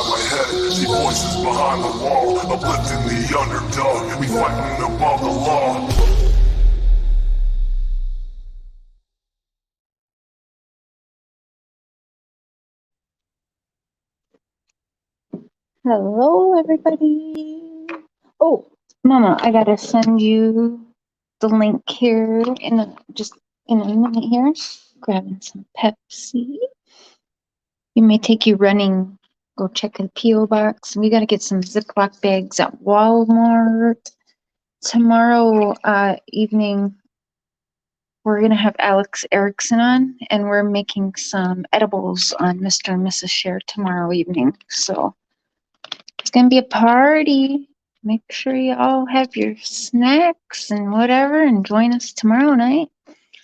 inside my head. See voices behind the wall, uplifting the underdog. We fighting above the law. Hello, everybody. Oh, Mama, I gotta send you the link here in a minute here. Grabbing some Pepsi. You may take you running. Go check the P.O. box. We gotta get some Ziploc bags at Walmart. Tomorrow evening, we're gonna have Alex Erickson on, and we're making some edibles on Mr. and Mrs. Cher tomorrow evening. So it's gonna be a party. Make sure you all have your snacks and whatever, and join us tomorrow night.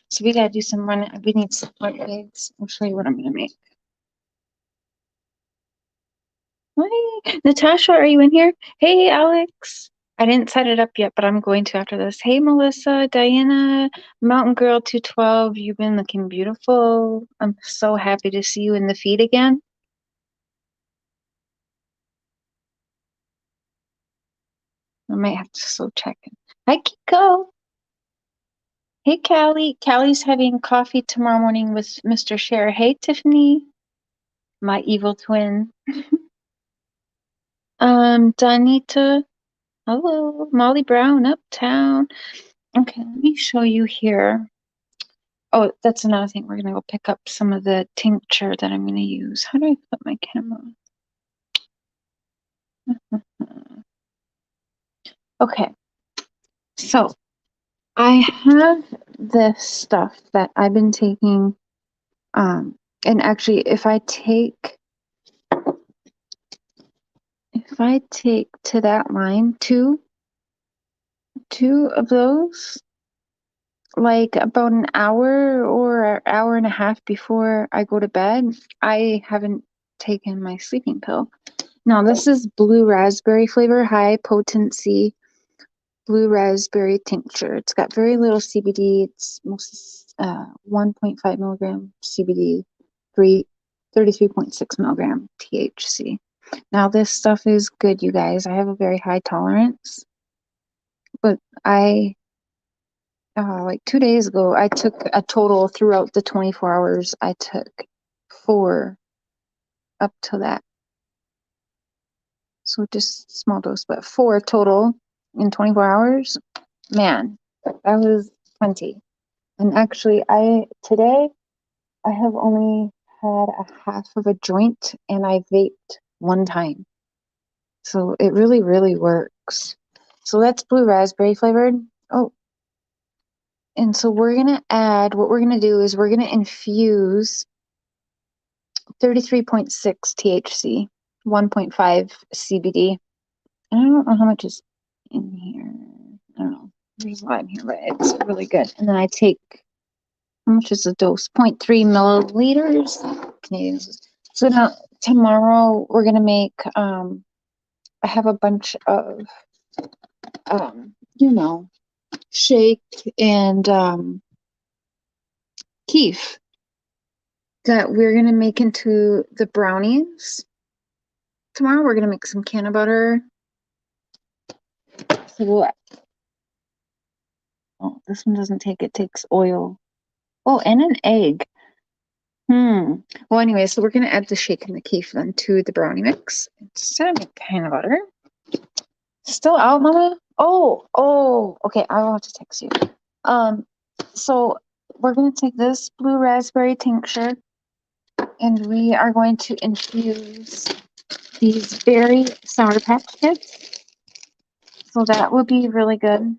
So we gotta do some running. We need support bags. I'll show you what I'm gonna make. Hi, Natasha, are you in here? Hey, Alex. I didn't set it up yet, but I'm going to after this. Hey, Melissa, Diana, Mountain Girl 212. You've been looking beautiful. I'm so happy to see you in the feed again. I might have to slow check it. Hi, Kiko. Hey, Callie. Callie's having coffee tomorrow morning with Mr. Cher. Hey, Tiffany. My evil twin. Donita. Hello. Molly Brown, Uptown. Okay, let me show you here. Oh, that's another thing. We're going to go pick up some of the tincture that I'm going to use. How do I put my camera on? Okay. So I have this stuff that I've been taking, and actually if I take to that line two of those, like about an hour or an hour and a half before I go to bed, I haven't taken my sleeping pill. Now this is blue raspberry flavor, high potency blue raspberry tincture. It's got very little CBD. It's mostly 1.5 milligram CBD, 33.6 milligram THC. Now this stuff is good, you guys. I have a very high tolerance, but like 2 days ago, I took a total throughout the 24 hours. I took 4 up to that. So just small dose, but 4 total in 24 hours. Man, that was plenty. And actually, today I have only had a half of a joint, and I vaped 1 time. So it really, really works. So that's blue raspberry flavored. Oh, and so we're going to add, what we're going to do is we're going to infuse 33.6 THC, 1.5 CBD. I don't know how much is in here. I don't know. There's a lot in here, but it's really good. And then I take, how much is the dose? 0.3 milliliters. Canadian. So now tomorrow we're going to make, I have a bunch of, shake and keef that we're going to make into the brownies. Tomorrow we're going to make some canna butter. So this one doesn't take, it takes oil. Oh, and an egg. Well, anyway, so we're going to add the shake and the keef then to the brownie mix instead of canna butter. Still out, Mama? Oh, okay, I will have to text you. So we're going to take this blue raspberry tincture, and we are going to infuse these berry Sour Patch Kids. So that will be really good.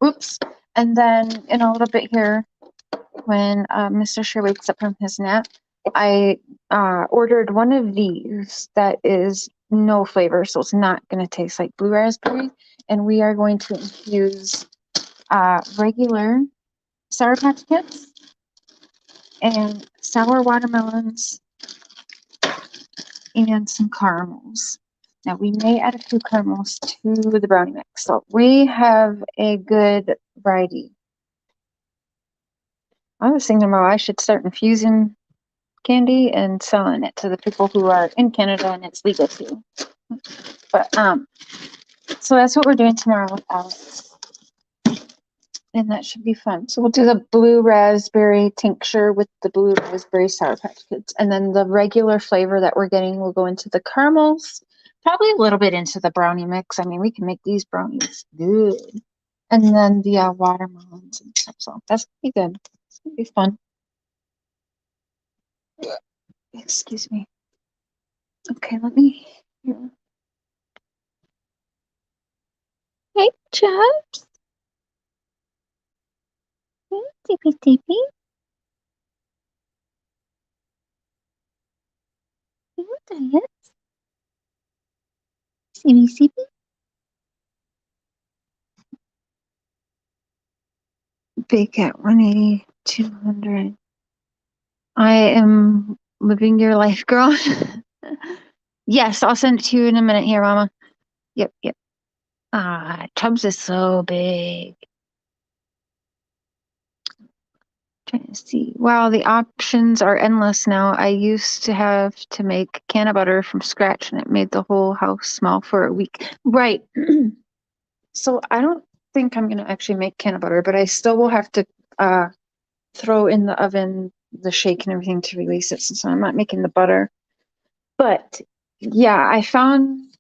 Oops. And then in a little bit here, when Mr. Cher wakes up from his nap, I ordered one of these that is no flavor, so it's not going to taste like blue raspberry. And we are going to infuse regular Sour Patch Kids and sour watermelons and some caramels. Now we may add a few caramels to the brownie mix, so we have a good variety. I was thinking tomorrow I should start infusing candy and selling it to the people who are in Canada, and it's legal too. But so that's what we're doing tomorrow with Alex, and that should be fun. So we'll do the blue raspberry tincture with the blue raspberry Sour Patch Kids, and then the regular flavor that we're getting will go into the caramels, probably a little bit into the brownie mix. I mean, we can make these brownies good, and then the watermelons and stuff. So that's gonna be good. It's gonna be fun. Excuse me. Okay, let me. Here. Hey, Chubbs. Hey, Tippy Tippy. Hey, Diet. Sippy Sippy. Big at 180, 200. I am living your life, girl. Yes, I'll send it to you in a minute here, Mama. Yep, yep. Chubbs is so big. Trying to see. Wow, the options are endless now. I used to have to make can of butter from scratch, and it made the whole house smell for a week. Right. So I don't think I'm gonna actually make can of butter, but I still will have to throw in the oven the shake and everything to release it, since I'm not making the butter. But yeah, I found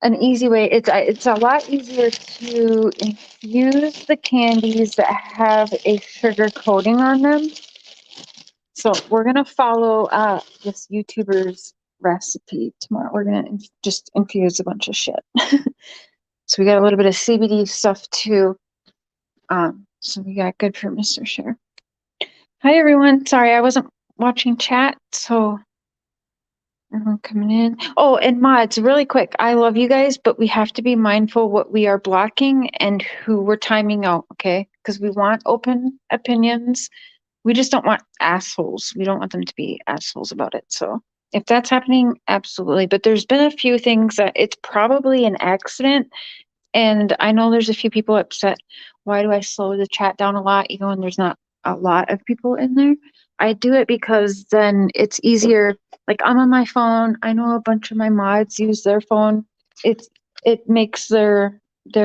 an easy way. It's a lot easier to infuse the candies that have a sugar coating on them. So we're gonna follow this YouTuber's recipe tomorrow. We're gonna just infuse a bunch of shit. So we got a little bit of CBD stuff too. So we got good for Mr. Cher. Hi everyone. Sorry, I wasn't watching chat, so everyone coming in. Oh, and mods, really quick. I love you guys, but we have to be mindful what we are blocking and who we're timing out, okay? Because we want open opinions. We just don't want assholes. We don't want them to be assholes about it. So if that's happening, absolutely. But there's been a few things that it's probably an accident. And I know there's a few people upset. Why do I slow the chat down a lot, even when there's not a lot of people in there? I do it because then it's easier. Like, I'm on my phone. I know a bunch of my mods use their phone. It makes their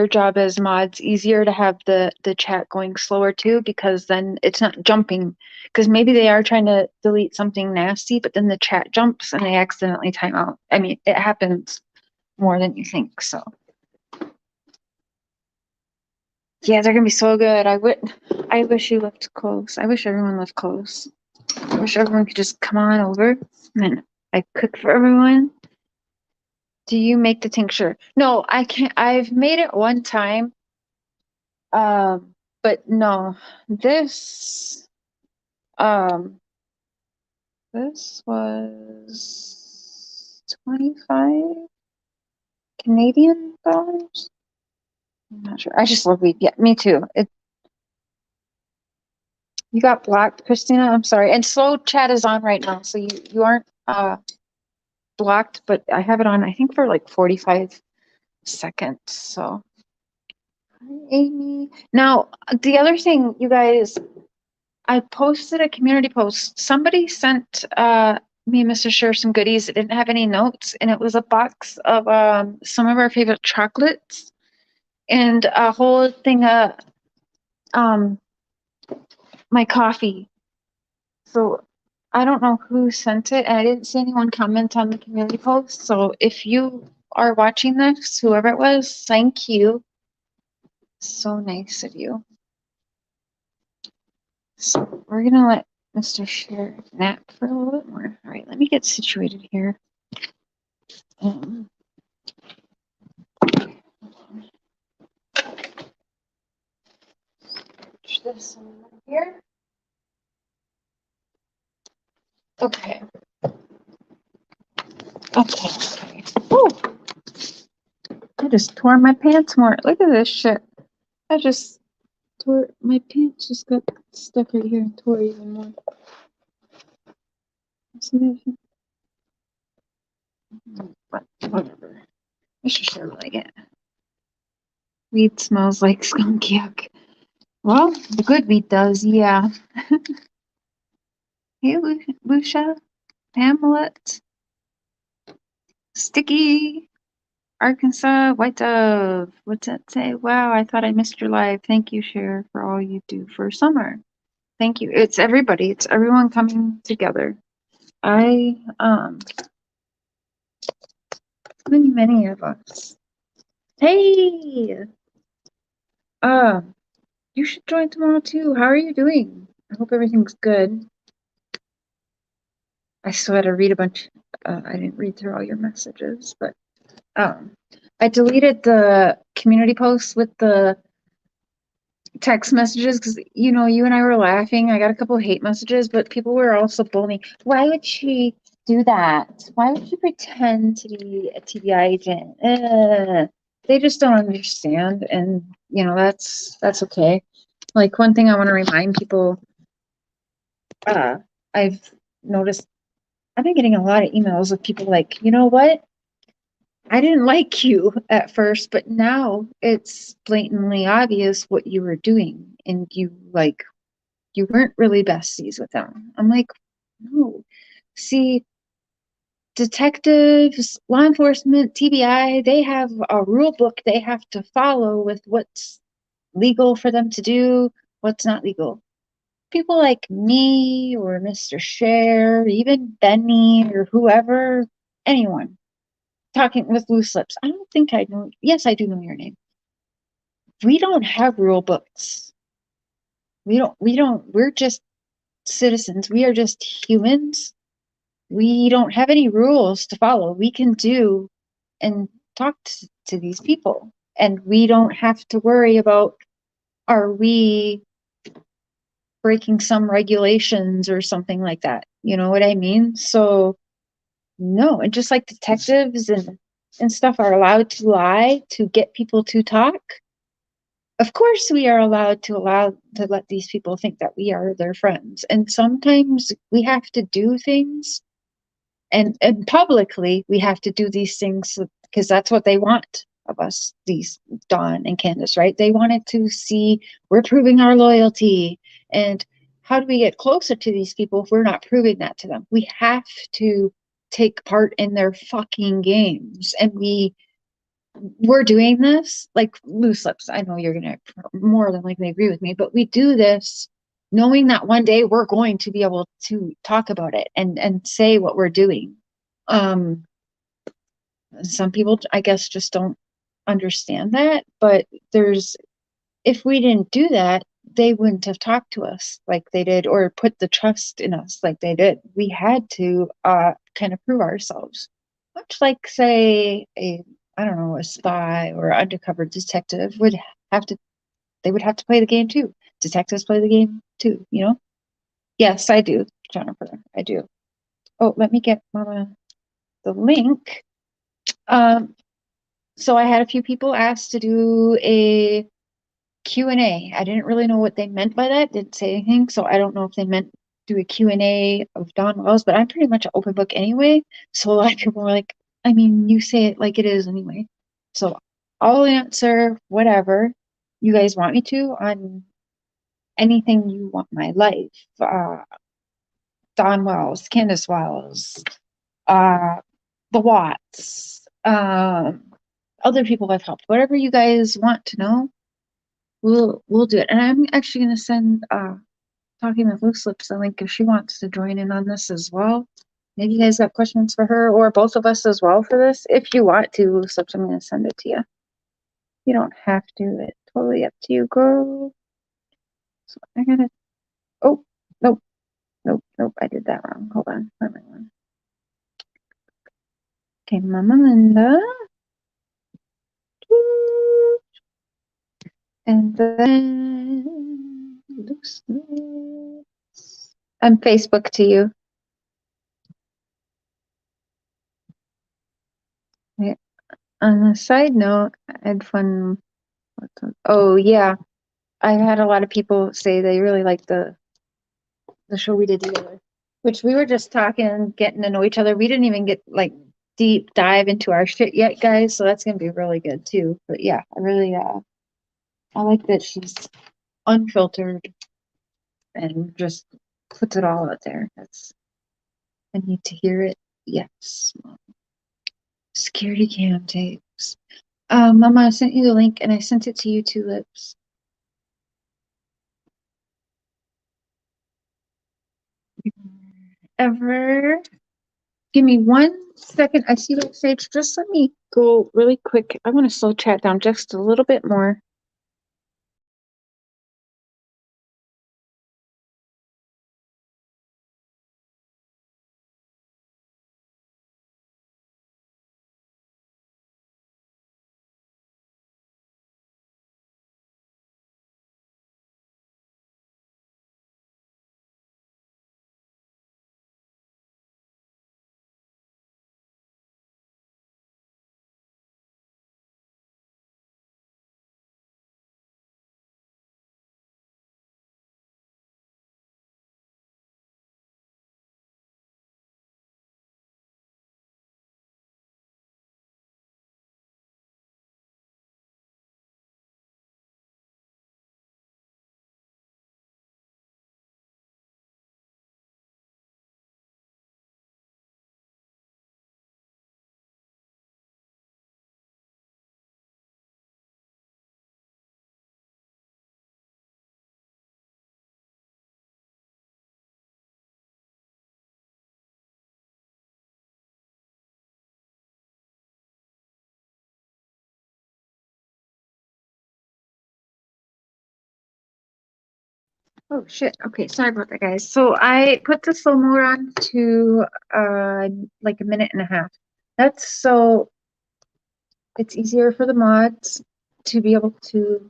job as mods easier to have the chat going slower too, because then it's not jumping. Because maybe they are trying to delete something nasty, but then the chat jumps and they accidentally time out. I mean, it happens more than you think. So yeah, they're gonna be so good. I wish you lived close. I wish everyone lived close. I wish everyone could just come on over and I cook for everyone. Do you make the tincture? No, I can't. I've made it one time. But no, this this was 25 Canadian dollars. I'm not sure. I just love weed. Yeah, me too. You got blocked, Christina. I'm sorry. And slow chat is on right now, so you aren't blocked, but I have it on, I think, for like 45 seconds. So hi, Amy. Now, the other thing, you guys, I posted a community post. Somebody sent me and Mr. Cher some goodies. It didn't have any notes, and it was a box of some of our favorite chocolates and a whole thing of my coffee. So I don't know who sent it, and I didn't see anyone comment on the community post. So if you are watching this, whoever it was, thank you. So nice of you. So we're gonna let Mr. Cher nap for a little bit more. All right, let me get situated here. Switch this over here. Okay. Okay. Ooh. I just tore my pants more. Look at this shit. I just tore my pants, just got stuck right here and tore even more. See that? But whatever. Mr. Cher like it. Weed smells like skunk yuck. Well, the good weed does, yeah. Hey, Lucia. Pamlet, Sticky, Arkansas, White Dove. What's that say? Wow, I thought I missed your live. Thank you, Cher, for all you do for summer. Thank you. It's everybody. It's everyone coming together. Many of us. Hey, you should join tomorrow too. How are you doing? I hope everything's good. I still had to read a bunch. I didn't read through all your messages, but I deleted the community posts with the text messages because you and I were laughing. I got a couple of hate messages, but people were also bullying. Why would she do that? Why would she pretend to be a TBI agent? They just don't understand, and that's okay. Like, one thing I want to remind people, I've noticed I've been getting a lot of emails of people like, you know what? I didn't like you at first, but now it's blatantly obvious what you were doing, and you weren't really besties with them. I'm like, no. See, detectives, law enforcement, TBI, they have a rule book they have to follow with what's legal for them to do, what's not legal. People like me or Mr. Cher, even Benny or whoever, anyone talking with loose lips. I don't think I know. Yes, I do know your name. We don't have rule books. We're just citizens. We are just humans. We don't have any rules to follow. We can do and talk to these people. And we don't have to worry about, are we breaking some regulations or something like that? You know what I mean? So, no. And just like detectives and stuff are allowed to lie to get people to talk, of course we are allowed to let these people think that we are their friends. And sometimes we have to do things, and publicly we have to do these things because that's what they want of us, these Dawn and Candace, right? They wanted to see we're proving our loyalty. And how do we get closer to these people if we're not proving that to them? We have to take part in their fucking games. And we're doing this like loose lips. I know you're going to more than likely agree with me, but we do this knowing that one day we're going to be able to talk about it and say what we're doing. Some people, I guess, just don't understand that, but if we didn't do that, they wouldn't have talked to us like they did or put the trust in us like they did. We had to kind of prove ourselves, much like, say, I don't know, a spy or undercover detective would have to play the game too. Detectives play the game too, you know? Yes, I do, Jennifer. I do. Oh, let me get Mama the link. So I had a few people ask to do a Q&A. I didn't really know what they meant by that. Didn't say anything, so I don't know if they meant do a Q&A of Dawn Wells, but I'm pretty much an open book anyway. So a lot of people were like, I mean, you say it like it is anyway. So I'll answer whatever you guys want me to on anything you want in my life. Dawn Wells, Candace Wells, the Watts, other people I've helped. Whatever you guys want to know, we'll do it. And I'm actually going to send Talking with Loose Lips a link if she wants to join in on this as well. Maybe you guys got questions for her or both of us as well for this. If you want to, Loose Lips, I'm going to send it to you. You don't have to. It's totally up to you, girl. So I gotta. Oh, nope. Nope. I did that wrong. Hold on. Where am I going? Okay, Mama Linda. And then Loose Lips. I'm Facebook to you. Okay. On a side note, I had fun. Oh, yeah. I had a lot of people say they really liked the show we did together, which we were just talking, getting to know each other. We didn't even get like deep dive into our shit yet, guys. So that's gonna be really good too. But yeah, I really I like that she's unfiltered and just puts it all out there. I need to hear it. Yes. Security cam tapes. Mama, I sent you the link and I sent it to you too, Lips. Ever. Give me 1 second. I see that Sage. Just let me go really quick. I want to slow chat down just a little bit more. Oh shit. Okay, sorry about that, guys. So I put the slow mode on to like 1.5 minutes. That's so it's easier for the mods to be able to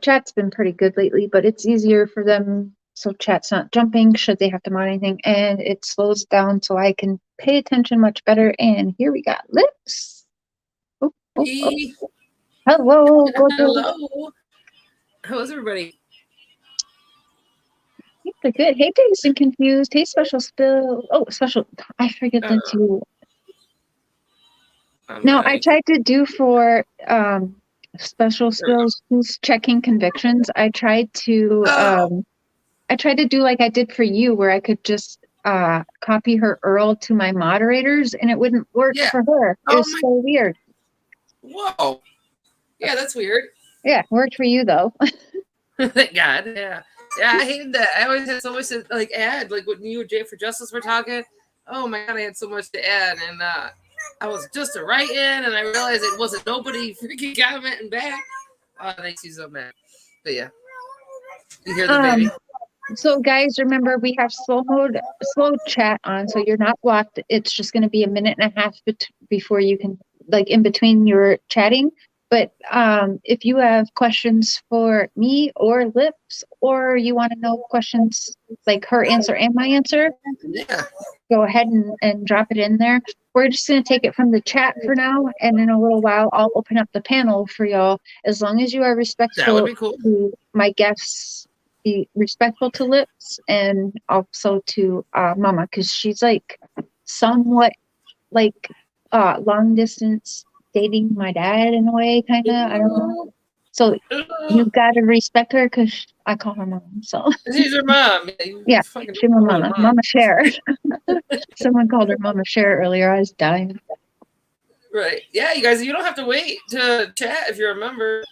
chat's been pretty good lately, but it's easier for them so chat's not jumping should they have to mod anything, and it slows down so I can pay attention much better. And here we got Lips. Oh, oh, Hey. oh. Hello. Hello. How's everybody? They're good. Hey, Dazed and Confused. Hey, Special Spill. Oh, Special. I forget that too. Now, I tried to do for Special Spills who's checking convictions. I tried to do like I did for you, where I could just copy her URL to my moderators, and it wouldn't work for her. It was so weird. Whoa. Yeah, that's weird. Yeah, it worked for you though. Thank God. Yeah. Yeah, I hated that. I always had so much to like add, like when you and Jayis4Justice were talking. Oh my God, I had so much to add, and I was just a write in, and I realized it wasn't nobody freaking commenting back. Oh, it makes you so mad. But yeah, you hear the baby. So guys, remember we have slow chat on, so you're not blocked. It's just going to be 1.5 minutes before you can, like, in between your chatting. But if you have questions for me or Lips, or you want to know questions like her answer and my answer, go ahead and drop it in there. We're just going to take it from the chat for now, and in a little while I'll open up the panel for y'all. As long as you are respectful to my guests, be respectful to Lips and also to Mama, because she's like somewhat like long distance dating my dad in a way, kind of. I don't know. So you gotta respect her because I call her mom. So she's her mom. Yeah, she's my mama. Mama Cher. Someone called her Mama Cher earlier. I was dying. Right. Yeah, you guys, you don't have to wait to chat if you're a member.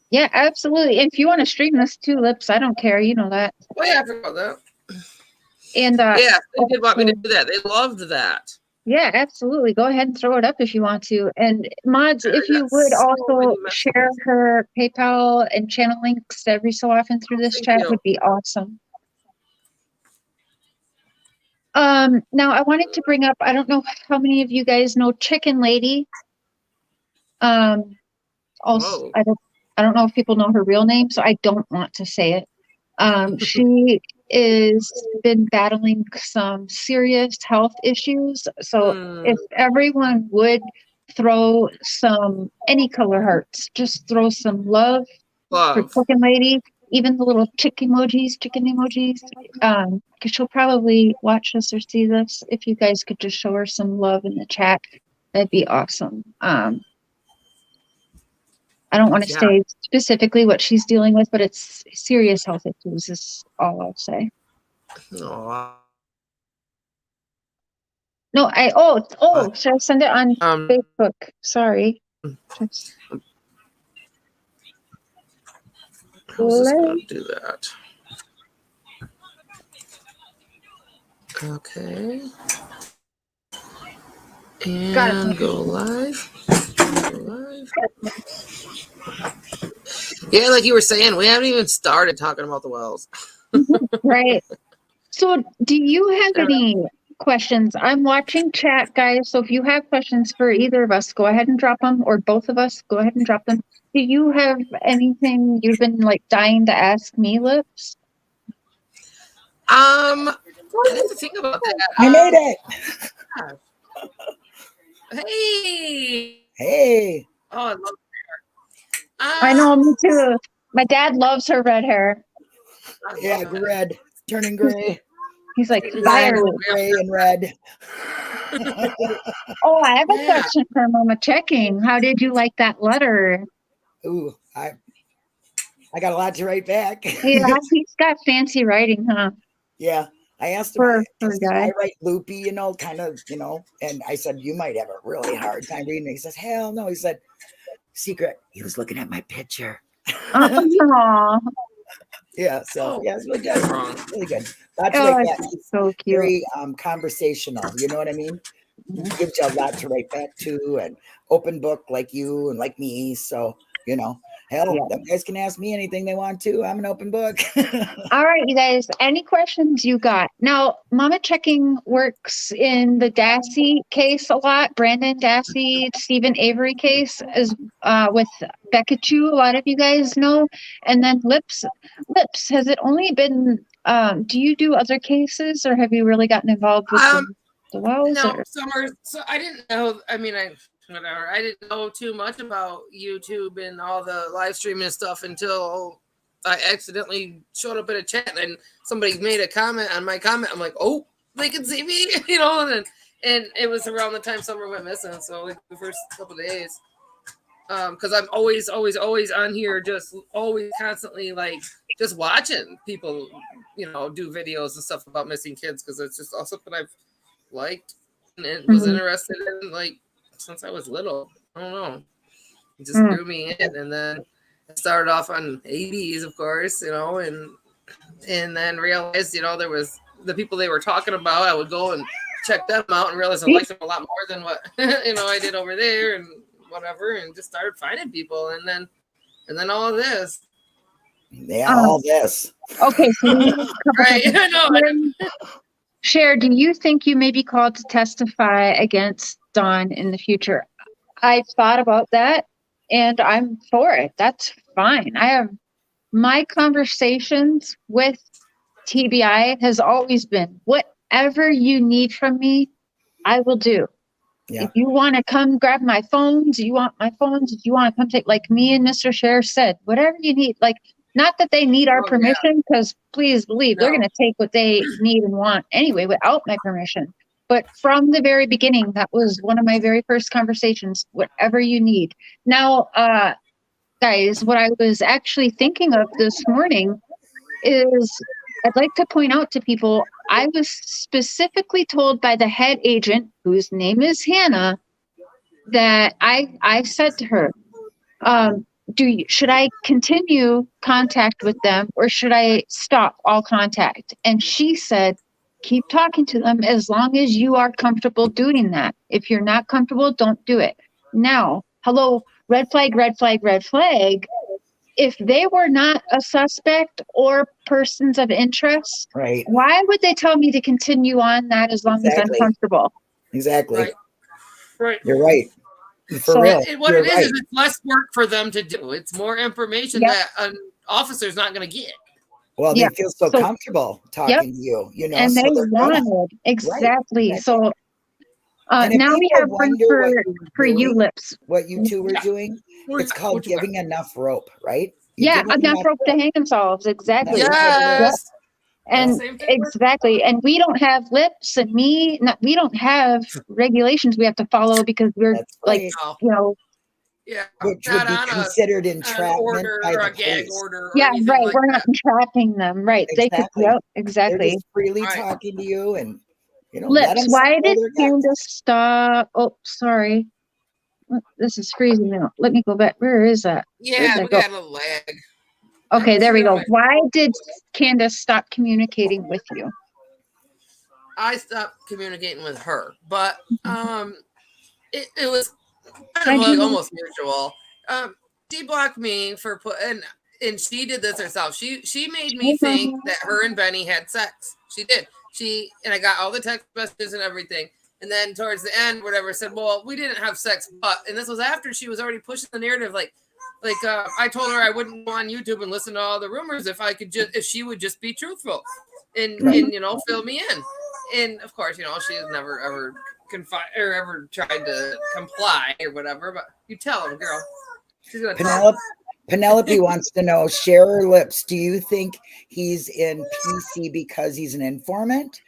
Yeah, absolutely. If you want to stream this too, Lips, I don't care. You know that. Oh yeah, I forgot that. And yeah, they did want me to do that. They loved that. Yeah, absolutely. Go ahead and throw it up if you want to. And mods, if you would also share her PayPal and channel links every so often through this chat would be awesome. Now I wanted to bring up, I don't know how many of you guys know Chicken Lady. Also, I don't know if people know her real name, so I don't want to say it. She is been battling some serious health issues. So if everyone would throw some any color hearts, just throw some love for Chicken Lady, even the little chicken emojis, because she'll probably watch this or see this. If you guys could just show her some love in the chat, that'd be awesome. I don't want to say specifically what she's dealing with, but it's serious health issues is all I'll say. Aww. No, should I send it on Facebook? Sorry. Just I was just going to do that. Okay. And go live. Yeah, like you were saying, we haven't even started talking about the wells. right. So do you have any questions? I'm watching chat, guys. So if you have questions for either of us, go ahead and drop them, or both of us, go ahead and drop them. Do you have anything you've been like dying to ask me, Lips? I have to think about that. I made it. Hey. Oh, I love I know, me too. My dad loves her red hair. Yeah, red, turning gray. He's like, fire. Gray and red. Oh, I have a question for Mama Checking. How did you like that letter? Ooh, I got a lot to write back. Yeah, he's got fancy writing, huh? Yeah. I asked him, I write loopy, kind of, and I said, you might have a really hard time reading it. He says, hell no. He said, secret. He was looking at my picture. Aww. Yeah, so it's really good. Really good. Lots Oh, like that. it's so cute. Very conversational, you know what I mean? Gives you a lot to write back to, and open book like you and like me. So, hell, them guys can ask me anything they want to. I'm an open book. All right, you guys, any questions you got? Now, Mama Checking works in the Dassey case a lot. Brandon Dassey, Stephen Avery case is with Beckachu, a lot of you guys know. And then Lips, has it only been, do you do other cases, or have you really gotten involved with the wells? No, Summer, so I didn't know, I didn't know too much about YouTube and all the live streaming and stuff until I accidentally showed up in a chat and somebody made a comment on my comment. I'm like, oh, they can see me, and it was around the time Summer went missing. So like the first couple of days, because I'm always on here, just always constantly like just watching people, do videos and stuff about missing kids, because it's just all something I've liked and was interested in, like, since I was little. I don't know. It just drew me in. And then I started off on ABs, of course, and then realized, there was the people they were talking about. I would go and check them out and realize I liked them a lot more than what, I did over there and whatever, and just started finding people. And then all of this. Yeah, all this. Okay. So right. I know. Cher, do you think you may be called to testify against Don in the future? I've thought about that, and I'm for it. That's fine. I have my conversations with TBI has always been, whatever you need from me, I will do. Yeah. If you want to come grab my phones, you want my phones, if you want to come take, like me and Mr. Cher said, whatever you need, like, not that they need our permission, because please believe they're going to take what they need and want anyway without my permission. But from the very beginning, that was one of my very first conversations, whatever you need. Now, guys, what I was actually thinking of this morning is I'd like to point out to people, I was specifically told by the head agent, whose name is Hannah, that I said to her, should I continue contact with them, or should I stop all contact? And she said, keep talking to them as long as you are comfortable doing that. If you're not comfortable, don't do it. Now, hello, red flag, red flag, red flag. If they were not a suspect or persons of interest, right, why would they tell me to continue on that as long as I'm comfortable? Exactly. Right. You're right. For real. What it is it's less work for them to do. It's more information that an officer's not going to get. Well, they feel so comfortable talking to you, and so they wanted exactly. Right. So now we have one for you, Lips. What you two were doing, it's called giving enough rope, right? Enough rope to hang themselves. Exactly. Yes. And exactly. And we don't have Lips and me. We don't have regulations we have to follow, because we're which would be considered entrapment by the gag police. order. Right. We're not entrapping them. Right. Exactly. They could. Exactly. They're just freely talking to you, and let Lips. them Why spill did their guts. Candace stop? Oh, sorry. This is freezing now. Let me go back. Where is that? Where'd Yeah, that we go? got a little lag. Okay, there we Yeah, go. Why did Candace stop communicating with you? I stopped communicating with her, but it was kind How'd of like you- almost mutual. She blocked me for and she did this herself. She made me think that her and Benny had sex. She did. And I got all the text messages and everything. And then towards the end, whatever, said, well, we didn't have sex, and this was after she was already pushing the narrative, like I told her I wouldn't go on YouTube and listen to all the rumors if she would just be truthful and fill me in. And of course, she's never ever ever tried to comply or whatever, but you tell him, girl. She's gonna Penelope wants to know, Cher or Lips, do you think he's in PC because he's an informant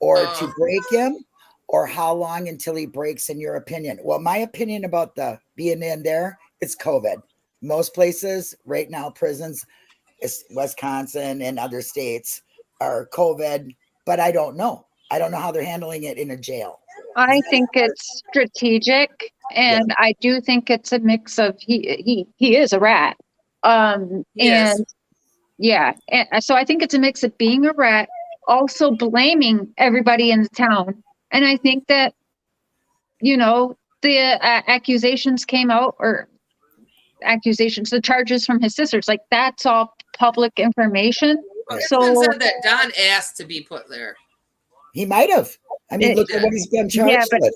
or to break him, or how long until he breaks, in your opinion? Well, my opinion about the being in there, it's COVID. Most places right now, prisons, Wisconsin and other states are COVID, but I don't know. I don't know how they're handling it in a jail. I think it's strategic, and I do think it's a mix of he is a rat. Yes. And yeah, and so I think it's a mix of being a rat, also blaming everybody in the town. And I think that, the accusations came out, the charges from his sisters, like that's all public information. Well, So Evan said that Don asked to be put there. He might have. I mean, look at what he's been charged with.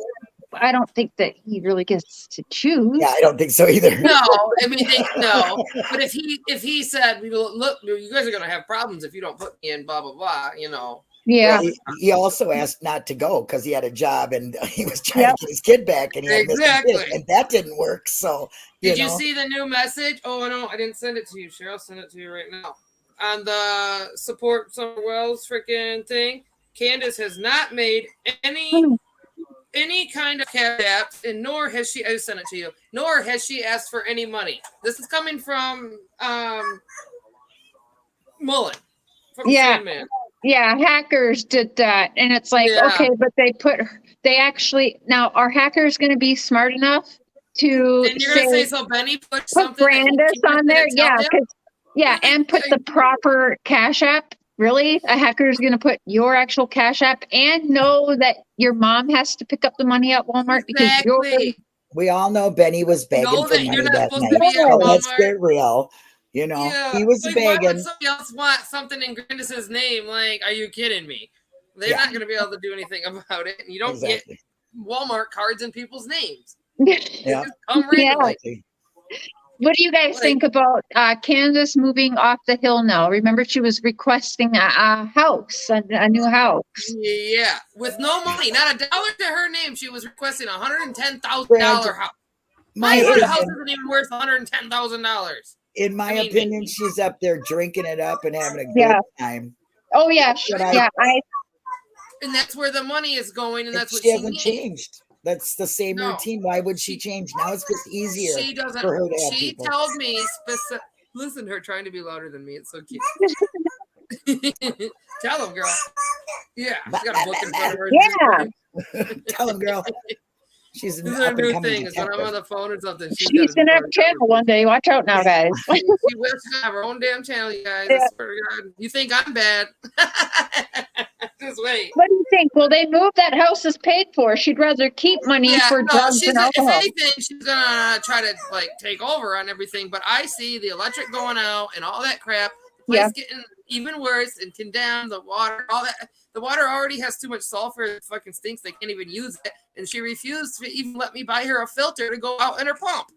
I don't think that he really gets to choose. Yeah, I don't think so either. No, I mean, no. But if he said, look, you guys are going to have problems if you don't put me in, blah, blah, blah, Yeah. Well, he also asked not to go because he had a job and he was trying to get his kid back, and he had missed his kid, and that didn't work. So, did you see the new message? Oh, no, I didn't send it to you, Cheryl. I'll send it to you right now. On the support Summer Wells freaking thing, Candace has not made any kind of cash app, and nor has she, I sent it to you, nor has she asked for any money. This is coming from Mullen. From Sandman. Yeah, hackers did that. And it's like, okay, but now are hackers going to be smart enough to and you're going to say, so Benny put Brandis on there? Yeah, and put the proper cash app. Really? A hacker is going to put your actual cash app and know that your mom has to pick up the money at Walmart because we all know Benny was begging for money that night. Let's get real. He was begging. Why would somebody else want something in Grandis's name? Like, are you kidding me? They're not going to be able to do anything about it, and you don't get Walmart cards in people's names. Yeah. Come randomly. What do you guys think about Candace moving off the hill now? Remember, she was requesting a house, a new house. Yeah, with no money, not a dollar to her name. She was requesting $110,000 house. My house isn't even worth $110,000. In my opinion, she's up there drinking it up and having a good time. Oh yeah, and that's where the money is going, and that's what she hasn't changed. That's the same routine. Why would she change? Now it's just easier for her to have people. She tells me listen to her trying to be louder than me. It's so cute. Tell him, girl. Yeah, she's got a book in front of her. Yeah. Tell him, girl. She's this is her new thing. Is when I'm on the phone or something. She's gonna have a channel one day. Watch out now, guys. She will have her own damn channel, you guys. I swear to God. You think I'm bad? Just wait. What do you think? Well, they moved that house is paid for. She'd rather keep money for drugs and alcohol. If anything, she's gonna try to take over on everything. But I see the electric going out and all that crap. The place getting even worse and condemned. The water, all that. The water already has too much sulfur. It fucking stinks. They can't even use it. And she refused to even let me buy her a filter to go out in her pump.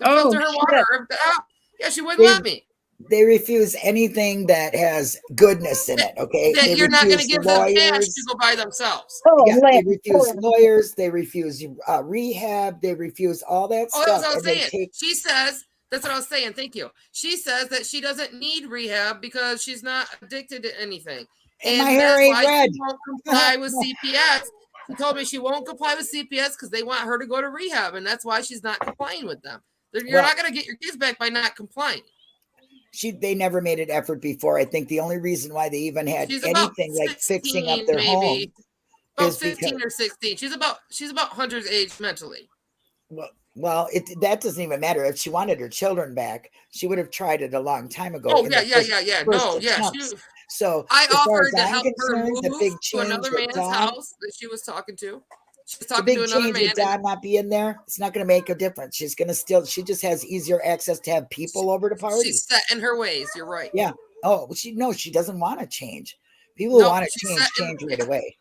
To filter her water out. Yeah, she wouldn't let me. They refuse anything that has goodness in it, okay? That you're not going to give them cash to go by themselves. They refuse lawyers. They refuse rehab. They refuse all that stuff. That's what I was saying. She says, that's what I was saying. Thank you. She says that she doesn't need rehab because she's not addicted to anything. And my hair ain't red. She won't comply with CPS. She told me she won't comply with CPS because they want her to go to rehab, and that's why she's not complying with them. You're not going to get your kids back by not complying. They never made an effort before. I think the only reason why they even had anything like fixing up their home. About 15 or 16. She's about Hunter's age mentally. Well, that doesn't even matter. If she wanted her children back, she would have tried it a long time ago. Oh yeah. So I as far offered as to I'm help her concerned, move the big to change another with man's Don, house that she was talking to. She's the talking big to another change man. with Don not being there, it's not going to make a difference. She's going to she just has easier access to have people over to party. She's set in her ways. You're right. Yeah. Oh, she doesn't want to change. People who want to change right away.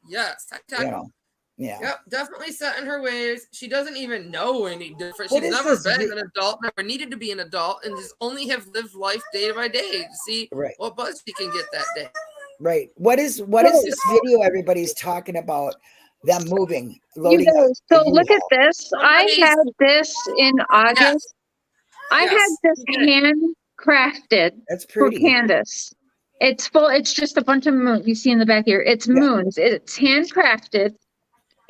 Yes. You know. Yeah. Yep, definitely set in her ways. She doesn't even know any different. What She's is never this been an adult, never needed to be an adult, and just only have lived life day by day to see what buzz she can get that day. Right. What is this video everybody's talking about? Them moving, loading. So look at this. I had this in August. Yes. I had this handcrafted. That's pretty. For Candace. It's full. It's just a bunch of moons. You see in the back here. It's moons. It's handcrafted.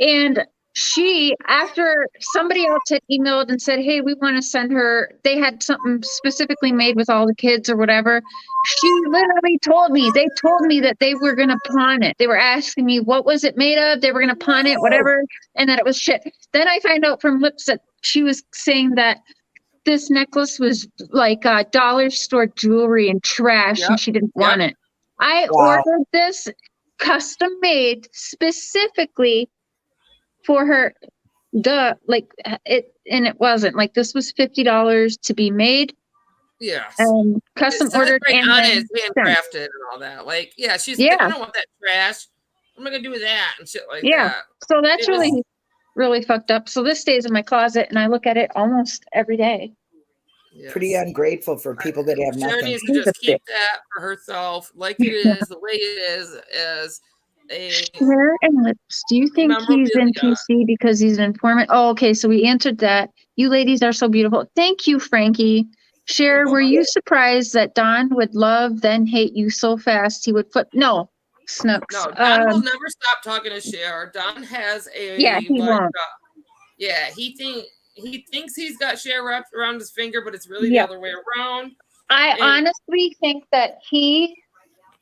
And she, after somebody else had emailed and said, hey, we want to send her, they had something specifically made with all the kids or whatever. She literally told me, they told me that they were going to pawn it. They were asking me, what was it made of? They were going to pawn it, whatever, and that it was shit. Then I find out from Lips that she was saying that this necklace was like dollar store jewelry and trash, and she didn't want it. I ordered this custom made specifically for her, and it wasn't like this was $50 to be made. Yes. Custom ordered and it's handcrafted and all that. Like, she's I don't want that trash. What am I gonna do with that and shit like that? So that's really fucked up. So this stays in my closet and I look at it almost every day. Yes. Pretty ungrateful for people that have nothing. Cher needs to just keep that for herself, like it is, the way it is, as Cher and Lips, do you think he's in PC because he's an informant? Oh, okay, so we answered that. You ladies are so beautiful. Thank you, Frankie. Cher, were you surprised that Don would love then hate you so fast he would flip? No, Snooks. No, Don will never stop talking to Cher. Don has a he won't. He thinks he's got Cher wrapped around his finger, but it's really the other way around. I honestly think that he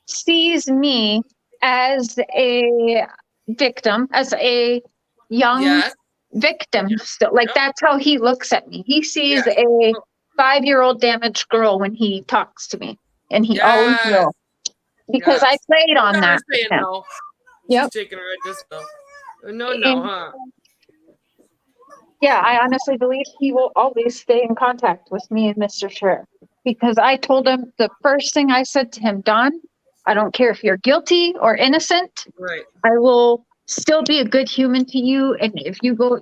sees me as a victim, as a young victim. Still, that's how he looks at me. He sees a 5-year-old damaged girl when he talks to me, and he always will, because I played on that. No. Yep. Shaking her head just no, huh? Yeah, I honestly believe he will always stay in contact with me and Mr. Cher, because I told him the first thing I said to him, Don, I don't care if you're guilty or innocent. Right. I will still be a good human to you. And if you go,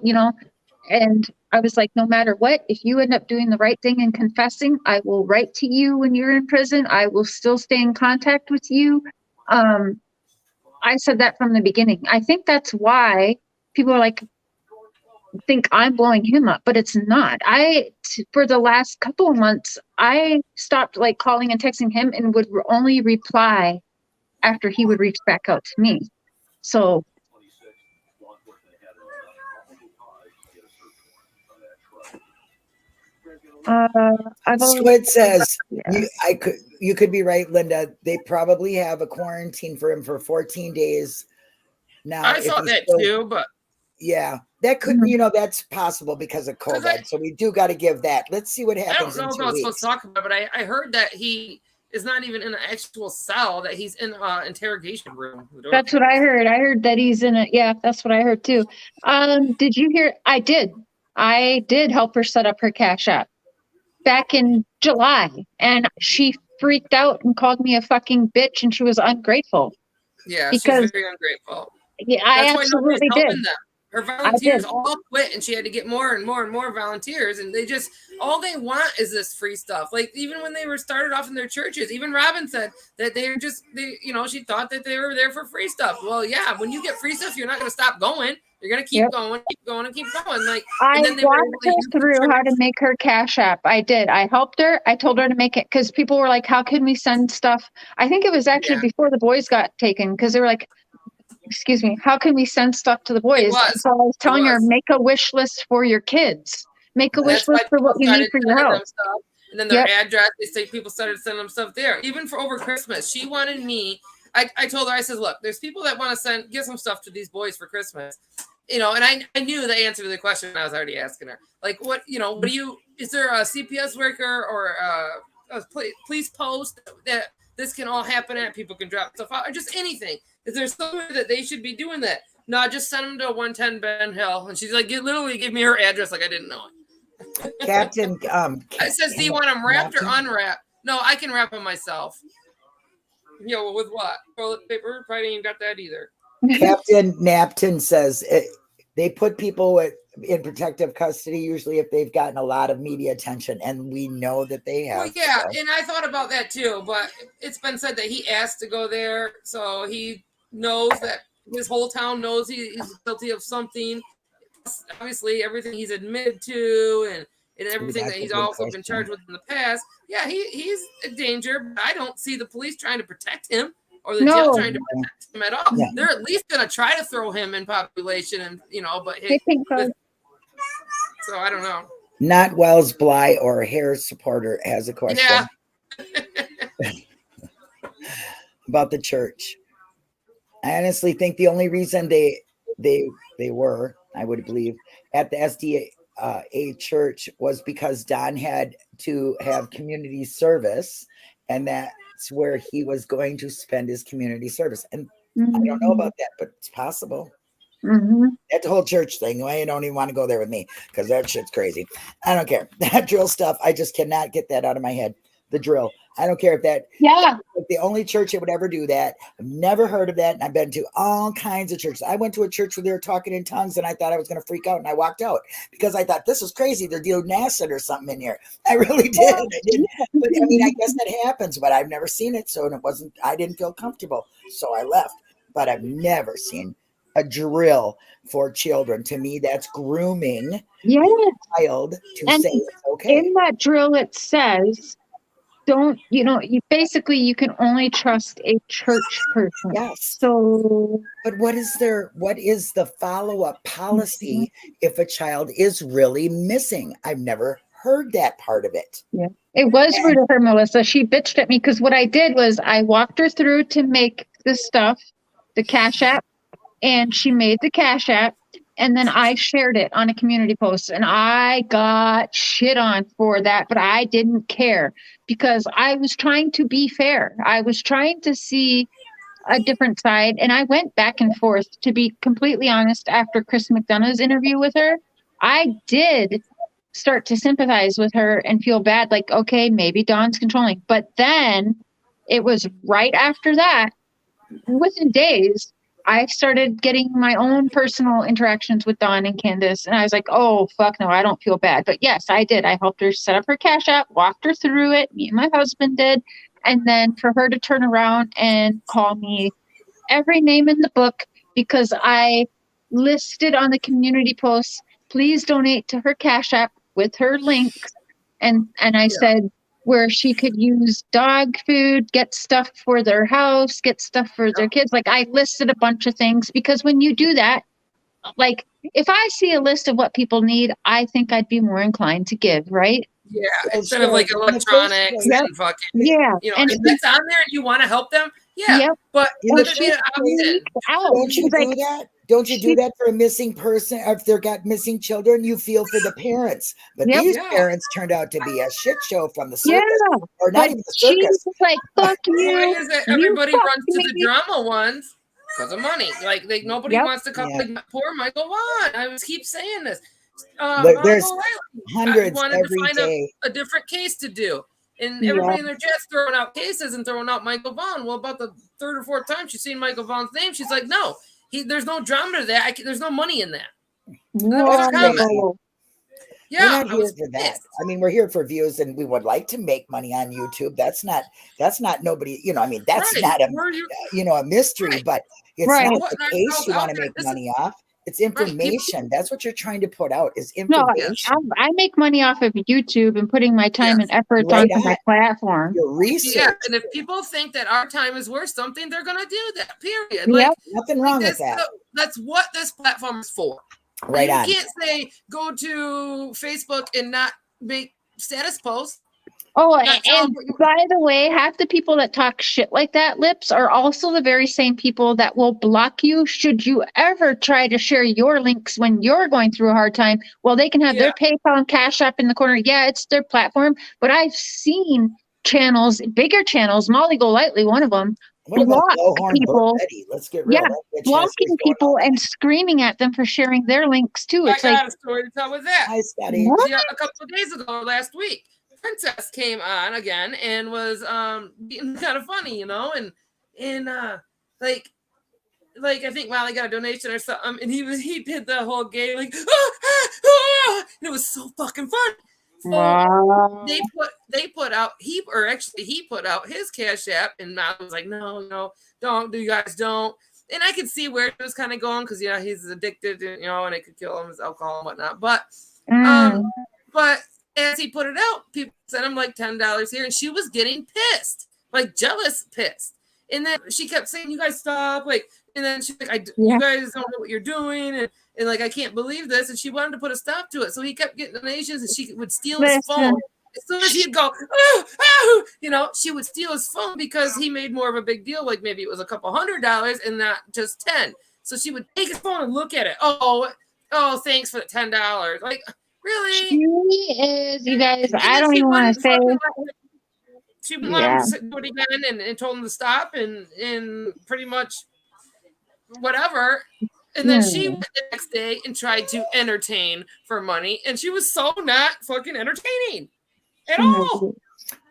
and I was like, no matter what, if you end up doing the right thing and confessing, I will write to you when you're in prison. I will still stay in contact with you. I said that from the beginning. I think that's why people are like, think I'm blowing him up, but it's not. For the last couple of months, I stopped calling and texting him and would only reply after he would reach back out to me. So Squid says you could be right, Linda. They probably have a quarantine for him for 14 days now. I thought that too, but that could that's possible because of COVID. So we do got to give that. Let's see what happens. I don't know if I was supposed to talk about it, but I heard that he is not even in an actual cell, that he's in an interrogation room. That's what I heard. I heard that he's in it. Yeah, that's what I heard too. Did you hear? I did help her set up her Cash App back in July, and she freaked out and called me a fucking bitch, and she was ungrateful. Yeah, she's very ungrateful. Yeah, I absolutely did. Her volunteers all quit, and she had to get more and more and more volunteers. And all they want is this free stuff. Like, even when they were started off in their churches, even Robin said that she thought that they were there for free stuff. Well, yeah, when you get free stuff, you're not going to stop going. You're going to keep going, and keep going. I walked her through how to make her Cash App. I did. I helped her. I told her to make it, because people were like, how can we send stuff? I think it was actually before the boys got taken, because they were like, excuse me, how can we send stuff to the boys? So I was telling her, make a wish list for your kids. Make a wish list for what you need for your house. And then their address, people started sending them stuff there. Even for over Christmas, she wanted me I told her, I said, look, there's people that want to get some stuff to these boys for Christmas, and I knew the answer to the question I was already asking her. Like, what do you, is there a CPS worker or please post that this can all happen at, people can drop stuff out, or just anything. Is there somewhere that they should be doing that? No, just send them to 110 Ben Hill. And she's like, literally gave me her address like I didn't know it. Captain. I says, do you want them wrapped or unwrapped? No, I can wrap them myself. With what? Toilet paper? Probably ain't got that either. Captain Napton says they put people in protective custody usually if they've gotten a lot of media attention, and we know that they have. Well, yeah, so. And I thought about that too, but it's been said that he asked to go there, so he knows that his whole town knows he's guilty of something. Obviously, everything he's admitted to and everything that he's also been charged with in the past. Yeah, he's a danger, but I don't see the police trying to protect him or the jail trying to protect him at all. Yeah. They're at least going to try to throw him in population, and but so I don't know. Not Wells Bly or Hair supporter has a question. Yeah. About the church. I honestly think the only reason they were, I would believe, at the SDA church was because Don had to have community service, and that's where he was going to spend his community service. And I don't know about that, but it's possible. That whole church thing, I don't even want to go there with me because that shit's crazy. I don't care. That drill stuff, I just cannot get that out of my head. The drill. I don't care if that. Yeah. Like the only church that would ever do that. I've never heard of that. And I've been to all kinds of churches. I went to a church where they were talking in tongues, and I thought I was going to freak out, and I walked out because I thought this is crazy. They're doing acid or something in here. I really did. But I mean, I guess that happens, but I've never seen it. So I didn't feel comfortable. So I left. But I've never seen a drill for children. To me, that's grooming a child to say it's okay. In that drill, it says, you can only trust a church person. Yes. So, but what is the follow-up policy if a child is really missing? I've never heard that part of it. Yeah. It was rude of her, Melissa. She bitched at me because what I did was I walked her through to make the stuff, the Cash App, and she made the Cash App, and then I shared it on a community post, and I got shit on for that, but I didn't care because I was trying to be fair. I was trying to see a different side, and I went back and forth. To be completely honest, after Chris McDonough's interview with her, I did start to sympathize with her and feel bad, like, okay, maybe Dawn's controlling. But then it was right after that, within days, I started getting my own personal interactions with Dawn and Candace, and I was like, oh, fuck no, I don't feel bad. But yes, I did. I helped her set up her Cash App, walked her through it. Me and my husband did. And then for her to turn around and call me every name in the book because I listed on the community posts, please donate to her Cash App with her links. And I said, where she could use dog food, get stuff for their house, get stuff for their kids. Like, I listed a bunch of things because when you do that, like, if I see a list of what people need, I think I'd be more inclined to give, right? Yeah, instead of like electronics and fucking, and if it's on there and you want to help them, but don't you do that? Don't you do that for a missing person? Or if they've got missing children, you feel for the parents. But these parents turned out to be a shit show from the circus, or not even the circus. She's like, fuck you. Why is it everybody runs to the drama ones? Because of money. Like nobody wants to come like poor Michael Vaughn. I keep saying this. There's hundreds wanted every to find day. a different case to do. And everybody in their chat's throwing out cases and throwing out Michael Vaughn. Well, about the third or fourth time she's seen Michael Vaughn's name, she's like, no, there's no drama to that. There's no money in that. Yeah, we're not here for that. I mean, we're here for views, and we would like to make money on YouTube. That's not nobody. I mean, that's not a mystery. But it's not the case you want to make money off. It's information. That's what you're trying to put out is information. No, I make money off of YouTube and putting my time and effort onto my platform. Your research. Yeah, and if people think that our time is worth something, they're going to do that, period. Like, nothing wrong with that. That's what this platform is for. Right on. You can't say go to Facebook and not make status posts. Oh, Not tell and them what you- by the way, half the people that talk shit like that, Lips, are also the very same people that will block you should you ever try to share your links when you're going through a hard time. Well, they can have their PayPal and Cash App in the corner. Yeah, it's their platform, but I've seen channels, bigger channels, Molly Golightly, one of them, What about block Blowhorn people. Betty? Let's get real. Yeah, That bitch has blocking hers going all people and day. screaming at them for sharing their links too. I It's like, got a story to tell with that. Hi, Scotty. what? Yeah, a couple of days ago, or last week, Princess came on again and was being kind of funny, you know, and like I think Molly got a donation or something, and he did the whole game like and it was so fucking fun. So Wow. they put out he put out his Cash App, and Molly was like, no, don't, you guys don't. And I could see where it was kind of going because he's addicted, you know, and it could kill him, his alcohol and whatnot. But but as he put it out, people sent him like $10 here, and she was getting pissed, like jealous, pissed. And then she kept saying, "You guys stop!" Like, and then she's like, "You guys don't know what you're doing," and like, I can't believe this. And she wanted to put a stop to it, so he kept getting donations, and she would steal his phone. As soon as he'd go, oh, you know, she would steal his phone because he made more of a big deal. Like maybe it was a couple $100 and not just 10. So she would take his phone and look at it. Oh, thanks for the $10. Like, really? She is, you guys, I don't even want to say. She let him do it again and told him to stop and pretty much whatever. And then she went the next day and tried to entertain for money. And she was so not fucking entertaining at all.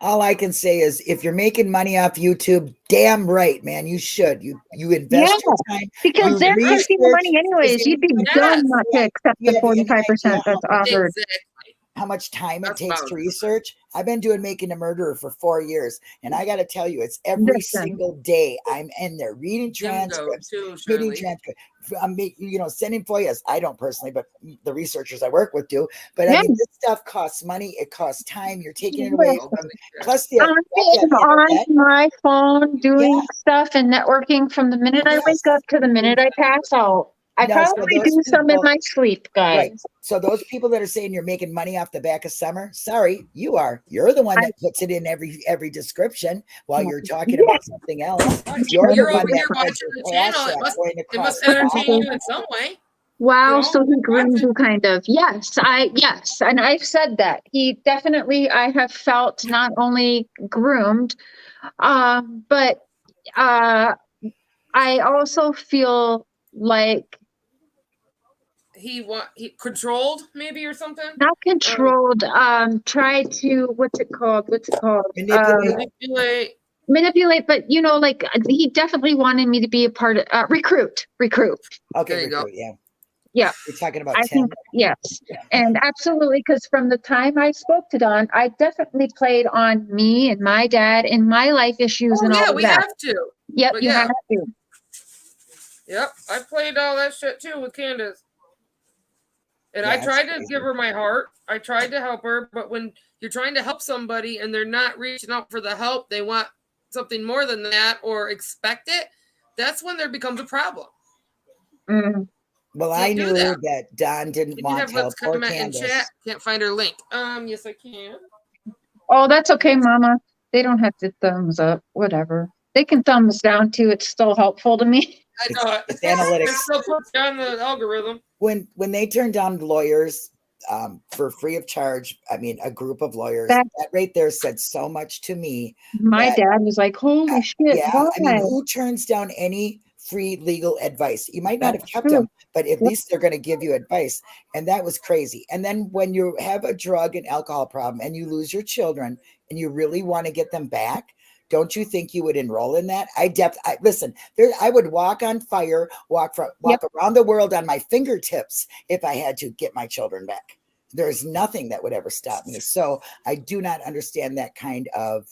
All I can say is if you're making money off YouTube, damn right, man, you should. You invest your time. Because they're making the money anyways. You'd be dumb not to accept the 45% that's offered. Exactly. How much time it takes to research. I've been Making a Murderer for 4 years, and I got to tell you, it's every single day I'm in there reading transcripts, reading transcripts. I'm sending FOIAs. I don't personally, but the researchers I work with do. But I mean, this stuff costs money. It costs time. You're taking it away. Plus, I'm on my phone doing stuff and networking from the minute I wake up to the minute I pass out. I probably do some in my sleep, guys. Right. So those people that are saying you're making money off the back of summer, sorry, you are. You're the one that puts it in every description while you're talking about something else. You're over here watching the channel. It must entertain you in some way. Wow, so he groomed you kind of. Yes, and I've said that. He definitely, I have felt not only groomed, but I also feel like he controlled maybe or something. Not controlled. Try to what's it called? Manipulate, but like he definitely wanted me to be a part of recruit. Okay, there you go. Yeah. You're talking about I 10? think yes. And absolutely, because from the time I spoke to Don, I definitely played on me and my dad and my life issues and all of that. We have to. Yep, you have to. Yep, I played all that shit too with Candace. And I tried to give her my heart. I tried to help her, but when you're trying to help somebody and they're not reaching out for the help, they want something more than that or expect it, that's when there becomes a problem. Well, I knew that Don didn't want help or Candace. Can't find her link. Yes, I can. Oh, that's okay, Mama. They don't have to thumbs up. Whatever. They can thumbs down too. It's still helpful to me. I know it. It's analytics. It still puts you on the algorithm. When they turn down lawyers for free of charge, I mean, a group of lawyers, that right there said so much to me. My dad was like, holy shit. Yeah, why? I mean, who turns down any free legal advice? You might not have kept them, but at least they're going to give you advice. And that was crazy. And then when you have a drug and alcohol problem and you lose your children and you really want to get them back, don't you think you would enroll in that? Listen, I would walk on fire, walk around the world on my fingertips if I had to get my children back. There's nothing that would ever stop me. So I do not understand that kind of,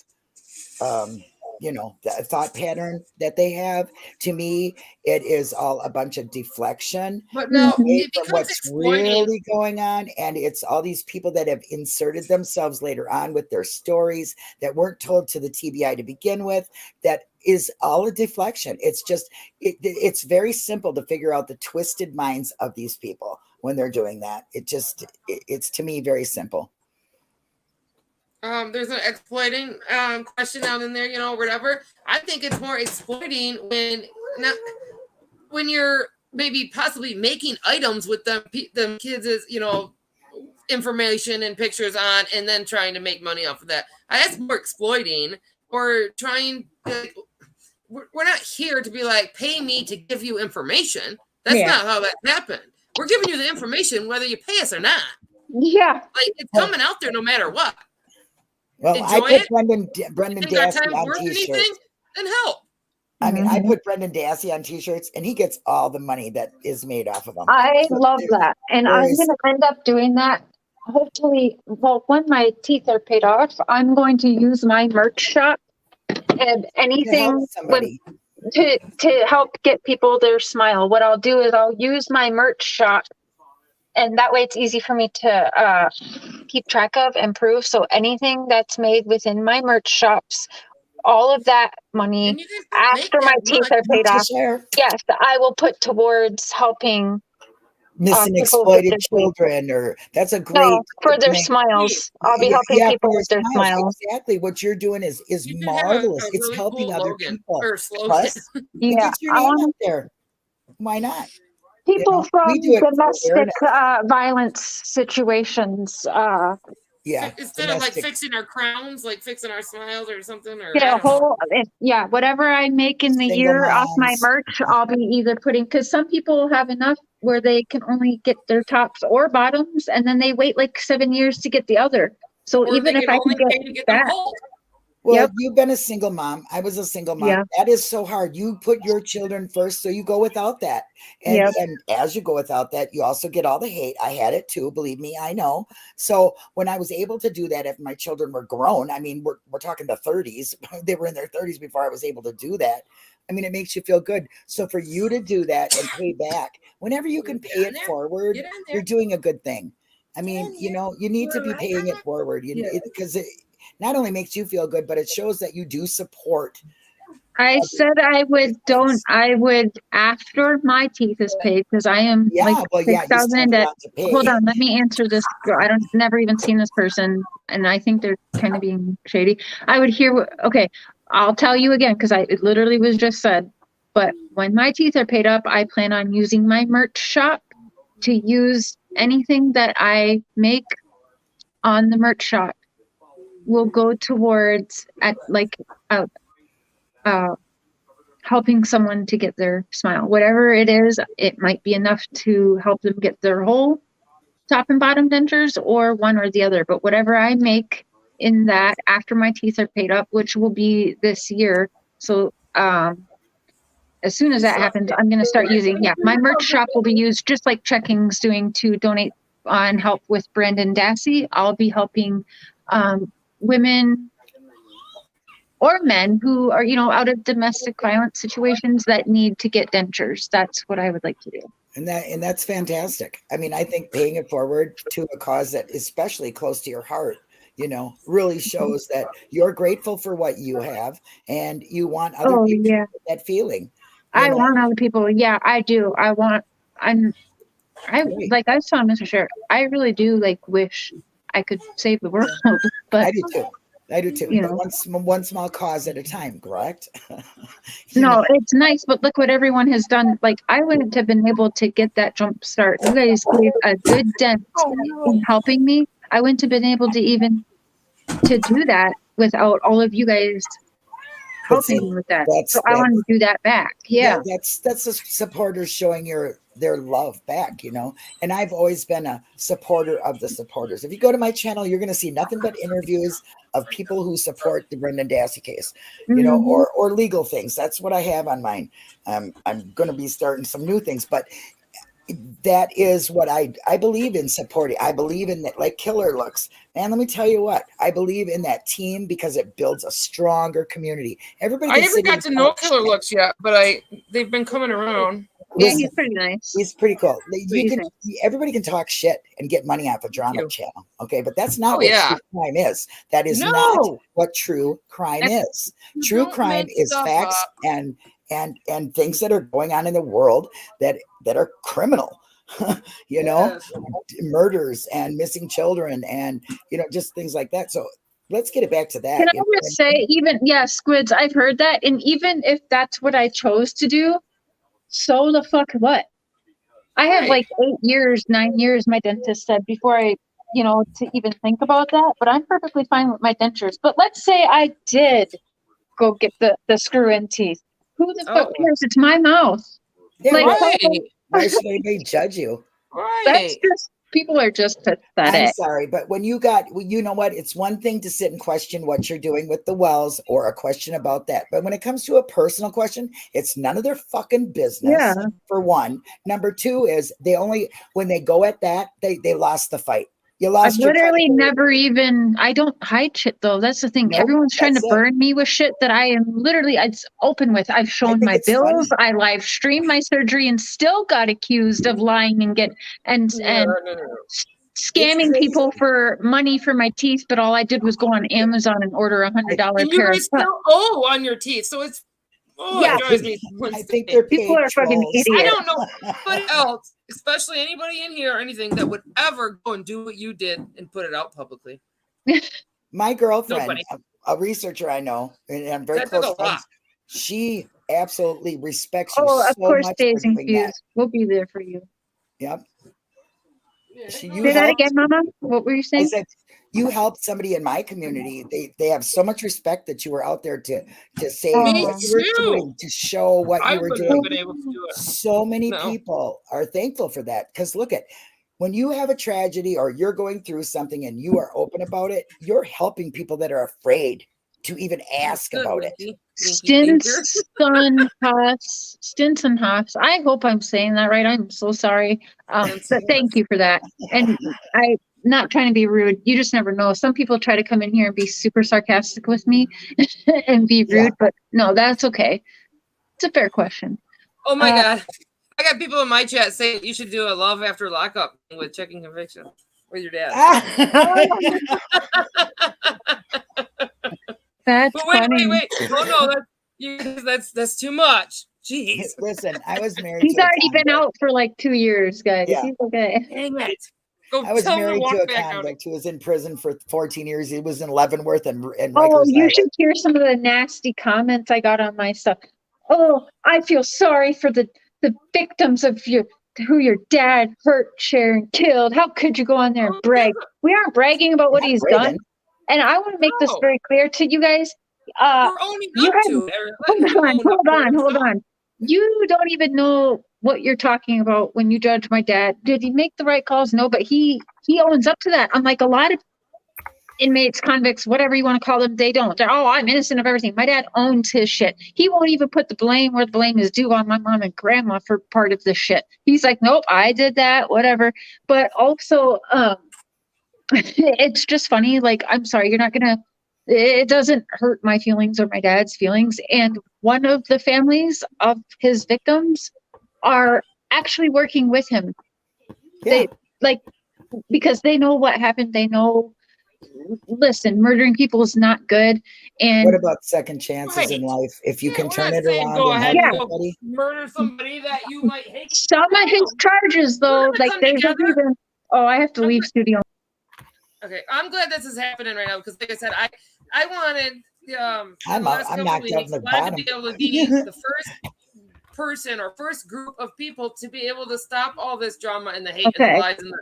the thought pattern that they have. To me, it is all a bunch of deflection. But no, from what's really going on, and it's all these people that have inserted themselves later on with their stories that weren't told to the TBI to begin with. That is all a deflection. It's just it's very simple to figure out the twisted minds of these people when they're doing that. It's to me very simple. There's an exploiting question down in there, whatever. I think it's more exploiting when you're maybe possibly making items with them kids' information and pictures on, and then trying to make money off of that. That's more exploiting, or trying. We're not here to be like, pay me to give you information. That's not how that happened. We're giving you the information whether you pay us or not. Yeah. Like, it's coming out there no matter what. Well, Enjoy I put it. Brendan Think our Dassey time's on worth t-shirts. anything? Then help. I mean, I put Brendan Dassey on t-shirts, and he gets all the money that is made off of them. I love that. And I'm going to end up doing that. Hopefully, well, when my teeth are paid off, I'm going to use my merch shop and anything to help get people their smile. What I'll do is I'll use my merch shop, and that way it's easy for me to keep track of and prove. So anything that's made within my merch shops, all of that money after my teeth are paid off, yes, I will put towards helping missing exploited children, or that's a great for their smiles. I'll be helping people with their smiles. Exactly, what you're doing is marvelous. It's helping other people. Plus, yeah, get your name out there. Why not? People from domestic violence situations. Instead of like fixing our crowns, like fixing our smiles or something, or whatever I make in the year off my merch, I'll be either putting, because some people have enough where they can only get their tops or bottoms, and then they wait like 7 years to get the other. So even if I can get that. Well, you've been a single mom. I was a single mom. Yeah. That is so hard. You put your children first, so you go without that. And as you go without that, you also get all the hate. I had it too. Believe me, I know. So when I was able to do that, if my children were grown, I mean, we're talking the 30s. They were in their 30s before I was able to do that. I mean, it makes you feel good. So for you to do that and pay back, whenever you can pay it forward, you're doing a good thing. I mean, you need to be paying it forward, because it not only makes you feel good, but it shows that you do support. I said I would after my teeth is paid, because I am like 6,000 at, hold on, let me answer this. I never even seen this person, and I think they're kind of being shady. I would hear, I'll tell you again, because it literally was just said, but when my teeth are paid up, I plan on using my merch shop to use anything that I make on the merch shop will go towards helping someone to get their smile. Whatever it is, it might be enough to help them get their whole top and bottom dentures, or one or the other. But whatever I make in that after my teeth are paid up, which will be this year. So as soon as that happens, I'm going to start using, my merch shop will be used just like Checking's doing to donate and help with Brendan Dassey. I'll be helping women or men who are, out of domestic violence situations that need to get dentures. That's what I would like to do. And that's fantastic. I mean, I think paying it forward to a cause that is especially close to your heart, really shows that you're grateful for what you have, and you want other people to get that feeling. I want other people. Yeah, I do. Like I was telling Mr. Cher, I really do wish I could save the world, but I do too. But one small cause at a time, correct? It's nice, but look what everyone has done. Like, I wouldn't have been able to get that jump start. You guys gave a good dent in helping me. I wouldn't have been able to even to do that without all of you guys helping me with that. So I want to do that back. Yeah, that's the supporters showing their love back, and I've always been a supporter of the supporters. If you go to my channel, you're going to see nothing but interviews of people who support the Brendan Dassey case, or legal things. That's what I have on mine. I'm going to be starting some new things, but that is what I believe in supporting. I believe in that, like Killer Looks. Man, let me tell you what, I believe in that team because it builds a stronger community. Everybody. I never got to know Killer Looks yet, but they've been coming around. Yeah, he's pretty nice. He's pretty cool. Everybody can talk shit and get money off a drama channel, okay? But that's not what true crime is. That is not what true crime is. True crime is facts and things that are going on in the world that are criminal, murders and missing children and just things like that. So let's get it back to that. Can I just say, even, yeah, Squids, I've heard that. And even if that's what I chose to do, so the fuck what? I have Right. like 8 years, 9 years, my dentist said, before I, to even think about that. But I'm perfectly fine with my dentures. But let's say I did go get the screw in teeth. Who the fuck cares? It's my mouth. Yeah, Like, Right. why should anybody judge you? that's Right. just, people are just I'm pathetic. sorry, but when you know what? It's one thing to sit and question what you're doing with the wells or a question about that. But when it comes to a personal question, it's none of their fucking business. Yeah. For one. Number two is when they go at that, they lost the fight. You lost I've your literally credibility. never even, I don't hide shit though. That's the thing. Nope, Everyone's trying to that's it. burn me with shit that I am literally, it's open with. I've shown think my it's bills. funny. I live streamed my surgery and still got accused of lying and No. scamming crazy. people for money for my teeth. But all I did was go on Amazon and order $100 And you pair of guys still owe on your teeth, so it's Yeah. it drives me. I think they're people paid are fucking trolls. idiots. I don't know anybody else, especially anybody in here or anything, that would ever go and do what you did and put it out publicly. My girlfriend, Nobody. a researcher I know, and I'm very That took close a lot. friends, she absolutely respects you Oh, of so course, much Days for and doing that. Fuse. We'll be there for you. Yep. Yeah, You Say that helped- again, Mama. What were you I saying? said, you helped somebody in my community. They have so much respect that you were out there to say Me what you were too. doing, to show what I you were wouldn't have doing. been able to do it. So many No. people are thankful for that. Because look at, when you have a tragedy or you're going through something and you are open about it, you're helping people that are afraid to even ask Good, about it. Winky. Winky Tinker. Stinson-Haas. I hope I'm saying that right. I'm so sorry. But thank you for that. And I'm not trying to be rude. You just never know. Some people try to come in here and be super sarcastic with me and be rude, Yeah. but no, that's okay. It's a fair question. Oh my God. I got people in my chat saying you should do a love after lockup with checking conviction with your dad. That's But wait. funny. Oh no, that's too much. Jeez. Listen, I was married He's to a already been convict. out for like 2 years, guys. Yeah. He's okay. Dang it. Go I was tell him married to walk a back out. convict who was in prison for 14 years. He was in Leavenworth and Oh, Rikers you Island. should hear some of the nasty comments I got on my stuff. Oh, I feel sorry for the victims of who your dad hurt, Cher, and killed. How could you go on there and brag? We aren't bragging about what Not he's bragging. done. And I want to make this No. very clear to you guys. We're owning you up guys- to it. Let him own up to it Hold himself. on. You don't even know what you're talking about when you judge my dad. Did he make the right calls? No, but he owns up to that. Unlike a lot of inmates, convicts, whatever you want to call them, they don't. They're, oh, I'm innocent of everything. My dad owns his shit. He won't even put the blame where the blame is due on my mom and grandma for part of this shit. He's like, nope, I did that, whatever. But also, it's just funny. Like, I'm sorry, it doesn't hurt my feelings or my dad's feelings. And one of the families of his victims are actually working with him. Yeah. Because they know what happened. They know, listen, murdering people is not good. And What about second chances in Right. life? If you Yeah, can we're turn not it saying around go and ahead help and go somebody. murder somebody that you might hate. some of his charges, though, gonna like come they together. don't even. Oh, I have to leave studio. Okay, I'm glad this is happening right now because, like I said, I wanted I'm knocked out in the wanted bottom. to be able to be the first person or first group of people to be able to stop all this drama and the hate and Okay. the lies and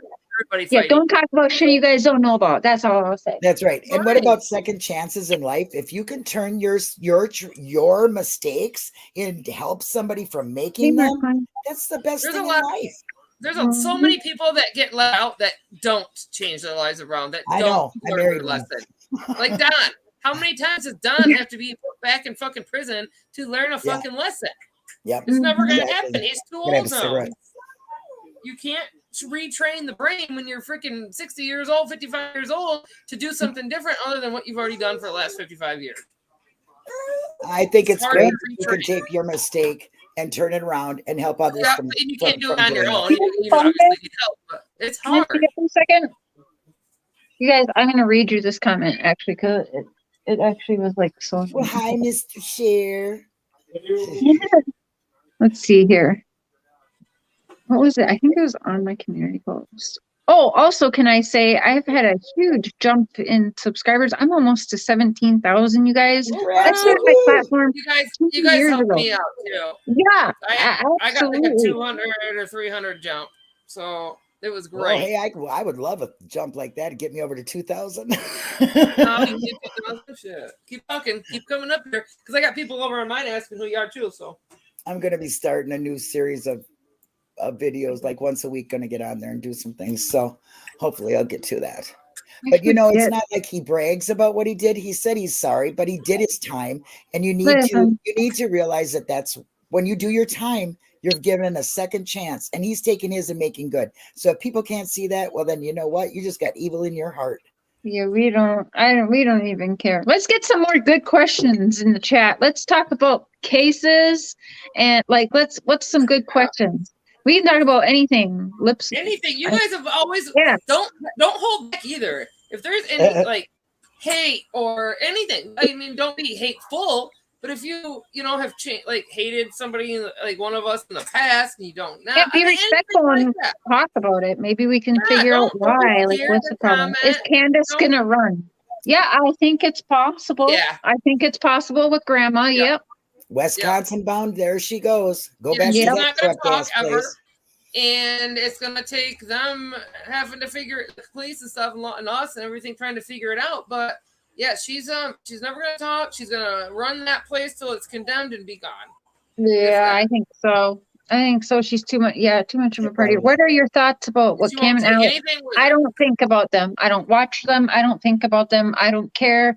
everybody Yeah, fighting. don't talk about shit you guys don't know about. That's all I'll say. That's right. And what Right. about second chances in life? If you can turn your mistakes and help somebody from making them, that's the best There's thing a in lot- life. There's so many people that get let out that don't change their lives around, that I don't know. I learn married their one. lesson. Like Don. How many times does Don have to be put back in fucking prison to learn a Yeah. fucking lesson? Yep. It's never going to Exactly. happen. He's too Gonna have old a now. cigarette. You can't retrain the brain when you're freaking 60 years old, 55 years old to do something different other than what you've already done for the last 55 years. I think it's hard great to if you can take your mistake and turn it around and help others. Yeah, from, and you can't do it from on your doing own. it. You obviously need help, but it's Can I hard. speak up for a second? You guys, I'm going to read you this comment, actually, because it actually was like so. Well, hi, Mr. Cher. Let's see here. What was it? I think it was on my community post. Oh, also, can I say I've had a huge jump in subscribers. I'm almost to 17,000, you guys. I Congrats, started my woo! platform You 2 guys years helped ago. me out too. Yeah, I got like a absolutely. 200 or 300 jump, so it was Well, great. hey, I would love a jump like that to get me over to 2,000. No, you did 2,000 shit. Keep talking, keep coming up here, because I got people over on mine asking who you are too. So I'm going to be starting a new series of videos, like once a week, going to get on there and do some things. So hopefully I'll get to that. But you know, it's not like he brags about what he did. He said he's sorry, but he did his time. And you need to realize that that's when you do your time, you're given a second chance, and he's taking his and making good. So if people can't see that, well, then you know what? You just got evil in your heart. Yeah, we don't even care. Let's get some more good questions in the chat. Let's talk about cases and like what's some good questions. We can talk about anything. anything. You guys have always don't hold back either. If there's any like hate or anything, I mean, don't be hateful. But if you have hated somebody like one of us in the past, and you don't now, be respectful and talk about it. Maybe we can figure out why. Like, what's the problem? Is Candace gonna run? Yeah, I think it's possible. Yeah, I think it's possible with Grandma. Yep. Wisconsin bound. There she goes. Go back she's to not that gonna crap ass talk ever. place. And it's gonna take them having to figure the police and stuff and us and everything trying to figure it out. But yeah, she's never gonna talk. She's gonna run that place till it's condemned and be gone. Yeah, I think so. She's too much. Yeah, too much of a party. What are your thoughts about what Kim and Alex? I don't think about them. I don't watch them. I don't think about them. I don't care.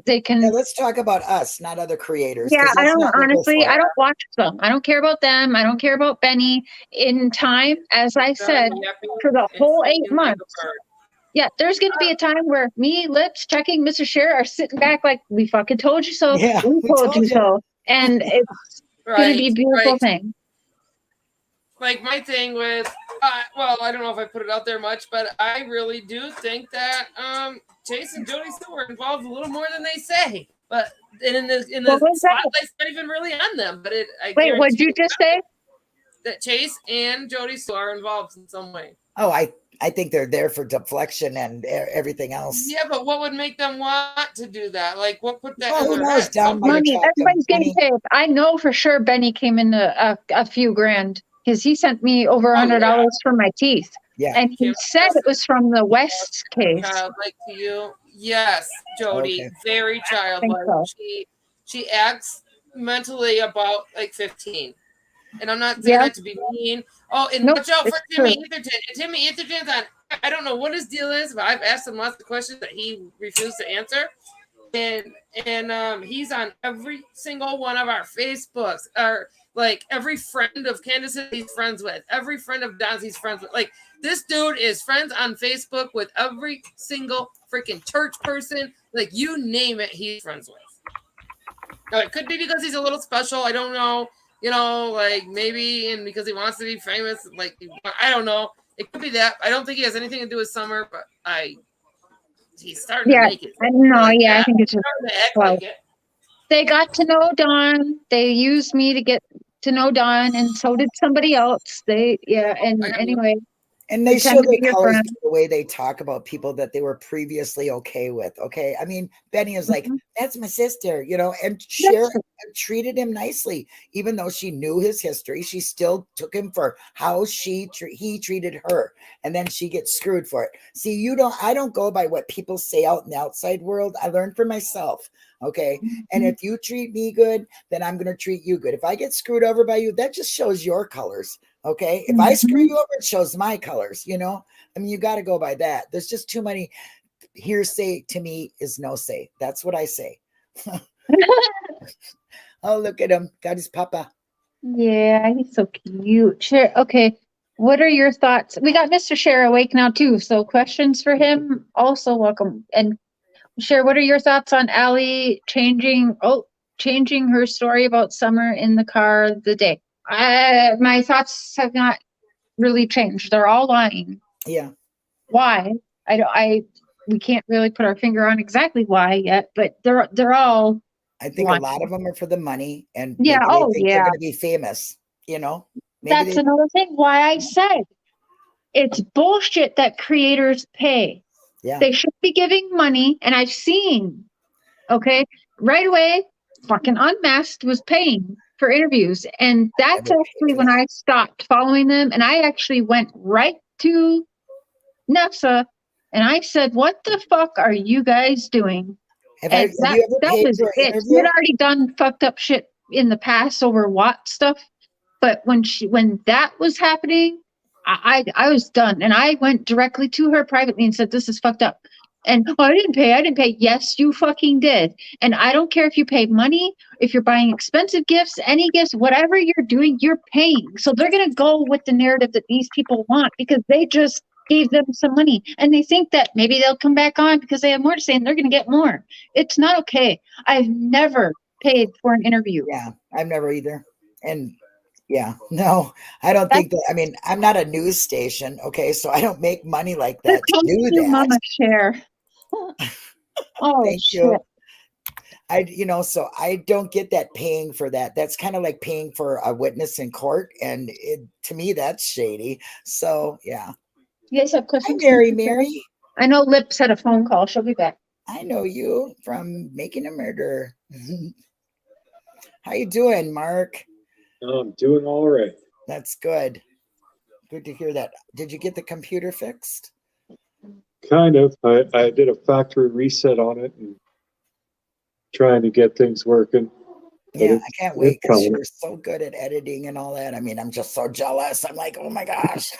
They can. Yeah, let's talk about us, not other creators. Yeah, I don't honestly. I don't watch them. I don't care about them. I don't care about Benny. In time, as I said, for the whole 8 months. Yeah, there's going to be a time where me, Lips, Checking, Mr. Cher are sitting back like, we fucking told you so. Yeah, we told you so. And it's going to be a beautiful thing. Like my thing with, well, I don't know if I put it out there much, but I really do think that Jayce and Jody still were involved a little more than they say. But in the spotlight's not even really on them. But wait, what'd you just say? That Jayce and Jody still are involved in some way. Oh, I think they're there for deflection and everything else. Yeah, but what would make them want to do that? Like, what put that? Who knows? Down money. Everybody's getting paid. I know for sure Benny came in a few grand because he sent me over $100 for my teeth. Yeah, and he said it was from the West case. Childlike to you, yes, Jody, very childlike. So. She acts mentally about like 15. And I'm not saying that to be mean. Oh, and watch out for Timmy Etherton. Timmy Etherton's on, I don't know what his deal is, but I've asked him lots of questions that he refused to answer. And he's on every single one of our Facebooks, or like every friend of Candace's he's friends with, every friend of Don's he's friends with. Like, this dude is friends on Facebook with every single freaking church person. Like, you name it, he's friends with. Now, it could be because he's a little special. I don't know. Like maybe, and because he wants to be famous, like, I don't know. It could be that. I don't think he has anything to do with Summer, but he's starting to make it. I think it's just like it. They got to know Don. They used me to get to know Don, and so did somebody else. Anyway. And they show their colors through the way they talk about people that they were previously okay with. Okay. I mean, Benny is like, that's my sister, and Cher treated him nicely. Even though she knew his history, she still took him for how he treated her. And then she gets screwed for it. See, I don't go by what people say out in the outside world. I learned for myself. Okay. And if you treat me good, then I'm going to treat you good. If I get screwed over by you, that just shows your colors. Okay. If I screw you over, it shows my colors, I mean, you got to go by that. There's just too many. Hearsay to me is no say. That's what I say. Oh, look at him. Got his papa. Yeah, he's so cute. Cher, okay. What are your thoughts? We got Mr. Cher awake now too. So questions for him. Also welcome. And Cher, what are your thoughts on Allie changing her story about Summer in the car the day? My thoughts have not really changed. They're all lying. Yeah. Why? We can't really put our finger on exactly why yet, but they're all. I think lying. A lot of them are for the money, and they're going to be famous. Maybe that's another thing. Why I said It's bullshit that creators pay. Yeah. They should be giving money. And I've seen, okay, right away, fucking Unmasked was paying for interviews. And that's would pay actually for when that. I stopped following them. And I actually went right to NEFSA and I said, what the fuck are you guys doing? Have And you ever that paid was for an it. She interview? had already done fucked up shit in the past over Watt stuff. But when that was happening, I was done. And I went directly to her privately and said, this is fucked up. And oh, I didn't pay. Yes, you fucking did. And I don't care if you pay money, if you're buying expensive gifts, any gifts, whatever you're doing, you're paying. So they're going to go with the narrative that these people want because they just gave them some money. And they think that maybe they'll come back on because they have more to say and they're going to get more. It's not okay. I've never paid for an interview. Yeah, I've never either. And yeah, no, I don't think that. I mean, I'm not a news station, okay, so I don't make money like that to do that. Mama Cher. Oh, Thank shit. you. So I don't get that paying for that. That's kind of like paying for a witness in court, and to me, that's shady. So yeah. You guys have Hi, questions? Mary. I know Lips had a phone call. She'll be back. I know you from Making a Murder. How you doing, Mark? I'm doing all right. That's good. Good to hear that. Did you get the computer fixed? Kind of. I did a factory reset on it and trying to get things working. Yeah, I can't wait because coming. you're so good at editing and all that. I mean, I'm just so jealous. I'm like, oh my gosh.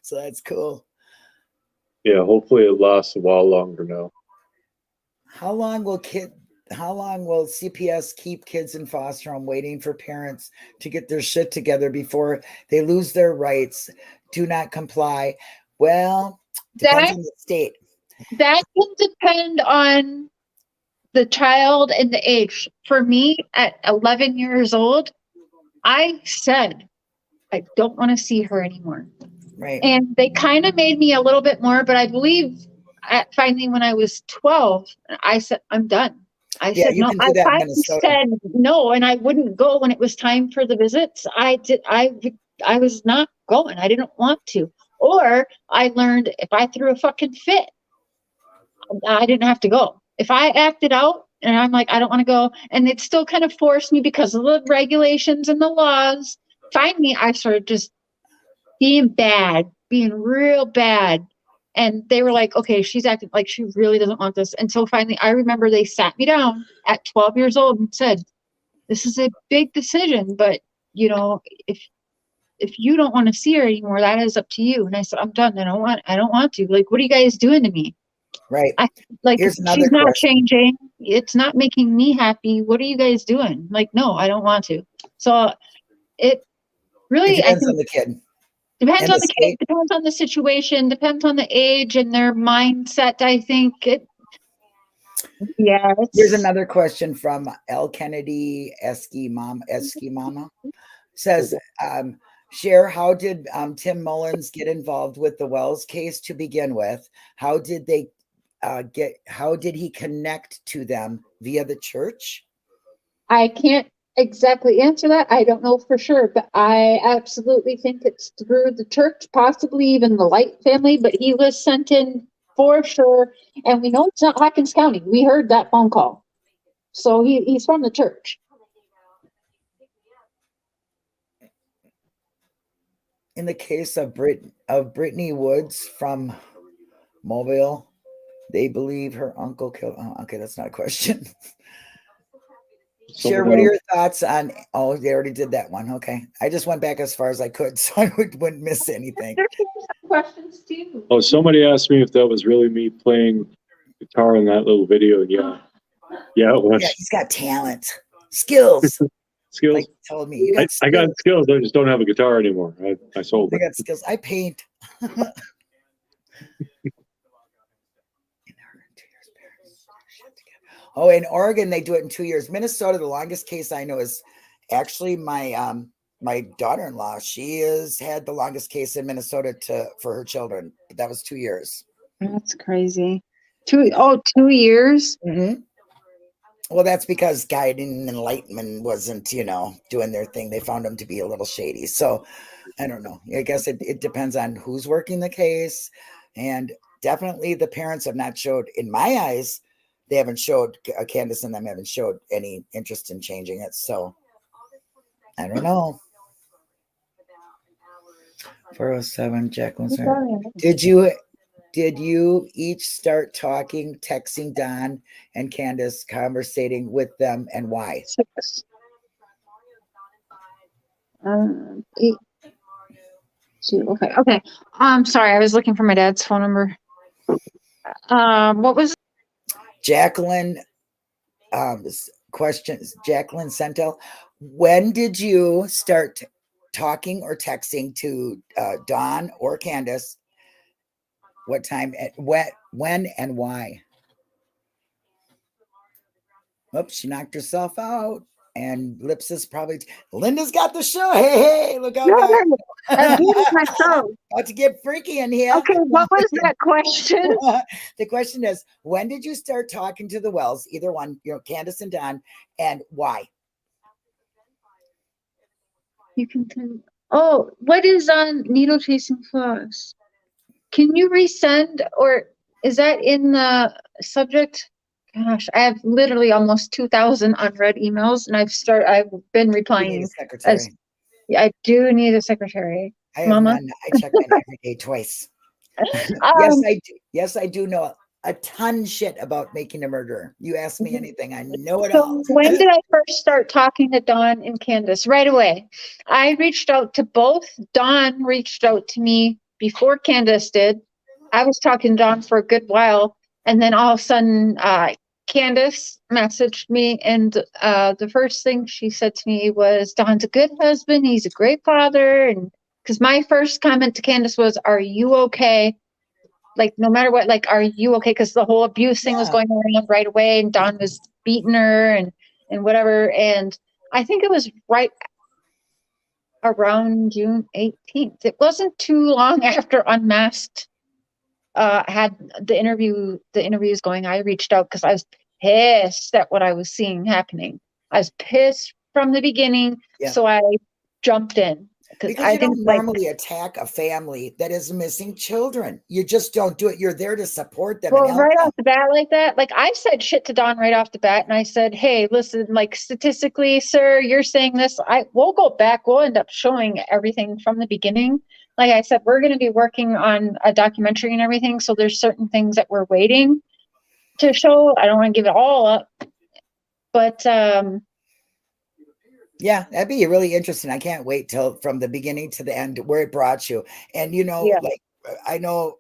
So that's cool. Yeah, hopefully it lasts a while longer now. How long will CPS keep kids in foster home waiting for parents to get their shit together before they lose their rights, do not comply? Well, depends on the state. That can depend on the child and the age. For me, at 11 years old, I said, I don't want to see her anymore. Right. And they kind of made me a little bit more, but I believe finally when I was 12, I said, I'm done. I said no. I finally said no, and I wouldn't go when it was time for the visits. I was not going. I didn't want to. Or I learned if I threw a fucking fit, I didn't have to go. If I acted out and I'm like, I don't want to go, and it still kind of forced me because of the regulations and the laws. Finally, I started just being real bad. And they were like, okay, she's acting like she really doesn't want this. And so finally, I remember they sat me down at 12 years old and said, this is a big decision, but if you don't want to see her anymore, that is up to you. And I said, I'm done. I don't want to. Like, what are you guys doing to me? Right. She's not changing. It's not making me happy. What are you guys doing? Like, no, I don't want to. So it really depends on the kid. Depends on the kid, depends on the situation, depends on the age and their mindset, I think. Here's another question from L. Kennedy, Esky Mama. Says, Cher, how did Tim Mullins get involved with the Wells case to begin with? How did he connect to them via the church? I can't exactly answer that. I don't know for sure, but I absolutely think it's through the church, possibly even the Light family, but he was sent in for sure. And we know it's not Hawkins County. We heard that phone call. So he's from the church. In the case of Brittany Woods from Mobile, they believe her uncle killed. Oh, okay, that's not a question. Cher, what are your thoughts on? Oh, they already did that one. Okay, I just went back as far as I could, so I wouldn't miss anything. There's some questions too. Oh, somebody asked me if that was really me playing guitar in that little video. Yeah, it was. Yeah, he's got talent, skills. Skills. Like he told me, I got skills. I just don't have a guitar anymore. I sold it. I got skills. I paint. Oh, in Oregon, they do it in 2 years. Minnesota, the longest case I know is actually my daughter-in-law. She has had the longest case in Minnesota for her children, but that was 2 years. That's crazy. 2 years? Mm-hmm. Well, that's because Guiding and Enlightenment wasn't, doing their thing. They found them to be a little shady. So I don't know. I guess it depends on who's working the case. And definitely the parents have not showed, in my eyes, they haven't showed, Candace and them haven't showed any interest in changing it. So I don't know. 407 Jacqueline. Did you each start talking, texting Don and Candace, conversating with them, and why? 6. 8. 2. Okay. Sorry, I was looking for my dad's phone number. What was Jacqueline, questions. Jacqueline Sentel, when did you start talking or texting to Don or Candace? What time? When and why? Oops, she knocked herself out. And Lips is probably Linda's got the show. Hey, look out, guys. I'm doing my show. About to get freaky in here. Okay, what was that question? The question is, when did you start talking to the Wells? Either one, Candace and Don, and why? You can turn. Oh, what is on needle chasing floss? Can you resend, or is that in the subject? Gosh, I have literally almost 2,000 unread emails, and I've been replying. Secretary. I do need a secretary. I have Mama. none. I check mine every day twice. Yes, I do. Yes, I do know a ton shit about making a murderer. You ask me anything, I know it all. When did I first start talking to Dawn and Candace? Right away. I reached out to both. Dawn reached out to me before Candace did. I was talking to Dawn for a good while, and then all of a sudden, Candace messaged me, and the first thing she said to me was, Don's a good husband, he's a great father. And because my first comment to Candace was, are you okay? Like, no matter what, like, are you okay? Because the whole abuse thing was going around right away, and Don was beating her and whatever. And I think it was right around June 18th. It wasn't too long after Unmasked had the interviews going. I reached out because I was pissed at what I was seeing happening. I was pissed from the beginning, so I jumped in. Because I don't normally attack a family that is missing children. You just don't do it. You're there to support them. Well, right off the bat like that, like I said shit to Don right off the bat, and I said, hey, listen, like statistically, sir, you're saying this. We'll go back. We'll end up showing everything from the beginning. Like I said, we're going to be working on a documentary and everything, so there's certain things that we're waiting to show. I don't want to give it all up, but yeah, that'd be really interesting. I can't wait till from the beginning to the end where it brought you. And like I know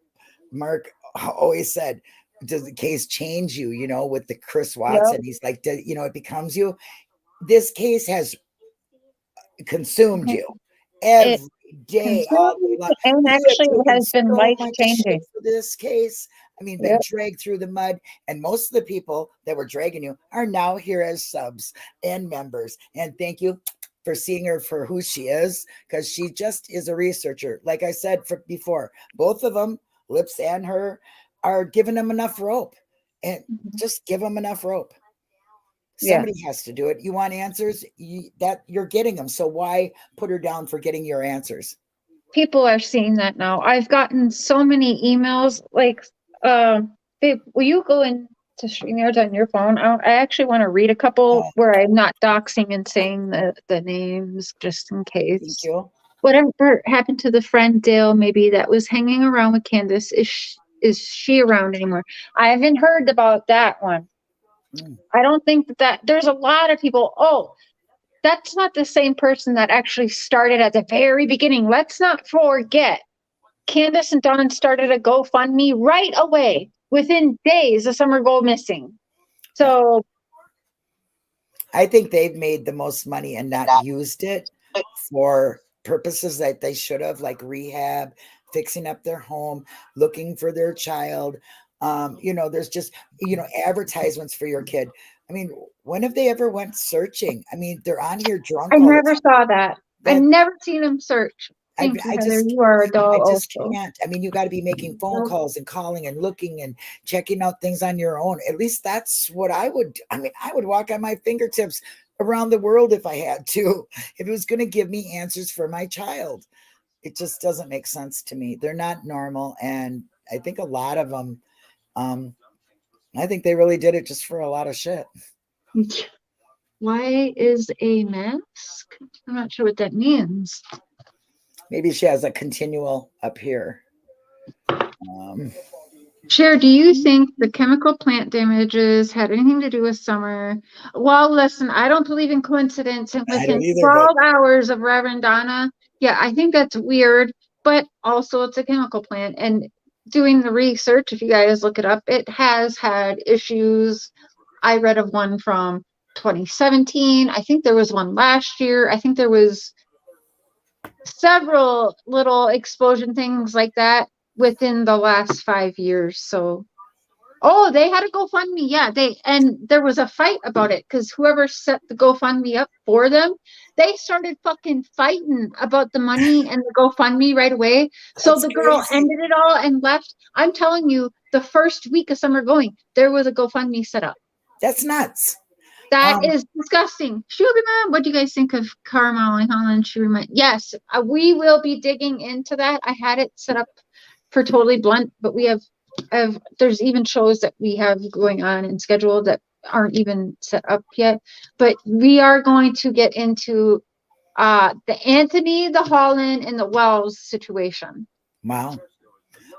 Mark always said, does the case change you, with the Chris Watson? He's like, it becomes you. This case has consumed you every day. And actually it has been life changing for this case. I mean, been dragged through the mud, and most of the people that were dragging you are now here as subs and members. And thank you for seeing her for who she is, because she just is a researcher. Like I said before, both of them, Lips and her, are giving them enough rope, and just give them enough rope. Somebody has to do it. You want answers, you're getting them. So why put her down for getting your answers? People are seeing that now. I've gotten so many emails like, babe, will you go into StreamYard on your phone? I actually want to read a couple where I'm not doxing and saying the names just in case. Thank you. Whatever happened to the friend Dale, maybe that was hanging around with Candace? Is she around anymore? I haven't heard about that one. I don't think that there's a lot of people. Oh, that's not the same person that actually started at the very beginning. Let's not forget. Candace and Don started a GoFundMe right away. Within days, the summer go missing. So I think they've made the most money and not used it for purposes that they should have, like rehab, fixing up their home, looking for their child. There's just, advertisements for your kid. I mean, when have they ever went searching? I mean, they're on here drunk. I never saw that. I've never seen them search. I just you are a dog. I just can't. I mean, you got to be making phone calls and calling and looking and checking out things on your own. At least that's what I would. I mean, I would walk on my fingertips around the world if I had to, if it was going to give me answers for my child. It just doesn't make sense to me. They're not normal. And I think a lot of them, I think they really did it just for a lot of shit. Why is a mask? I'm not sure what that means. Maybe she has a continual up here. Cher, do you think the chemical plant damages had anything to do with Summer? Well, listen, I don't believe in coincidence. And I don't within either, 12 hours of Reverend Donna, yeah, I think that's weird, but also it's a chemical plant. And doing the research, if you guys look it up, it has had issues. I read of one from 2017. I think there was one last year. I think there was several little explosion things like that within the last 5 years. So, oh, they had a GoFundMe. Yeah, and there was a fight about it because whoever set the GoFundMe up for them, they started fucking fighting about the money and the GoFundMe right away. So That's the girl crazy. ended it all and left. I'm telling you, the first week of Summer going, there was a GoFundMe set up. That's nuts. That is disgusting. Sugar Mom, what do you guys think of Carmel and Holland? Yes, we will be digging into that. I had it set up for Totally Blunt, but we have there's even shows that we have going on and scheduled that aren't even set up yet. But we are going to get into the Anthony, the Holland, and the Wells situation. Wow.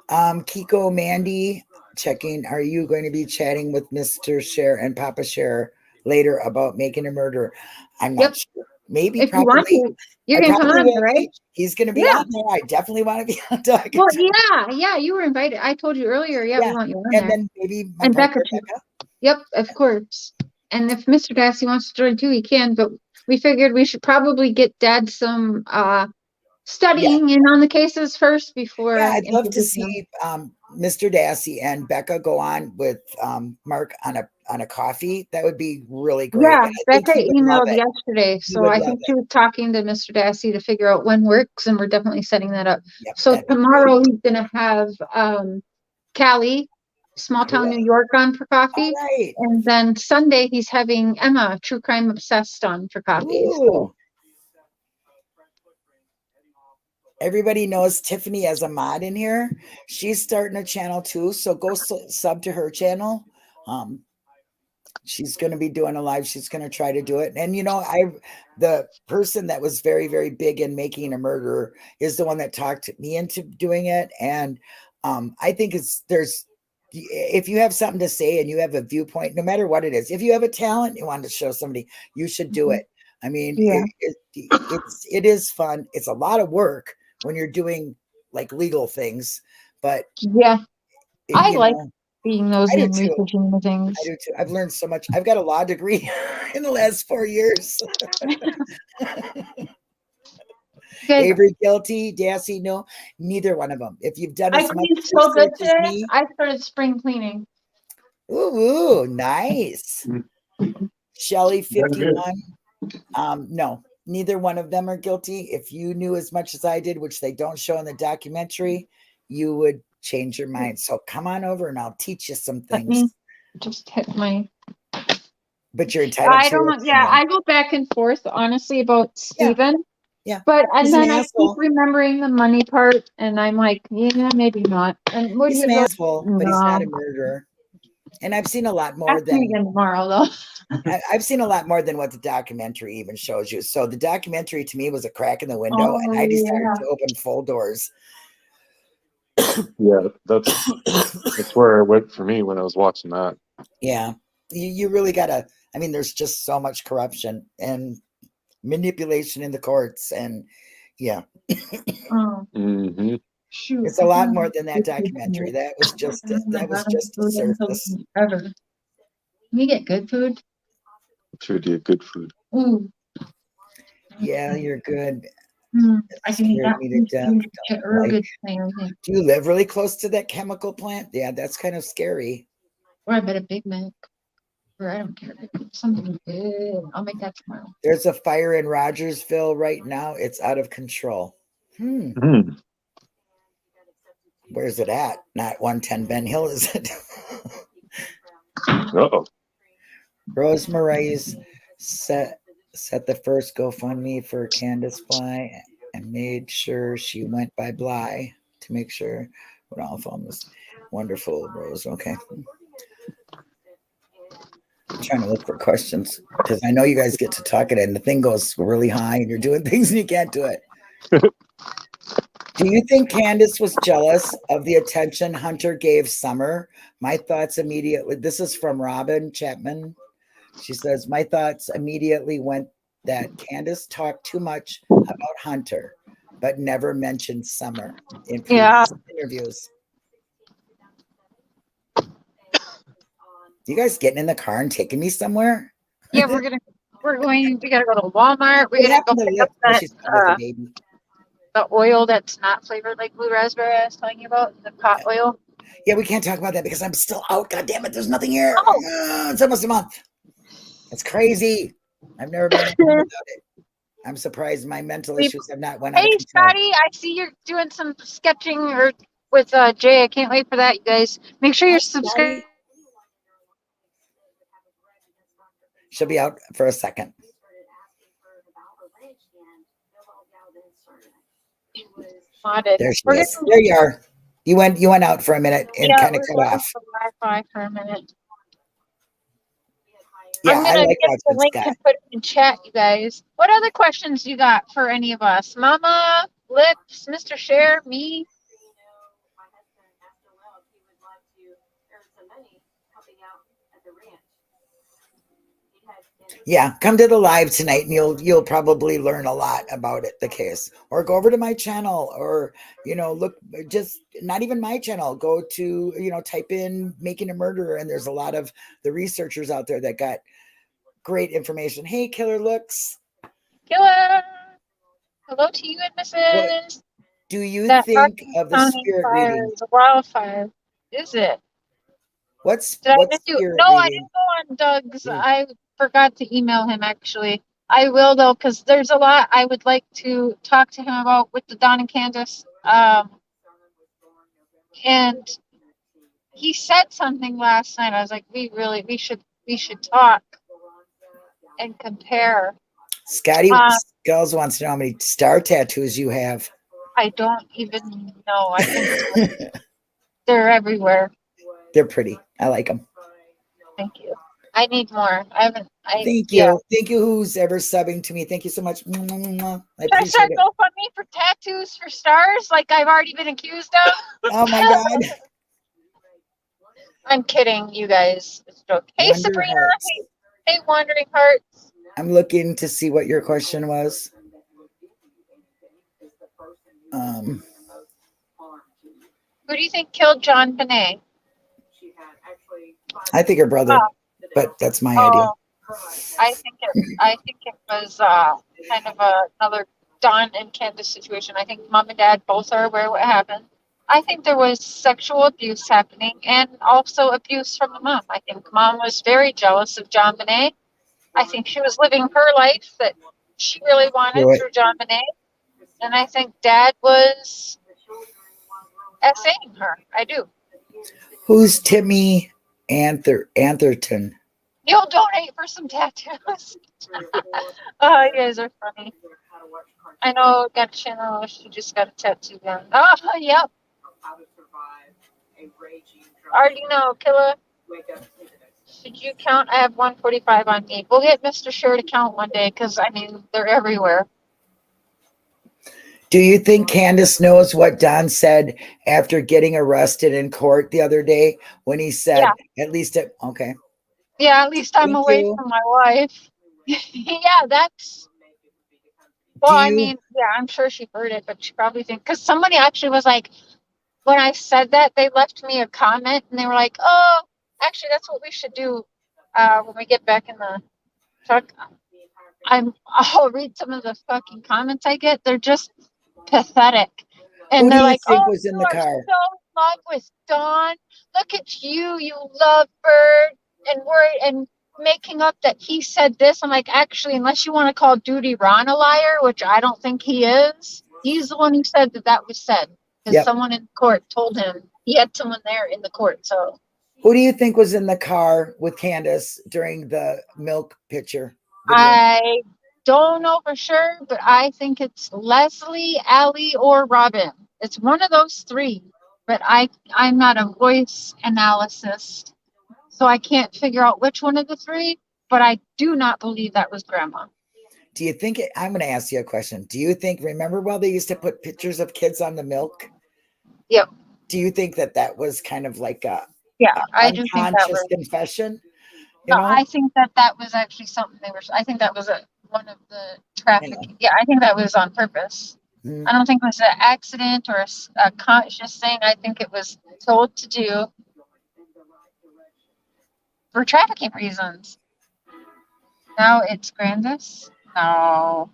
Kiko Mandy checking. Are you going to be chatting with Mr. Cher and Papa Cher later about making a murder? I'm not sure. Maybe if probably. You want to, you're going to come on, right? He's going to be on there. I definitely want to be on talking. Well, yeah, you were invited. I told you earlier. Yeah, we want you on there. Then maybe and Becca too. Yep, of course. And if Mr. Dassey wants to join too, he can. But we figured we should probably get Dad some studying in on the cases first before. Yeah, I'd love to see Mr. Dassey and Becca go on with Mark on a coffee. That would be really great. Yeah, Becca emailed yesterday, so I think she was talking to Mr. Dassey to figure out when works, and we're definitely setting that up. Yep, so tomorrow he's gonna have Callie, Small Town New York, on for coffee, and then Sunday he's having Emma, True Crime Obsessed, on for coffee. So. Everybody knows Tiffany as a mod in here. She's starting a channel too, so go sub to her channel. She's going to be doing a live. She's going to try to do it. And the person that was very, very big in making a murder is the one that talked me into doing it. And I think if you have something to say and you have a viewpoint, no matter what it is, if you have a talent you want to show somebody, you should do it. I mean, it is fun. It's a lot of work when you're doing like legal things, but I like being those and researching the things. I do too. I've learned so much. I've got a law degree in the last 4 years. Avery guilty, Dassey no, neither one of them. If you've done as much so good today, me, I started spring cleaning. Ooh, nice. Shelly 51. No, neither one of them are guilty. If you knew as much as I did, which they don't show in the documentary, you would change your mind. So come on over and I'll teach you some things. Let me just hit my. But you're entitled I don't. I go back and forth honestly about Steven. Yeah. But and then I keep remembering the money part, and I'm like, yeah, maybe not. And he's an asshole, but he's not a murderer. And I've seen a lot more than again tomorrow, though. I've seen a lot more than what the documentary even shows you. So the documentary to me was a crack in the window, and I decided to open full doors. Yeah, that's where it went for me when I was watching that. Yeah, you really gotta. I mean, there's just so much corruption and manipulation in the courts, and Shoot, it's a lot more than that documentary. That was just a surface. Ever. Can we get good food? Sure, do good food. Ooh. Yeah, you're good. I can eat that. Do you live really close to that chemical plant? Yeah, that's kind of scary. Or I bet a Big Mac. Or I don't care. Something good. I'll make that tomorrow. There's a fire in Rogersville right now. It's out of control. Where's it at? Not 110 Ben Hill, is it? Rosemary's set the first GoFundMe for Candace Fly and made sure she went by Bly to make sure what all found was wonderful. Rose, okay. I'm trying to look for questions because I know you guys get to talking and the thing goes really high and you're doing things and you can't do it. Do you think Candace was jealous of the attention Hunter gave Summer? My thoughts immediately, this is from Robin Chapman. She says, my thoughts immediately went that Candace talked too much about Hunter, but never mentioned Summer in previous interviews. You guys getting in the car and taking me somewhere? Yeah, we gotta go to Walmart. We gotta go pick up that, the oil that's not flavored like blue raspberry I was telling you about, the pot oil. Yeah, we can't talk about that because I'm still out. God damn it, there's nothing here. Oh. It's almost a month. It's crazy. I've never been without it. I'm surprised my mental issues have not went out of control. Scotty, I see you're doing some sketching or with Jay. I can't wait for that, you guys. Make sure you're subscribed. She'll be out for a second. There she is. There you are. You went out for a minute and kind of cut off. Wi-Fi for a minute. Yeah, I'm gonna like get the link and put it in chat, you guys. What other questions you got for any of us? Mama, Lips, Mr. Cher, me? Yeah, come to the live tonight and you'll probably learn a lot about it, the case. Or go over to my channel or, look, just not even my channel. Go to, type in Making a Murderer and there's a lot of the researchers out there that got great information. Hey, Killer Looks. Killer. Hello to you and Mrs. What do you think of the spirit reading? It's a wildfire. Is it? What's I spirit didn't go on Doug's. Yeah. I forgot to email him actually. I will though, because there's a lot I would like to talk to him about with the Don and Candace. And he said something last night. I was like, we should talk and compare. Scotty Skulls wants to know how many star tattoos you have. I don't even know. I think they're everywhere. They're pretty. I like them. Thank you. I need more. Thank you. Thank you, who's ever subbing to me. Thank you so much. I Should I start GoFundMe for tattoos for stars like I've already been accused of? Oh my God. I'm kidding, you guys. It's a joke. Hey, Wonder Sabrina. Hearts. Hey, Wandering Hearts. I'm looking to see what your question was. Who do you think killed John Bonet? I think her brother, but that's my idea. I think it was kind of another Don and Candace situation. I think mom and dad both are aware what happened. I think there was sexual abuse happening and also abuse from the mom. I think mom was very jealous of John Bonet. I think she was living her life that she really wanted through John Bonet. And I think dad was essaying her. I do. Who's Timmy Antherton? You'll donate for some tattoos. Oh, you guys are funny. I know, got a channel. She just got a tattoo done. Oh, yep. Already know, Killer. Should you count? I have 145 on me. We'll get Mr. Cher to count one day because, they're everywhere. Do you think Candace knows what Don said after getting arrested in court the other day when he said, at least okay. Yeah, at least I'm away from my wife. Yeah, that's... Well, I'm sure she heard it, but she probably thinks... Because somebody actually was like, when I said that, they left me a comment, and they were like, oh, actually, that's what we should do when we get back in the truck. I'll read some of the fucking comments I get. They're just pathetic. And they're like, oh, was in the car? So in love with Dawn. Look at you lovebird. And worried and making up that he said this. I'm like, actually, unless you want to call Duty Ron a liar, which I don't think he is, he's the one who said that was said. Because someone in court told him he had someone there in the court. So, who do you think was in the car with Candace during the milk pitcher video? I don't know for sure, but I think it's Leslie, Allie, or Robin. It's one of those three. But I'm not a voice analyst, so I can't figure out which one of the three. But I do not believe that was Grandma. Do you think I'm going to ask you a question. Do you think, remember while they used to put pictures of kids on the milk? Yep. Do you think that was kind of like a I do think that unconscious was. confession? No, I think that was actually something they were. I think that was one of the trafficking. Yeah, I think that was on purpose. Mhm. I don't think it was an accident or a conscious thing. I think it was told to do for trafficking reasons. Now it's Grandis. No,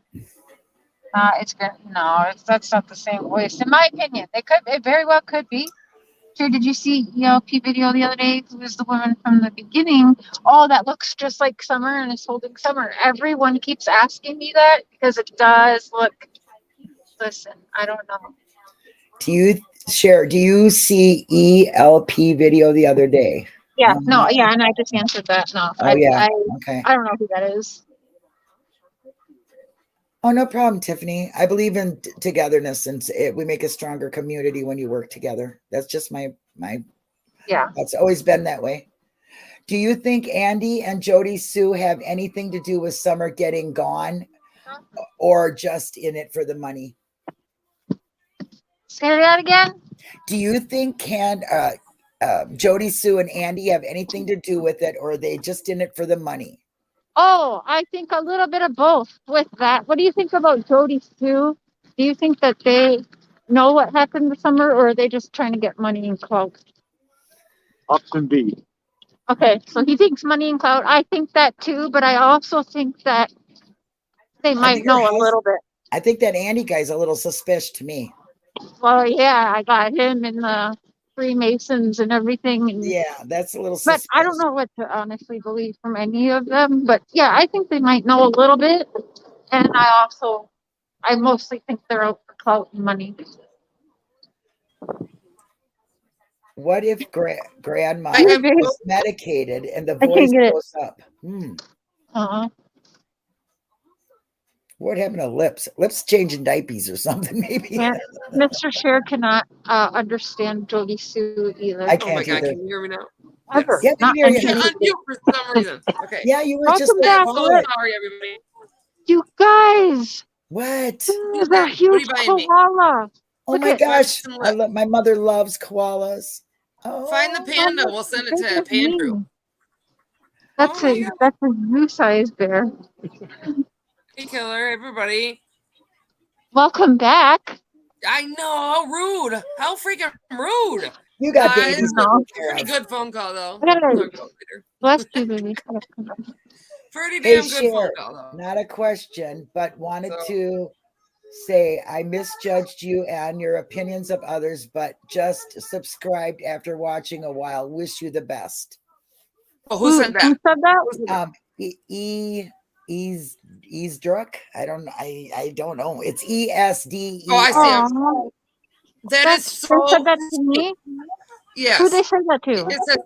that's not the same voice. In my opinion, it very well could be. Sure, did you see ELP video the other day? Who was the woman from the beginning? Oh, that looks just like Summer and is holding Summer. Everyone keeps asking me that because it does look. Listen, I don't know. Do you see ELP video the other day? Yeah, no, yeah, and I just answered that. No, Oh, yeah. Okay. I don't know who that is. Oh, no problem, Tiffany. I believe in togetherness, and we make a stronger community when you work together. That's just my. Yeah. That's always been that way. Do you think Andy and Jody Sue have anything to do with Summer getting gone, or just in it for the money? Say that again. Do you think Jody Sue and Andy have anything to do with it, or are they just in it for the money? Oh, I think a little bit of both with that. What do you think about Jody Sue? Do you think that they know what happened this summer, or are they just trying to get money and clout? Option B. Okay, so he thinks money and clout. I think that too, but I also think that they might know a little bit. I think that Andy guy's a little suspicious to me. Well, yeah, I got him in the Freemasons and everything. And, yeah, that's a little but suspicious. I don't know what to honestly believe from any of them. But yeah, I think they might know a little bit. And I mostly think they're out for clout and money. What if grandma I have- is medicated and the voice goes up? What happened to lips? Lips changing diapers or something, maybe. Yeah. Mr. Cher cannot understand Jody Sue either. I Oh can't my God, either. can you hear me now? Ever. Yeah, Not can hear you. You're interested. on mute for some reason. Okay. Yeah, you were Welcome just back. So quiet. sorry, everybody. You guys, What? there's a huge buying me? koala. Oh Look my at- gosh! Some I lip. my mother loves koalas. Oh, Find the panda. We'll send it to Pandrew. That's Oh my a God. that's a zoo-sized bear. Hey, killer, everybody. Welcome back. I know, rude. How freaking rude. You got Guys, babies no. taken care Pretty of. good phone call, though. I gotta- Talk about it later. Bless you, baby. Pretty Hey, damn good phone Cher, call, though. not a question, but wanted So- to say I misjudged you and your opinions of others, but just subscribed after watching a while. Wish you the best. Oh, who said Who that? said that? Easdruck. I don't know. It's ESDE. Oh, I see him. Aw, That is they so. said that to me. Yes. Who they said that to? It says,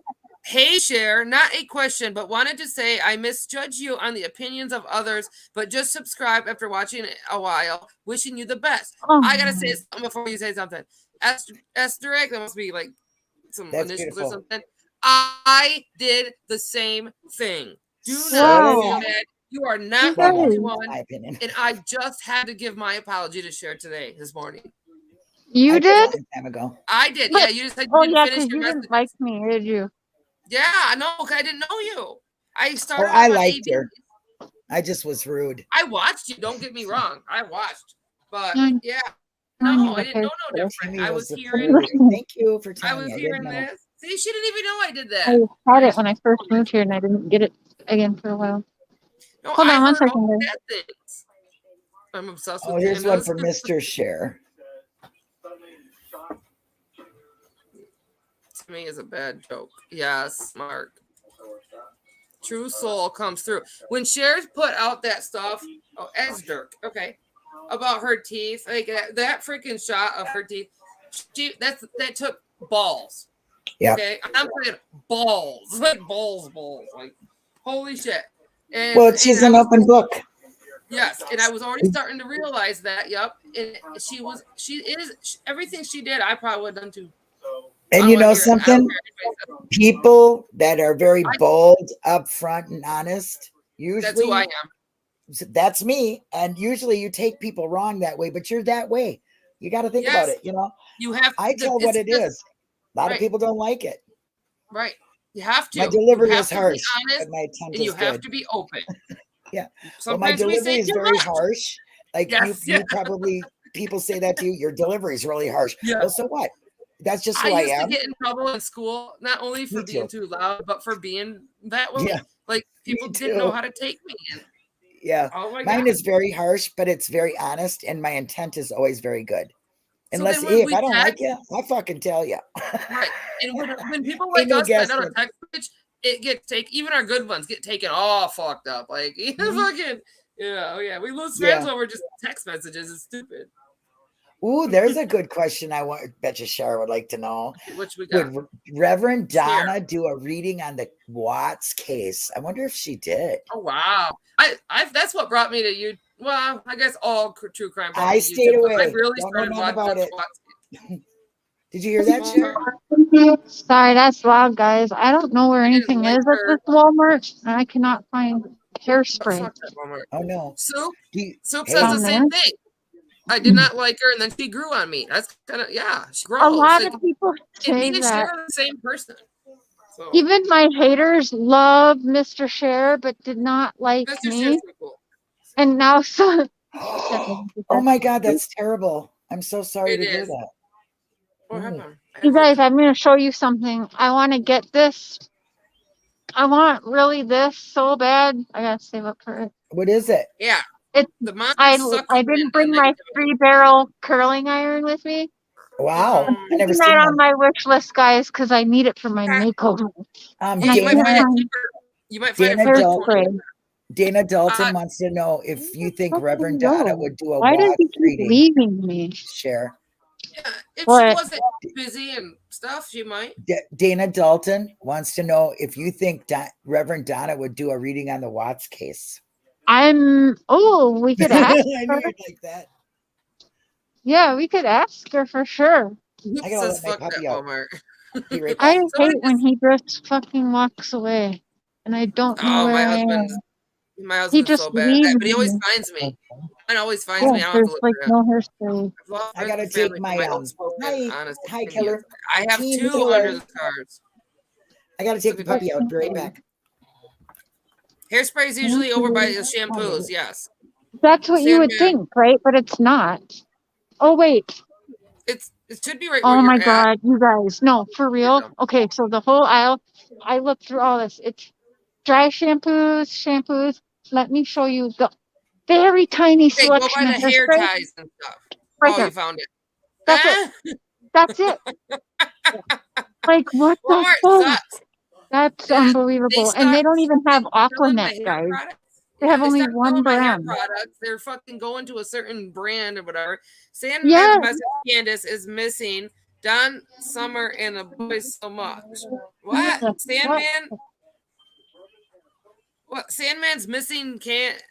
"Hey, Cher, not a question, but wanted to say I misjudge you on the opinions of others, but just subscribe after watching it a while. Wishing you the best." Oh, I gotta say something before you say something. Asterisk, that must be like some That's initials beautiful. or something. I did the same thing. Do Wow. not feel bad. You are not the Right. only That's one. my opinion. And I just had to give my apology to Cher this morning. You I did? a long time ago. I did. But- Yeah, you just said you Oh didn't yeah, finish because your you message. didn't like me, did you? Yeah, no, I didn't know you. I started. I on liked AV. her. I just was rude. I watched you. Don't get me wrong. I watched, but Mm. yeah, I no, knew I didn't know no that. different. Timmy I was the hearing. first. Thank you for I telling was me. I hearing didn't know. this. See, she didn't even know I did that. I had it when I first moved here and I didn't get it again for a while. No, Hold I on one heard all second, bad things. I'm obsessed Oh, with here's one pandas. for Mr. Cher. To me is a bad joke. Yes, Mark. True soul comes through. When Cher put out that stuff, Esdirk, okay, about her teeth, like that freaking shot of her teeth, that took balls. Yeah. Okay, I'm saying balls, like balls, like holy shit. And, Well, she's and an open book. Yes, and I was already starting to realize that. Yep, and everything she did. I probably would have done too. And you know something? People that are very bold, upfront, and honest, usually That's who I am. That's me. And usually you take people wrong that way, but you're that way. You got to think about it. You know, you have. I tell what it is. A lot of people don't like it. Right. You have to. My delivery is to harsh, be honest, but my intent and you is have good. to be open. Yeah. Sometimes well, my delivery is very much. harsh. Like you probably people say that to you. Your delivery is really harsh. Yeah. Well, so what? That's just who I I used am. to get in trouble in school, not only for being too loud, but for being that way. Yeah. Like people didn't know how to take me. Yeah. Oh my Mine God. is very harsh, but it's very honest, and my intent is always very good. So Unless if I don't like you, I fucking tell you. Right. And when people like us send out a text message, it gets taken. Even our good ones get taken all fucked up. Like fucking yeah. We lose friends over just text messages. It's stupid. Ooh, there's a good question. Bet you Cher would like to know. Which we got. Would Reverend Donna do a reading on the Watts case? I wonder if she did. Oh wow! I that's what brought me to you. Well, I guess all true crime. I stayed away. I really don't started know nothing about it. Watts. Did you hear that, Cher? Sorry, that's loud, guys. I don't know where anything is at this Walmart, and I cannot find hairspray. Oh no. Soup says the same thing. I did not like her, and then she grew on me. That's kind of she grows. A lot of people say that. Cher are the same person. So. Even my haters love Mr. Cher, but did not like me. Cool. And now oh my God, that's terrible. I'm so sorry to hear that. What happened? You guys, I'm going to show you something. I want to get this. I want really this so bad. I got to save up for it. What is it? Yeah. It's I didn't bring my 3-barrel curling iron with me. Wow. I never seen that on my wish list, guys, because I need it for my makeover. You might find it Dana Dalton wants to know if you think Reverend Donna would do a Why does he keep reading. leaving me? Cher. Yeah, if she wasn't busy and stuff, she might. Dana Dalton wants to know if you think Reverend Donna would do a reading on the Watts case. We could ask I knew her. you'd like that. Yeah, we could ask her for sure. I gotta let my puppy out. I hate when he just fucking walks away, and I don't know where I am. My husband's so bad, but he always finds me. And always finds me. I don't have to look for him. No hairspray. I gotta take my hi killer. I have two under the cards. I gotta take the puppy out. Be right back. Hairspray is usually over by the shampoos. Yes. That's what you would think, right? But it's not. Oh wait. It should be right. Oh my God, you guys! No, for real. Okay, so the whole aisle. I looked through all this. It's dry shampoos. Let me show you the very tiny selection go by of the hair hairspray. ties and stuff. Right there. You found it. That's it. That's it. Like what the fuck? That's unbelievable. And they don't even have Aquanet, guys. They have only one brand. Products. They're fucking going to a certain brand or whatever. Sandman's message Candace is missing Don, Summer, and the boys so much. What? Sandman? What? Sandman's missing Candace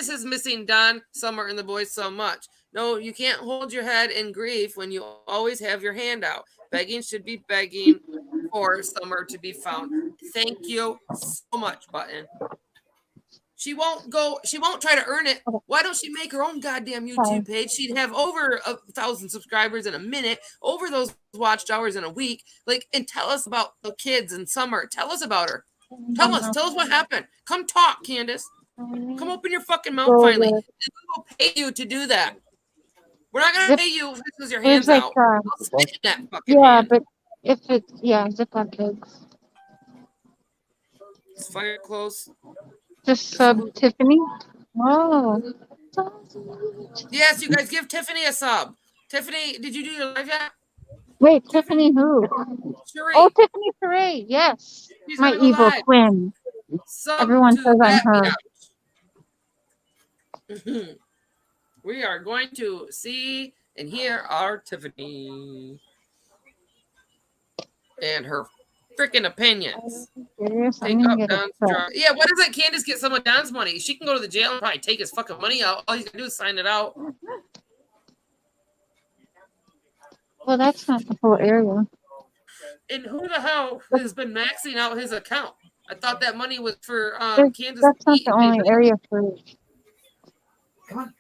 is missing Don, Summer, and the boys so much. No, you can't hold your head in grief when you always have your hand out. Begging should be begging for Summer to be found. Thank you so much, Button. She won't try to earn it. Why don't she make her own goddamn YouTube page? She'd have over 1,000 subscribers in a minute, over those watched hours in a week. And tell us about the kids and Summer. Tell us about her. Tell us what happened. Come talk, Candace. Come open your fucking mouth finally. And we will pay you to do that. We're not gonna pay you because your hands out. I'll spit in that fucking hand. But if it's Ziploc bags. Is fire close? Just sub Tiffany. Oh. Yes, you guys give Tiffany a sub. Tiffany, did you do your live yet? Wait, Tiffany who? Cherie. Oh, Tiffany Cheree. Yes. She's my evil live. twin. Everyone says I'm her. We are going to see and hear our Tiffany and her freaking opinions. Serious? Take I'm gonna up get Don's upset. draw. Yeah, what does that Candace get some of Don's money? She can go to the jail and probably take his fucking money out. All he's gonna do is sign it out. Well, that's not the whole area. And who the hell has been maxing out his account? I thought that money was for Candace. That's not the eating only paper. area for Come on.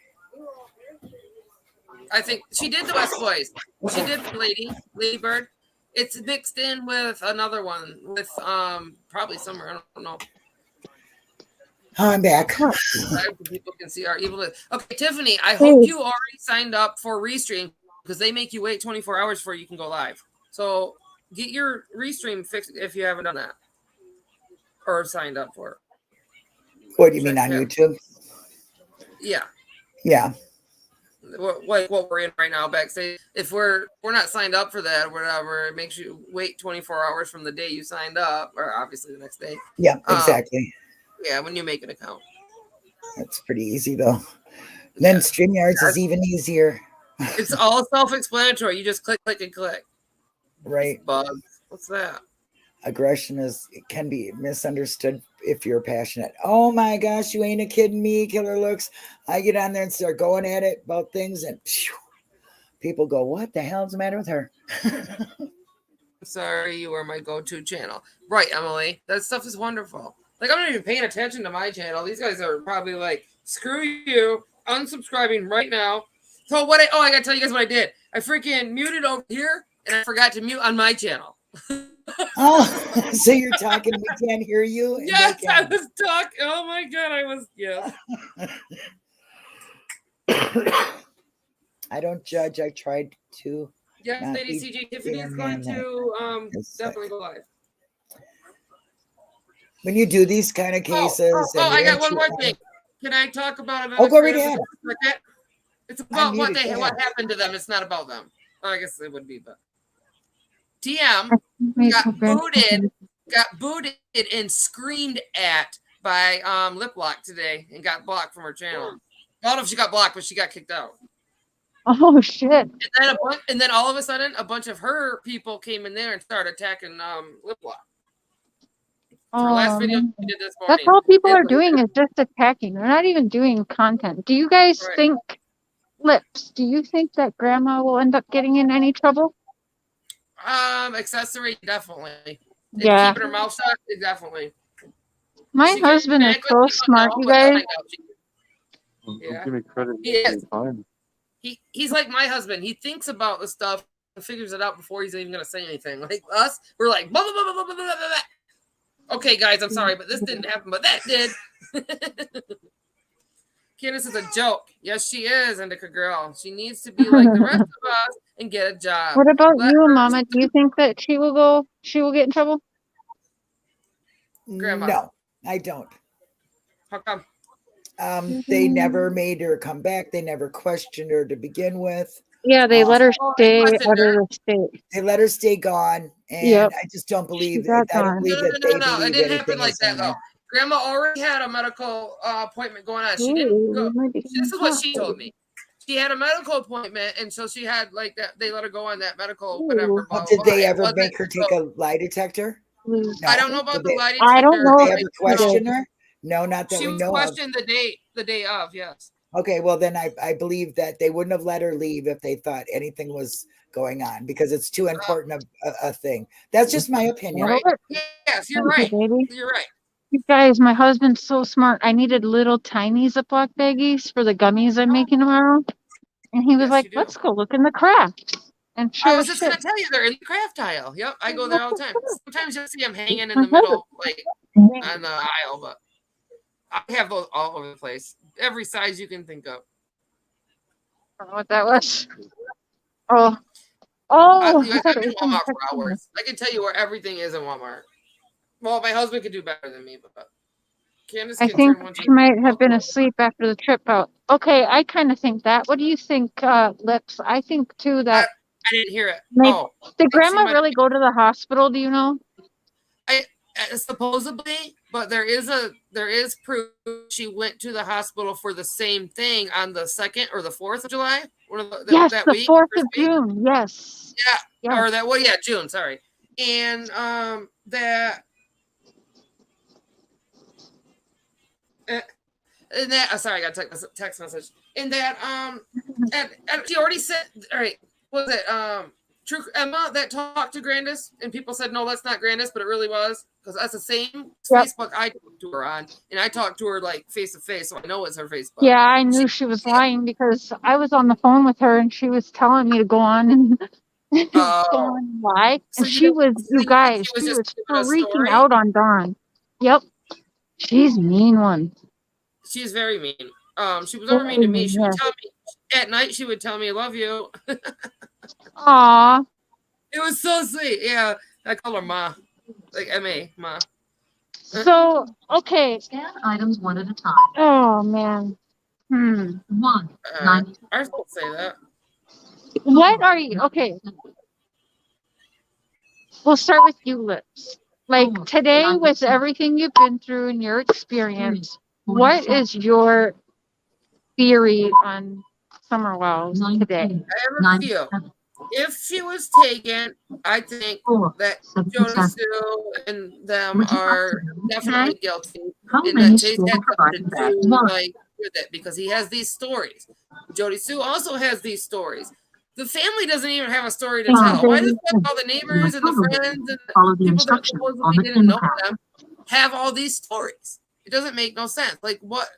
I think she did the West Boys. She did Lady Bird. It's mixed in with another one with probably somewhere. I don't know. Oh, I'm back. People can see our evil. Okay, Tiffany, I hope you already signed up for Restream because they make you wait 24 hours before you can go live. So get your Restream fixed if you haven't done that or signed up for it. What do you mean on YouTube? Yeah. Yeah. Like what we're in right now backstage. If we're not signed up for that or whatever, it makes you wait 24 hours from the day you signed up, or obviously the next day. Yeah, exactly. Yeah, when you make an account. That's pretty easy though. Then StreamYards is even easier. It's all self-explanatory. You just click, and click. Right. Bugs. What's that? Aggression can be misunderstood if you're passionate. Oh my gosh, you ain't a kidding me, killer looks. I get on there and start going at it about things and people go, what the hell's the matter with her? Sorry, you are my go-to channel. Right, Emily. That stuff is wonderful. Like, I'm not even paying attention to my channel. These guys are probably like, screw you, unsubscribing right now. So I gotta tell you guys what I did. I freaking muted over here and I forgot to mute on my channel. Oh, so you're talking, we can't hear you? Yes, I was talking. Oh my God, I don't judge. I tried to. Yes, Lady CJ Tiffany is going to definitely go live. When you do these kind of cases. I got one more thing. Can I talk about it? Oh, go right ahead. It's about what happened to them. It's not about them. I guess it would be, but TM got booted and screamed at by Lip Lock today and got blocked from her channel. I don't know if she got blocked, but she got kicked out. Oh shit! And then all of a sudden, a bunch of her people came in there and started attacking Lip Lock. Her last video she did this morning. That's all people are doing is just attacking. They're not even doing content. Do you guys think, Lips, do you think that grandma will end up getting in any trouble? Accessory, definitely. Yeah. Keeping her mouth shut, definitely. My husband is so smart, you guys. Yeah. Give me credit. He is. He's like my husband. He thinks about the stuff and figures it out before he's even going to say anything. Like us, we're like, blah, blah, blah, blah, blah, blah, blah, blah. Okay, guys, I'm sorry, but this didn't happen, but that did. Candace is a joke. Yes, she is, Indica girl. She needs to be like the rest of us and get a job. What about you, Mama? Do you think that she will get in trouble? Grandma. No, I don't. How come? They never made her come back. They never questioned her to begin with. Yeah, they let her stay out of the state. They let her stay gone, and I just don't believe that. I don't believe that. No, it didn't happen like that though. Grandma already had a medical appointment going on. She didn't go. This is what she told me. She had a medical appointment, and so she had like that. They let her go on that medical whatever. Did they ever make her take a lie detector? No. I don't know about the lie detector. I don't know. Did they ever question her? No, not that she we was know questioned the day of. Yes. Okay, well then I believe that they wouldn't have let her leave if they thought anything was going on because it's too important a thing. That's just my opinion. Right? Yes, you're right. You're right. You guys, my husband's so smart. I needed little tiny Ziploc baggies for the gummies I'm making tomorrow. And he was like, let's go look in the craft. And sure I was just going to tell you, they're in the craft aisle. Yep, I go there all the time. Sometimes you'll see them hanging in the middle, like on the aisle, but I have those all over the place. Every size you can think of. I don't know what that was. Oh. I've been in Walmart for hours. I can tell you where everything is in Walmart. Well, my husband could do better than me, but Candace I think she might have been asleep after the trip out. Okay, I kind of think that. What do you think, Lips? I think too that. I didn't hear it. Did Grandma really go to the hospital? Do you know? Supposedly, but there is proof she went to the hospital for the same thing on the 2nd or the 4th of July. Yes, the 4th of June. Yes. Yeah. Or that. Well, yeah, June. Sorry. and that. And that sorry, I got a text message. And that and she already said, all right, what was it True Emma that talked to Grandis, and people said no, that's not Grandis, but it really was, because that's the same Facebook I talked to her on, and I talked to her like face to face, so I know it's her Facebook. Yeah, I knew she was lying because I was on the phone with her and she was telling me to go on and go on and lie. So And she was, you guys, she was freaking out on Dawn. Yep. She's a mean one. She's very mean. She was over mean to me. She would tell me at night. She would tell me, "I love you." Aw. It was so sweet. Yeah, I call her Ma, like M.A. Ma. So okay. Scan items one at a time. Oh man. One. I don't say that. What are you? Okay. We'll start with you, Lips. Like today, with everything you've been through and your experience, what is your theory on Summer Wells today? I have a few. If she was taken, I think that Jody Sue and them are definitely guilty, and that Chase had something to do like with it because he has these stories. Jody Sue also has these stories. The family doesn't even have a story to tell. Why does all the neighbors and the friends and the people that supposedly didn't know them have all these stories? It doesn't make no sense. Like, what?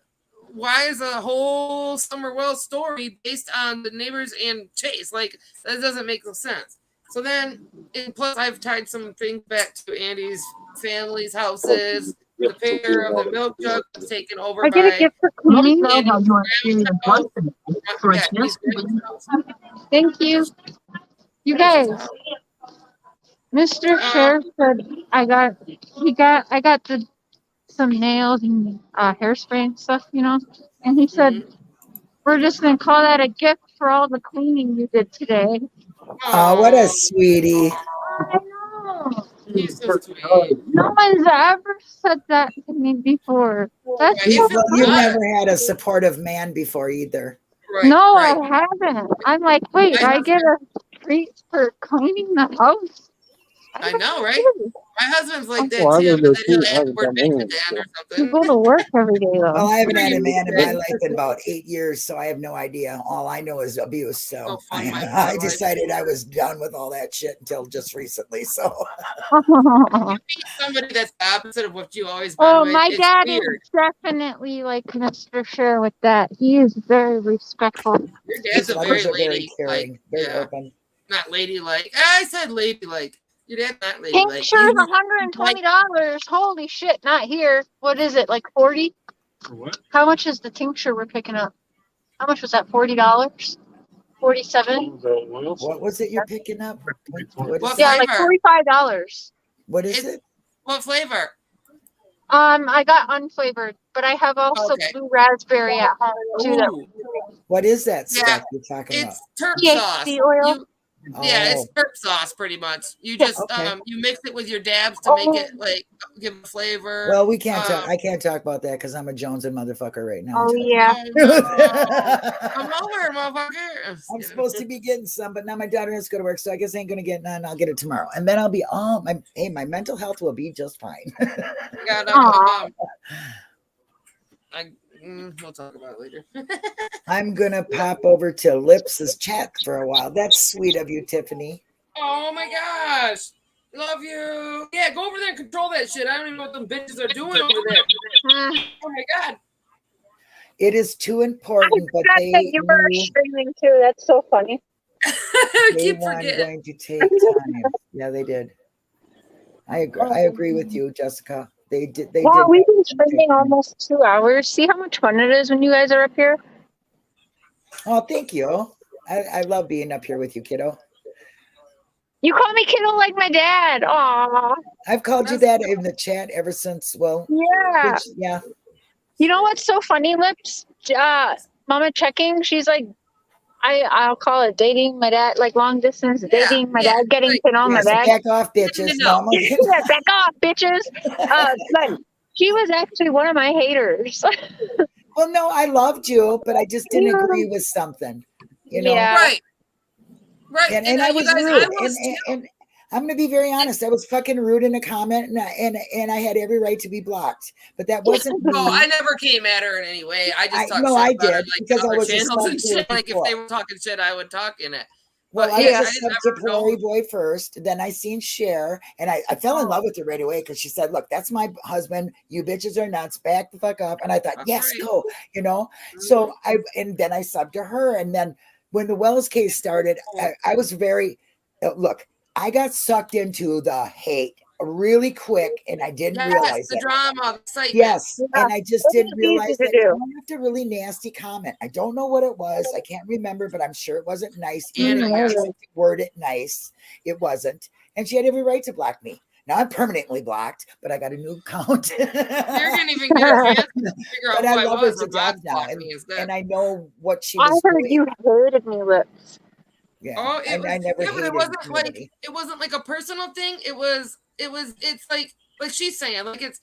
Why is a whole Summer Wells story based on the neighbors and Chase? Like, that doesn't make no sense. So then, and plus, I've tied some things back to Andy's family's houses. The pair of the milk jug was taken over I by. get a gift for cleaning. Thank you. You guys, Mr. Sheriff said I got some nails and hairspray and stuff, you know, and he said we're just gonna call that a gift for all the cleaning you did today. Oh, what a sweetie. I know. He's so sweet. No one's ever said that to me before. That's Right. so You've never had a supportive man before either. Right, no, right. I haven't. I'm like, wait, I get a treat for cleaning the house? I know, right? My husband's like that Well, I too, don't but know then he'll too. I add haven't the word done bitch any at the end or You something. go to work every day though. Well, I haven't had a man in my life in about 8 years, so I have no idea. All I know is abuse. So So fun, my I God. decided I was done with all that shit until just recently. So You meet somebody that's the opposite of what you always been Oh, with. my It's dad weird. is definitely like Mr. Cher with that. He is very respectful. Your his dad's a very mothers are very lady, caring, like, very yeah, open. not ladylike. I said ladylike. Your dad's not ladylike. Tincture's $120. Holy shit, not here. What is it, like 40? For what? How much is the tincture we're picking up? How much was that? $40? 47? The oils? What was it you're picking up? What What is, Yeah, like flavor? $45. what is It's- it? What flavor? I got unflavored, but I have also Okay. blue raspberry at home too. That Ooh, What is that Yeah, stuff you're talking about? it's turp sauce. THC oil. Yeah, Oh. it's turp sauce pretty much. You Yeah. just Okay. you mix it with your dabs to make it like give a flavor. Well, we can't talk. Um, I can't talk about that because I'm a Jonesin motherfucker right now. Oh yeah. Come over, motherfucker. I'm supposed to be getting some, but now my daughter has to go to work, so I guess I ain't gonna get none. I'll get it tomorrow, and then I'll be my mental health will be just fine. We'll talk about it later. I'm gonna pop over to Lips's chat for a while. That's sweet of you, Tiffany. Oh my gosh. Love you. Yeah, go over there and control that shit. I don't even know what them bitches are doing over there. Oh my god. It is too important, but they you were streaming too. That's so funny. I they keep weren't forgetting. going to take time. Yeah, they did. I agree with you, Jessica. They did. They Wow, did. we've been spending almost 2 hours. See how much fun it is when you guys are up here? Oh, thank you. I love being up here with you, kiddo. You call me kiddo like my dad. Aw. I've called you that in the chat ever since. Well, Yeah. yeah. You know what's so funny, Lips? Mama checking, she's like, I'll call it dating my dad, like long distance dating my dad, getting to know my So dad. back off, bitches. No. Yeah, back off, bitches. But she was actually one of my haters. Well, no, I loved you, but I just didn't agree with something. You know. Yeah. Right. Right. And I was you guys, rude. I was too. And I'm gonna be very honest. I was fucking rude in a comment, and I had every right to be blocked. But that wasn't me. No, I never came at her in any way. I just talked no, shit I about her, did, like because I other was a channels and sub to her shit. Like if before. they were talking shit, I would talk in it. Well, But I yeah, was a sub to never know. Prairie Boy first. Then I seen Cher, and I fell in love with her right away because she said, "Look, that's my husband. You bitches are nuts. Back the fuck up." And I thought, That's "Yes, right. go." You know. So and then I subbed to her, and then when the Wells case started, I was very look. I got sucked into the hate really quick, and I didn't realize the it. drama, the excitement. Yes, and I just didn't easy realize to that do. I left a really nasty comment. I don't know what it was. I can't remember, but I'm sure it wasn't nice. And Even yes. if I word it nice, it wasn't. And she had every right to block me. Now I'm permanently blocked, but I got a new account. You didn't even get a chance to figure out But who I I love her was. to and death now, blocked me instead. and I know what she I was heard doing. you hated me, Lips. Yeah, Oh, I never yeah, but hated it wasn't anybody. like it wasn't like a personal thing. It's like she's saying, like it's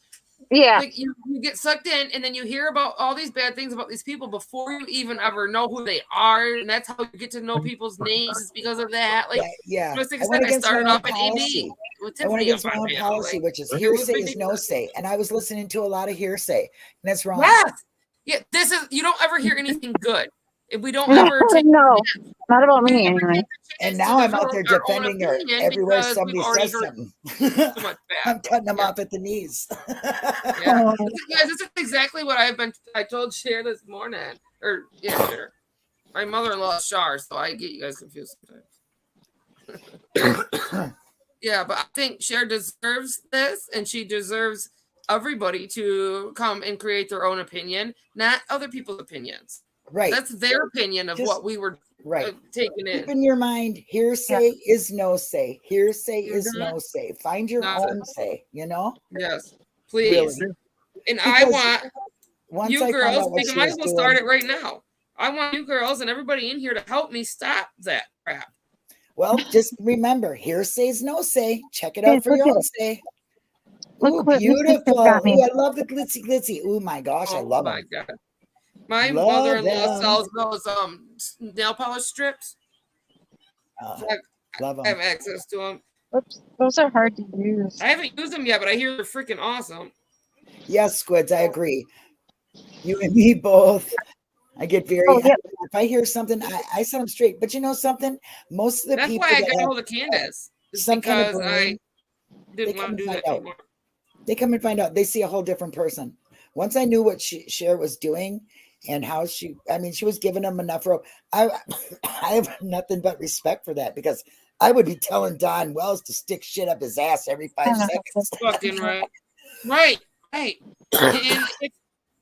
Yeah. like you get sucked in and then you hear about all these bad things about these people before you even ever know who they are, and that's how you get to know people's names, is because of that. Like yeah. just like I went I against started my own off in policy. ED with I went Tiffany against on my own panel, policy, like, which is it was hearsay is ridiculous. no say. And I was listening to a lot of hearsay, and that's wrong. Yes. Yeah, this is, you don't ever hear anything good. If we don't No, ever take no, not about me anyway. And now I'm out there defending her everywhere somebody says something. so much bad. I'm cutting them off at the knees. Yeah. Guys, this is exactly what I told Cher this morning. Or Cher. My mother-in-law is Cher, so I get you guys confused sometimes. Yeah, but I think Cher deserves this, and she deserves everybody to come and create their own opinion, not other people's opinions. Right. That's their opinion of what we were taking in. Keep in your mind, hearsay is no say. Hearsay is no say. Find your own say, you know? Yes, please. Really. And Because I want you girls, we might as well start it right now. I want you girls and everybody in here to help me stop that crap. Well, just remember, hearsay is no say. Check it out for your own say. Ooh, beautiful. Ooh, I love the glitzy glitzy. Oh my gosh, I love them. God. My mother-in-law sells those nail polish strips. Love them. I have access to them. Oops, those are hard to use. I haven't used them yet, but I hear they're freaking awesome. Yes, Squids, I agree. You and me both. I get very happy. If I hear something, I set them straight. But you know something? Most of the That's people why I got hold of Candace. Some kind of because brain, I didn't want to do that anymore. They come and find out. They see a whole different person. Once I knew what Cher was doing and how she was giving them enough rope. I have nothing but respect for that, because I would be telling Don Wells to stick shit up his ass every 5 seconds. Fucking right. Right. And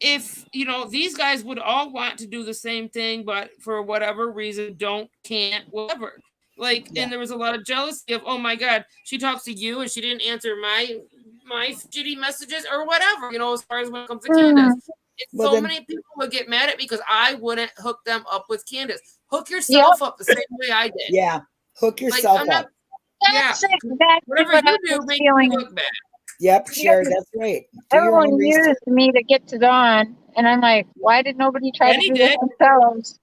if you know, these guys would all want to do the same thing, but for whatever reason can't, whatever. Like, and there was a lot of jealousy of, oh my God, she talks to you and she didn't answer my shitty messages or whatever, you know, as far as when it comes to Candace. Many people would get mad at me because I wouldn't hook them up with Candace. Hook yourself up the same way I did. Yeah, hook yourself up. That's exactly whatever what you I do, was make feeling. you look bad. Yep, Cher, that's right. Everyone used me to get to Dawn, and I'm like, why did nobody try to do this themselves?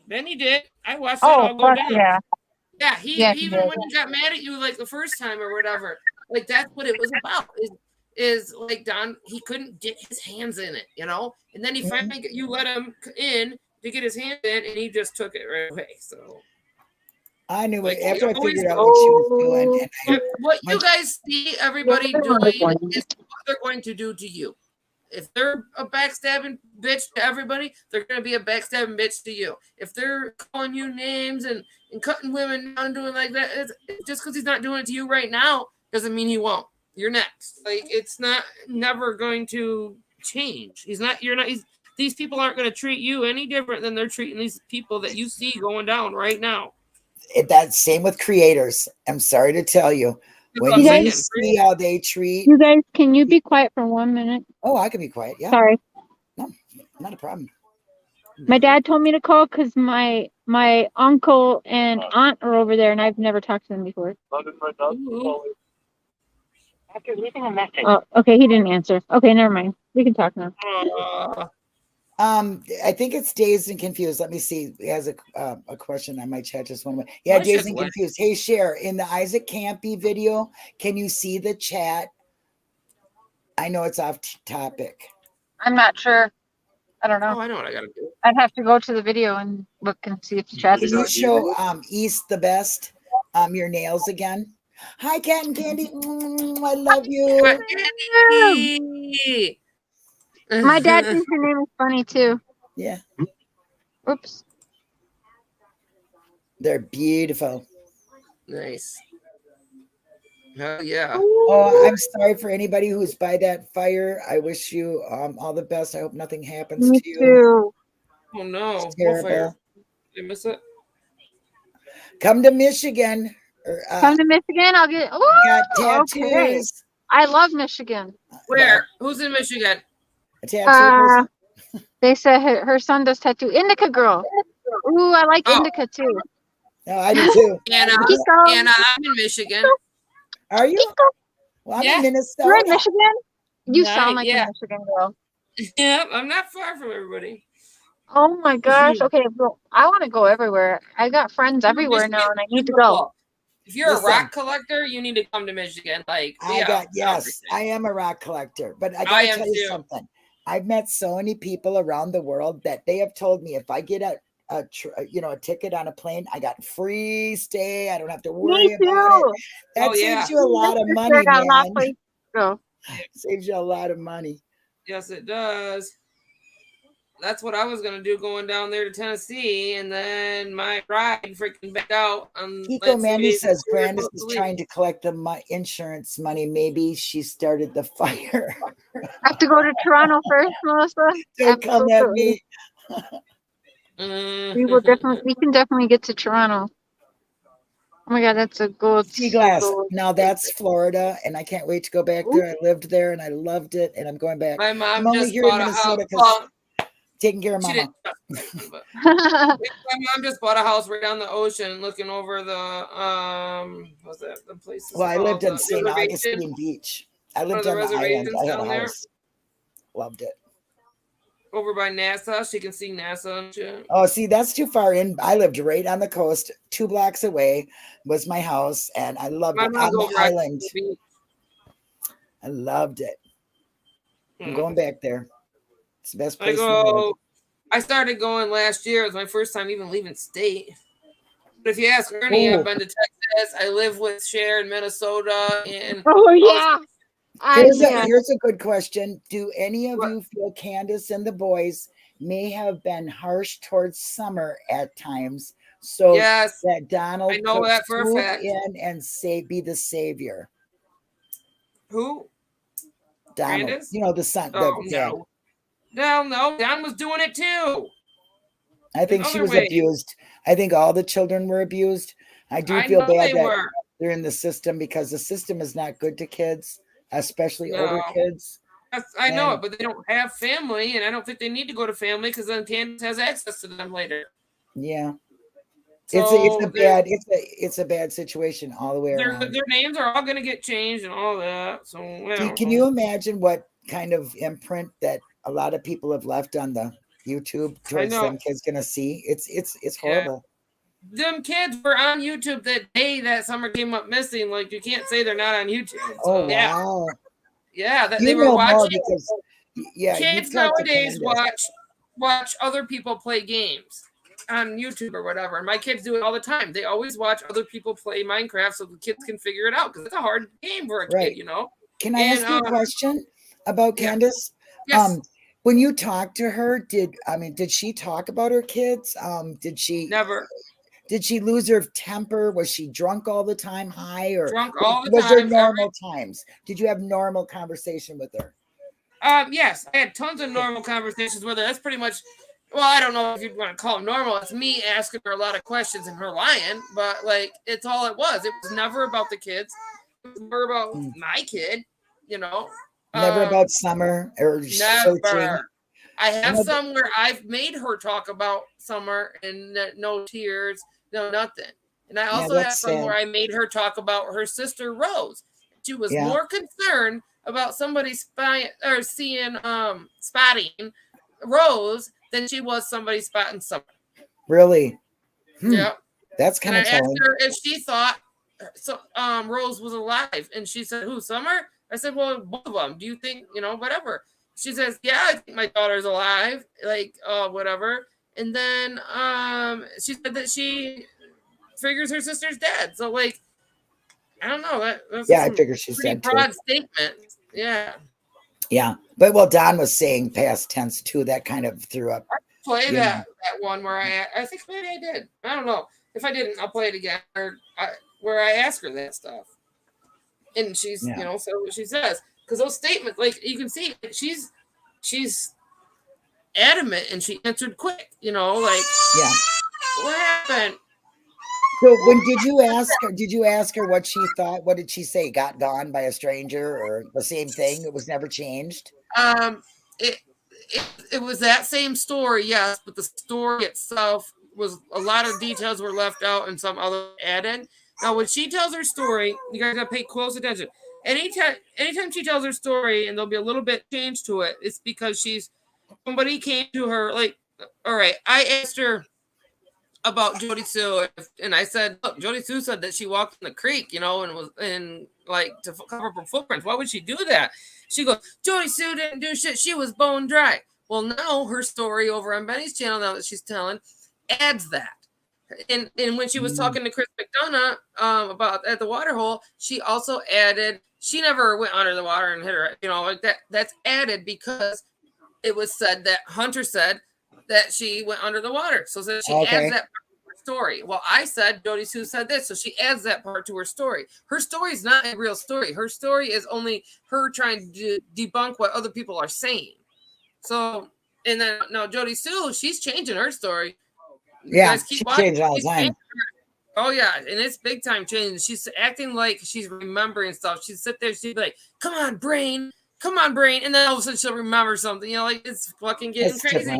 Then he did. I watched it all go down. Yeah. Yeah, he even when he got mad at you like the first time or whatever, like that's what it was about. Is like Don, he couldn't get his hands in it, you know, and then he finally you let him in to get his hand in, and he just took it right away. So I knew it after I figured out what she was doing. And what you guys see everybody doing is what they're going to do to you. If they're a backstabbing bitch to everybody, they're going to be a backstabbing bitch to you. If they're calling you names and cutting women down and doing like that, it's just because he's not doing it to you right now doesn't mean he won't. You're next. Like, it's never going to change. These people aren't going to treat you any different than they're treating these people that you see going down right now. That's same with creators. I'm sorry to tell you. When you see how they treat you guys, can you be quiet for 1 minute? Oh, I can be quiet. Yeah. Sorry. No, not a problem. My dad told me to call because my uncle and aunt are over there, and I've never talked to them before. After leaving a message. Oh, okay. He didn't answer. Okay, never mind. We can talk now. I think it's Dazed and Confused. Let me see. He has a question on my chat. Just one way. Yeah, Much Dazed is and what? Confused. Hey, Cher, in the Isaac Campy video, can you see the chat? I know it's off topic. I'm not sure. I don't know. Oh, I know what I gotta do. I'd have to go to the video and look and see if the chat's Can you show East the best your nails again? Hi, Cat and Candy. I love you. My dad thinks her name is funny too. Yeah, Oops. they're beautiful. Nice. Hell yeah. Oh, I'm sorry for anybody who's by that fire. I wish you all the best. I hope nothing happens Me to you. too. Oh no. It's What fire? terrible. Did I miss it? Come to Michigan. Or, Come to Michigan. I'll get. got Oh, tattoos. okay. I love Michigan. Where? Who's in Michigan? A tattoo. They said her son does tattoo. Indica girl. Ooh, I like Oh. indica too. No, I do too. Anna. Kiko. Anna, I'm in Michigan. Are you? Kiko. Well, I'm Yeah. in Minnesota. You're in Michigan. You Nice, sound like yeah. a Michigan girl. Yep, I'm not far from everybody. Oh my gosh. Okay, well, I want to go everywhere. I got friends everywhere now, and I need to go. If you're Listen. a rock collector, you need to come to Michigan. Like, Yes, I am a rock collector, but I gotta am tell you too. something. I've met so many people around the world that they have told me if I get a ticket on a plane, I got free stay. I don't have to worry Me about too. it. That Oh, yeah. saves you a lot of Sister money, got a lot man. of places to go. Saves you a lot of money. Yes, it does. That's what I was gonna do, going down there to Tennessee, and then my ride freaking back out. Kiko Mandy says Brandis is trying to collect the insurance money. Maybe she started the fire. I have to go to Toronto first, Melissa. Don't come at me. We can definitely get to Toronto. Oh my god, that's a gold. Sea Glass. Now that's Florida, and I can't wait to go back there. I lived there and I loved it, and I'm going back. My I'm mom only just here in bought a house. Minnesota because taking care of She mama. didn't. But my mom just bought a house right down the ocean, looking over the what's that? The place. Well, I lived in the St. reservation. Augustine Beach. I One of lived the on the island. reservations I had a down there. house. Loved it. Over by NASA, she can see NASA and shit. Oh, see, that's too far in. I lived right on the coast, 2 blocks away was my house, and I loved My it mom's on the over at island. the beach. I loved it. I'm Mm. going back there. It's the best I place in the world. I started going last year. It was my first time even leaving state. But if you ask Ernie, Oh. I've been to Texas. I live with Cher in Minnesota. And Oh yeah. Here's a good question. Do any of you feel Candace and the boys may have been harsh towards Summer at times, so yes, that Donald I know could that for a swoop fact. in and be the savior? Who? Donald, Candace? you know, the son, Oh, the dad. no. Don was doing it too. I think she other was way. abused. I think all the children were abused. I do feel know bad they that were. they're in the system because the system is not good to kids, especially older No. kids. I know And- it, but they don't have family, and I don't think they need to go to family because then Candace has access to them later. Yeah. So It's a bad situation all the way around. their names are all going to get changed and all that. So Can you imagine what kind of imprint that a lot of people have left on the YouTube towards know. them kids gonna see? It's horrible. Them kids were on YouTube that day that Summer came up missing. Like, you can't say they're not on YouTube. So, Oh wow. yeah, that You they were know more watching. because Kids you've talked to nowadays Candace. watch other people play games on YouTube or whatever. And my kids do it all the time. They always watch other people play Minecraft so the kids can figure it out because it's a hard game for a kid, you know. Can I ask you a question about Candace? Yes. When you talked to her, did she talk about her kids? Did she Never. Did she lose her temper? Was she drunk all the time, high, or Drunk all the was there time, normal times? Did you have normal conversation with her? Yes, I had tons of normal conversations with her. That's pretty much, well, I don't know if you'd want to call them normal. It's me asking her a lot of questions and her lying, but like, it's all it was. It was never about the kids. It was never about my kid, you know. Never about Summer or searching. Never. I have some where I've made her talk about Summer and no tears, no nothing. And I also have some where I made her talk about her sister Rose. She was more concerned about somebody spying or seeing spotting Rose than she was somebody spotting Summer. Really? Yeah. That's And kind I of asked telling. her if she thought Rose was alive, and she said, "Who, Summer?" I said, "Well, both of them. Do you think, whatever?" She says, "Yeah, I think my daughter's alive, like, whatever." And then she said that she figures her sister's dead. So, like, I don't know. That's Yeah, I figure she's pretty dead too. broad statement. Yeah. Yeah, but well, Don was saying past tense too. That kind of threw up. Play that one where I think maybe I did. I don't know. If I didn't, I'll play it again. Where I ask her that stuff, and she's so what she says, because those statements, like, you can see, like, she's adamant, and she answered quick. Like, Yeah. What happened? So when did you ask her what she thought? What did she say? Got gone by a stranger, or the same thing? It was never changed. It was that same story, yes, but the story itself was a lot of details were left out and some other added. Now, when she tells her story, you guys gotta pay close attention. Anytime she tells her story, and there'll be a little bit change to it, it's because somebody came to her, like, all right, I asked her about Jody Sue, and I said, look, Jody Sue said that she walked in the creek, and was like to cover up her footprints. Why would she do that? She goes, Jody Sue didn't do shit. She was bone dry. Well, now her story over on Benny's channel, now that she's telling, adds that. And when she was talking to Chris McDonough about at the water hole, she also added she never went under the water and hit her. Like that. That's added because it was said that Hunter said that she went under the water. So that she adds that part to her story. Well, I said Jody Sue said this, so she adds that part to her story. Her story is not a real story. Her story is only her trying to debunk what other people are saying. So, and then now Jody Sue, she's changing her story. Yeah, she's changing all the time. Oh yeah, and it's big time changing. She's acting like she's remembering stuff. She'd sit there, she'd be like, "Come on, brain," and then all of a sudden she'll remember something. Like, it's fucking getting crazy.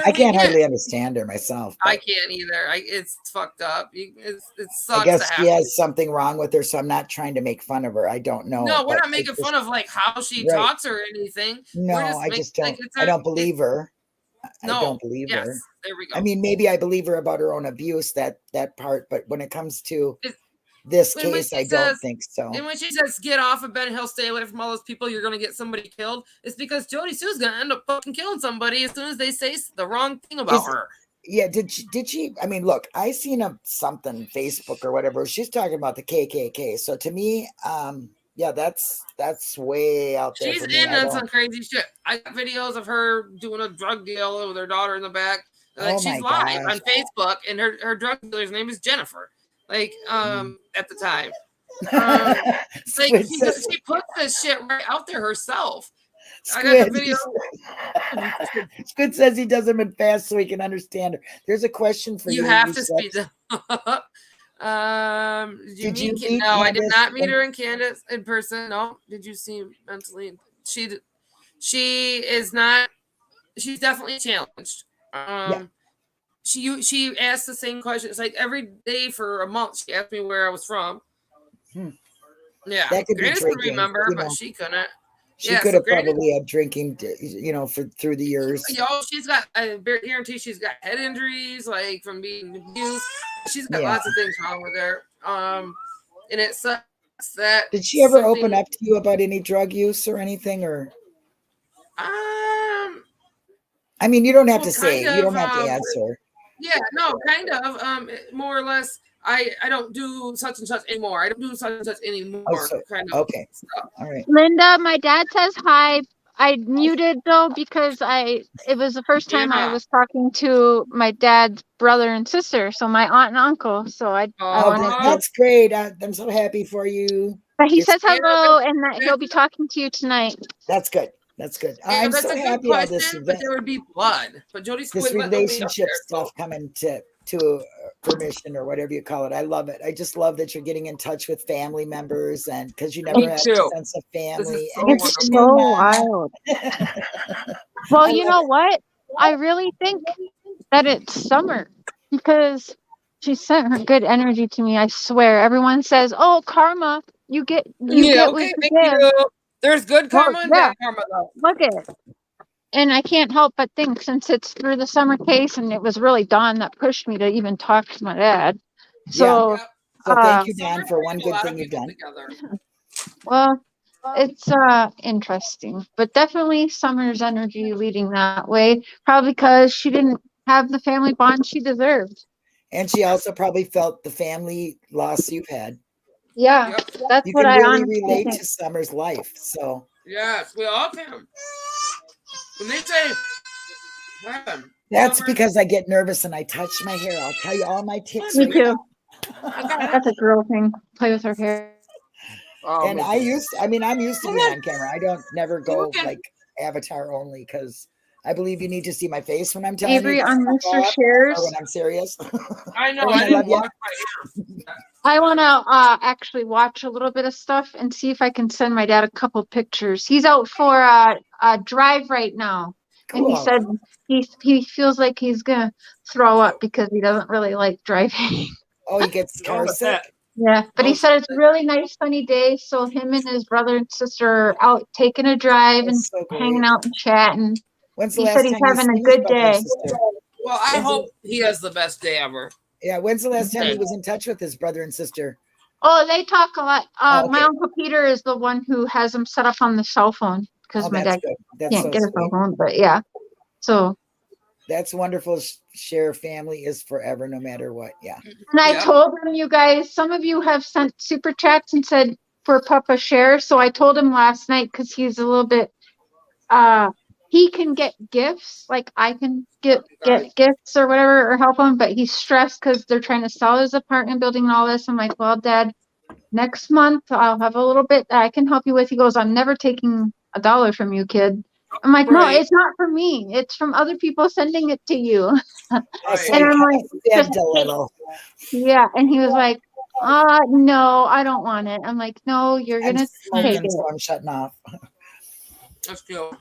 I can't hardly understand her myself. I can't either. It's fucked up. It sucks. I guess she has something wrong with her, so I'm not trying to make fun of her. I don't know. No, we're not making fun of like how she talks or anything. No, I just don't. I don't believe her. I don't believe her. There we go. I mean, maybe I believe her about her own abuse, that part, but when it comes to this case, I don't think so. And when she says, get off of Ben Hill, stay away from all those people, you're going to get somebody killed, it's because Jody Sue's going to end up fucking killing somebody as soon as they say the wrong thing about her. Yeah, did she? I mean, look, I seen something Facebook or whatever. She's talking about the KKK. So to me, yeah, that's way out there. She's in on some crazy shit. I got videos of her doing a drug deal with her daughter in the back. Like, she's live on Facebook, and her drug dealer's name is Jennifer. Like, at the time, like she puts this shit right out there herself. Squid, I got the video. Squid says he does them in fast so he can understand her. There's a question for you. You have to speed them up. Did you meet no, I did not meet her in Candace in person. No. Did you see mentally? She is not. She's definitely challenged. She asked the same question. It's like every day for a month. She asked me where I was from. Yeah, that could Candace could remember, but she couldn't. She could have probably had drinking, through the years. She's got, I guarantee she's got head injuries, like from being abused. She's got lots of things wrong with her. And it sucks that. Did she ever open up to you about any drug use or anything, or? I mean, you don't have to say. You don't have to answer. Yeah, no, kind of. More or less. I don't do such and such anymore. I don't do such and such anymore. Kind of. Okay. Stuff. All right. Linda, my dad says hi. I muted though because it was the first time I was talking to my dad's brother and sister, so my aunt and uncle. So I wanted to. That's great. I'm so happy for you. But he says hello and that he'll be talking to you tonight. That's good. That's good. I'm so happy all this event. But there would be blood. But Jody this relationship stuff coming to permission or whatever you call it. I love it. I just love that you're getting in touch with family members, and because you never had a sense of family. It's so wild. Well, you know what? I really think that it's Summer because she sent her good energy to me. I swear. Everyone says, "Oh, karma. You get what you give." There's good karma and bad karma though. Look at it. And I can't help but think, since it's through the summer case, and it was really Dawn that pushed me to even talk to my dad. So, Yep. So thank you, Summer Don, for one brings a good lot of thing you've people done. together. well, it's interesting, but definitely Summer's energy leading that way, probably because she didn't have the family bond she deserved. And she also probably felt the family loss you've had. Yeah, Yep. that's You what can I really honestly relate think. to Summer's life. So Yes, we all can. When they say, "Heaven," that's Summer- because I get nervous and I touch my hair. I'll tell you all my tics. Me right too. Okay. That's a girl thing. Play with her hair. Oh, And me I'm too. used to being on camera. I don't never go can- like avatar only because I believe you need to see my face when I'm telling Avery, you to on fuck Mr. off, Shares, or when I'm serious. I know. Or when I I didn't love you. wash my hair. I want to actually watch a little bit of stuff and see if I can send my dad a couple pictures. He's out for a drive right now, and he Cool. said he feels like he's gonna throw up because he doesn't really like driving. Oh, he gets Oh, car what's sick. that? Yeah, but he Oh, said it's a really nice sunny day, so him and his brother and sister are out taking a drive and That's so hanging great. out and chatting. When's the He last said he's time you having a seen his good brother and day. sister? Well, I hope he has the best day ever. Yeah, when's the last time he Okay. was in touch with his brother and sister? Oh, they talk a lot. Oh, My okay. Uncle Peter is the one who has him set up on the cell phone because Oh, my that's dad good. That's can't so get a cell sweet. phone. But yeah, so. That's wonderful. Share family is forever, no matter what. Yeah. And I Yeah. told him, you guys, some of you have sent super chats and said for Papa Share. So I told him last night, because he's a little bit, he can get gifts, like I can get gifts or whatever, or help him, but he's stressed because they're trying to sell his apartment building and all this. I'm like, well, Dad, next month I'll have a little bit that I can help you with. He goes, I'm never taking $1 from you, kid. I'm like, no, Right. it's not for me. It's from other people sending it to you. Right. So And you I'm kind like, of just fibbed a little. yeah. And he was like, no, I don't want it. I'm like, no, you're I'm gonna take smoking, it. so I'm shutting off. That's cool.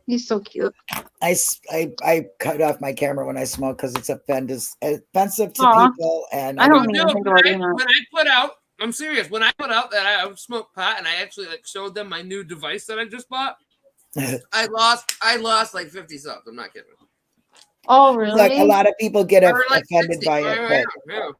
He's so cute. I cut off my camera when I smoke because it's offensive to Aw. people, and I I don't don't. even No, think when about I, doing that. when I put out, I'm serious. When I put out that I smoked pot and I actually like showed them my new device that I just bought, I lost like 50 subs. I'm not kidding. Oh, Look, really? a lot of people get Or like offended 60. by it, but Yeah.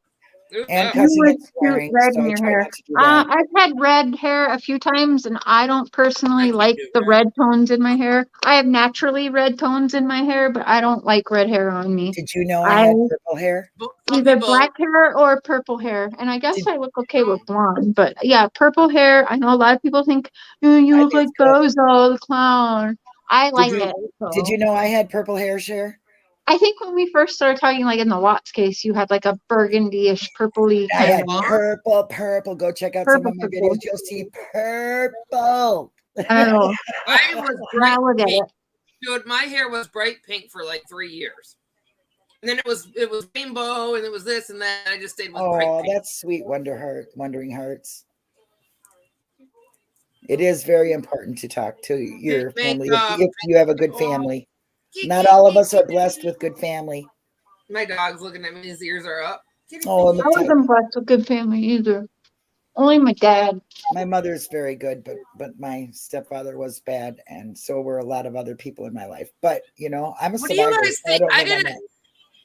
and Yeah. cussing You and would shoot swearing, red so in I your try hair. not to do that. I've had red hair a few times, and I don't personally I like can't do the that. red tones in my hair. I have naturally red tones in my hair, but I don't like red hair on me. Did you know I I had purple hair? But some either people, black hair or purple hair, and I guess Did- I look okay with blonde. But yeah, purple hair. I know a lot of people think, oh, you I look do like too. Bozo the clown. I like you- it. Did so. you know I had purple hair, Cher? I think when we first started talking, like in the Watts case, you had like a burgundy-ish, purpley I kind had of purple. Go check out some of my purple. videos. You'll see purple. I know. I was bright Now look at pink. it. Dude, my hair was bright pink for like 3 years. And then it was rainbow and it was this and that. I just stayed with bright Oh, pink. that's sweet, Wondering Hearts. It is very important to talk to your family if you have a good family. Not all of us are blessed with good family. My dog's looking at me. His ears are up. Oh, I wasn't blessed with good family either. Only my dad. my mother's very good, but my stepfather was bad, and so were a lot of other people in my life. But I'm a What do you survivor. guys So I think? don't live on that.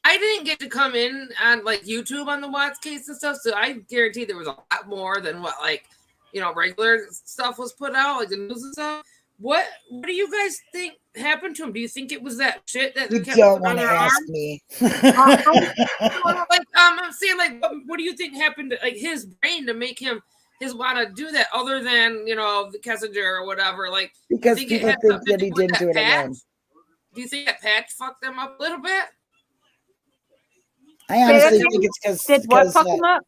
I didn't get to come in on like YouTube on the Watts case and stuff, so I guarantee there was a lot more than what regular stuff was put out, like the news and stuff. What do you guys think happened to him? Do you think it was that shit that You they kept don't putting want on to their ask arm? me. I'm saying what do you think happened to his brain to make him want to do that other than the Kessinger or whatever? Like Because it people had think something that to he do with didn't do it patch? alone. Do you think that patch fucked them up a little bit? I honestly think it's because Did what fuck him up?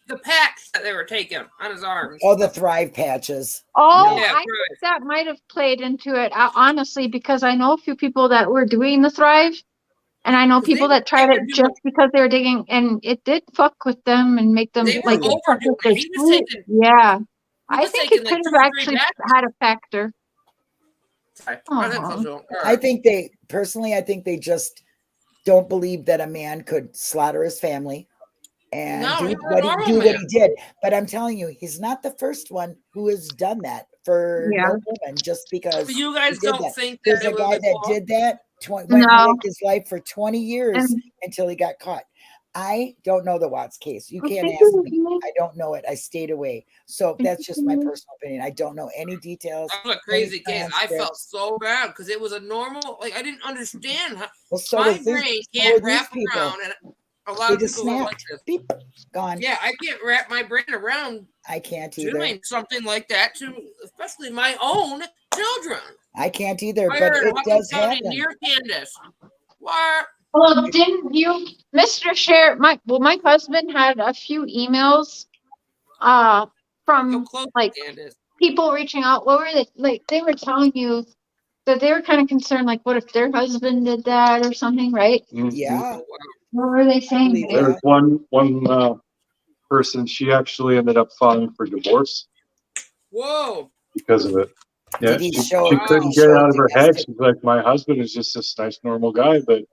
The patch that they were taking on his arms. Oh, the Thrive patches. Oh, Yeah, I think that might have played into it, honestly, because I know a few people that were doing the Thrive, and I know people that tried it just because they were digging, and it did fuck with them and make them They were like it fucked overdoing with their it. He was sleep. taking- Yeah, he I was think taking, it like, could 2 have or 3 actually batches. had a factor. I think so too. I think they just don't believe that a man could slaughter his family and No, do he was a what normal he man. did. But I'm telling you, he's not the first one who has done that. for Yeah. no woman just because You guys he did don't that. think There's that a it guy was that fault? did that, went No. and lived his life for 20 years And until he got caught. I don't know the Watts case. You I can't think ask it was me. me. I don't know it. I stayed away. So that's just my personal opinion. I don't know any details. That was a crazy any case. I felt transcripts. so bad because it was a normal, like I didn't understand how Well, so my was these, brain so can't were these wrap people. around, and a lot They of just people are like snapped. this. Beep, gone. Yeah, I can't wrap my brain around I can't either. doing something like that to, especially my own children. I can't either, I but heard it Hawkins does County happen. near Candace. What? Well, didn't you, Mr. Cher? My husband had a few emails, So from close like to Candace. people reaching out. What were they like? They were telling you that they were kind of concerned, like, what if their husband did that or something, right? Yeah. What were they saying? believe Dave? that. There's one person, she actually ended up filing for divorce Whoa. because of it. Yeah, Did he she show- couldn't did he get show out of her head. domestic- She's like, my husband is just this nice, normal guy, but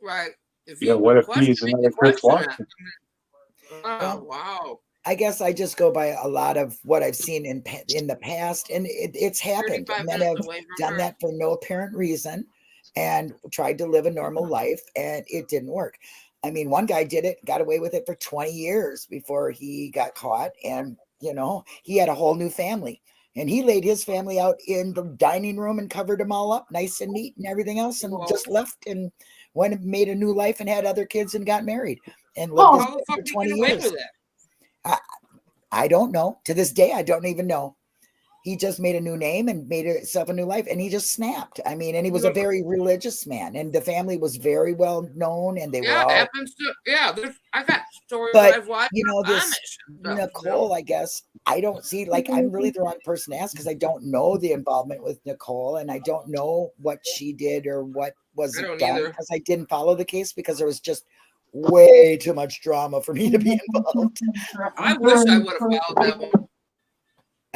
Right. If yeah, what if question he's it, another you Chris question Watson? it. Oh, wow. I guess I just go by a lot of what I've seen in the past, and it's happened. 35 Men minutes have away from done her. that for no apparent reason and tried to live a normal life, and it didn't work. I mean, one guy did it, got away with it for 20 years before he got caught, and he had a whole new family, and he laid his family out in the dining room and covered them all up nice and neat and everything else, and Whoa. just left and went and made a new life and had other kids and got married and lived Oh, this How the way fuck for did he 20 get away years. with it? I don't know. To this day, I don't even know. He just made a new name and made himself a new life, and he just snapped. I mean, and he was a very religious man, and the family was very well known, and they were Yeah, it all. happens to, I got stories But, that I've watched. this Amish and stuff, Nicole, I guess I don't see, like, I'm really the wrong person to ask because I don't know the involvement with Nicole, and I don't know what she did or what was I don't done either. because I didn't follow the case because there was just way too much drama for me to be involved. I wish I would have followed that one.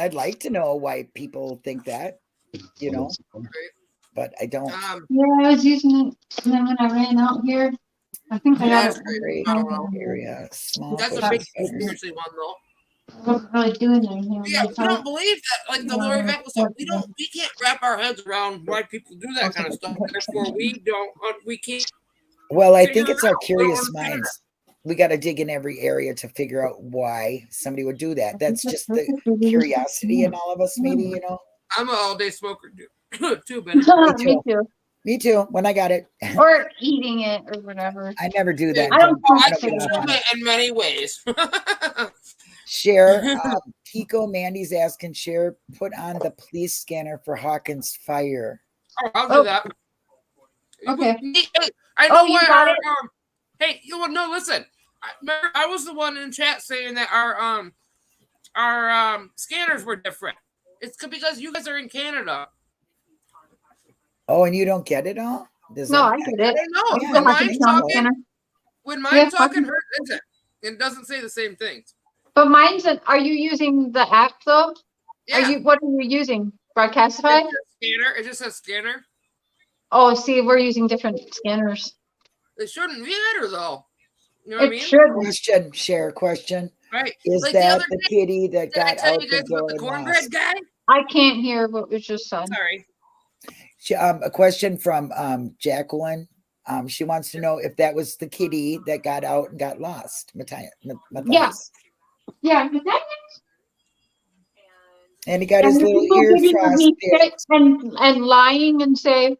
I'd like to know why people think that, but I don't. Yeah, I was using it, and then when I ran out here, I think I got That's it. crazy. I Area, small That's a bushes, big spiders. conspiracy one, though. wasn't really doing anything. Yeah, we don't believe that. Like the Lori Beck was like, we can't wrap our heads around why people do that kind of stuff. Therefore, we can't. Well, I figure think it it's our out. We don't curious understand minds. We got to dig in every area to figure out why somebody would do that. That's just the curiosity in all of us, maybe, I'm an all-day smoker too, Benny. Me too. Me too, when I got it. Or eating it or whatever. I never do that. I don't I think consume so. it in many ways. Cher, Kiko Mandy's asking Cher, put on the police scanner for Hawkins fire. Oh, I'll do that. Okay. I know you where got our, it? hey, no, listen. I was the one in chat saying that our scanners were different. It's because you guys are in Canada. Oh, and you don't get it all? Does No, that- I get I it. don't know. Yeah, When I mine's think so. talking, when Yeah, mine's talking, fucking- hers isn't. It doesn't say the same things. But mine's are you using the app though? Yeah. What are you using? Broadcastify? It says scanner. It just says scanner. Oh, see, we're using different scanners. It shouldn't matter though. You know what I It mean? should. Question, Cher, question. Right. Is Like that the the other day, kitty that did I got tell out you the guys about door the and cornbread lost? guy? I can't hear what was just said. Sorry. A question from Jacqueline. She wants to know if that was the kitty that got out and got lost. Matthias. Yeah, but that And he got his and the little people ear getting to be frosted. sick and lying and say,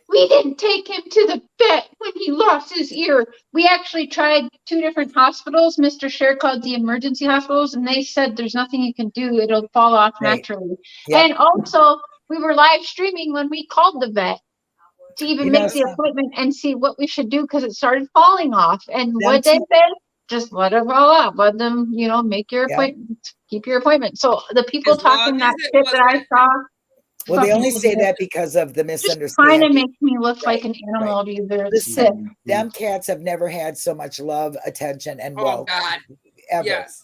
we didn't take him to the vet when he lost his ear. We actually tried 2 different hospitals. Mr. Cher called the emergency hospitals, and they said there's nothing you can do. It'll fall off Right. naturally. Yep. And also, we were live streaming when we called the vet to even You make know, the appointment and see what we should do because it started falling off. And Them what they too. said, just let it fall out. Let them, make your Yep. appointment. Keep your appointment. So the people As long talking as that it shit that I wasn't- saw. Well, they only fucking say idiot. that because of the Just kind of misunderstanding. makes me look Right, like an animal to you. They're sick. Listen, them cats have never had so much love, attention, and Oh wealth God. ever. Yes.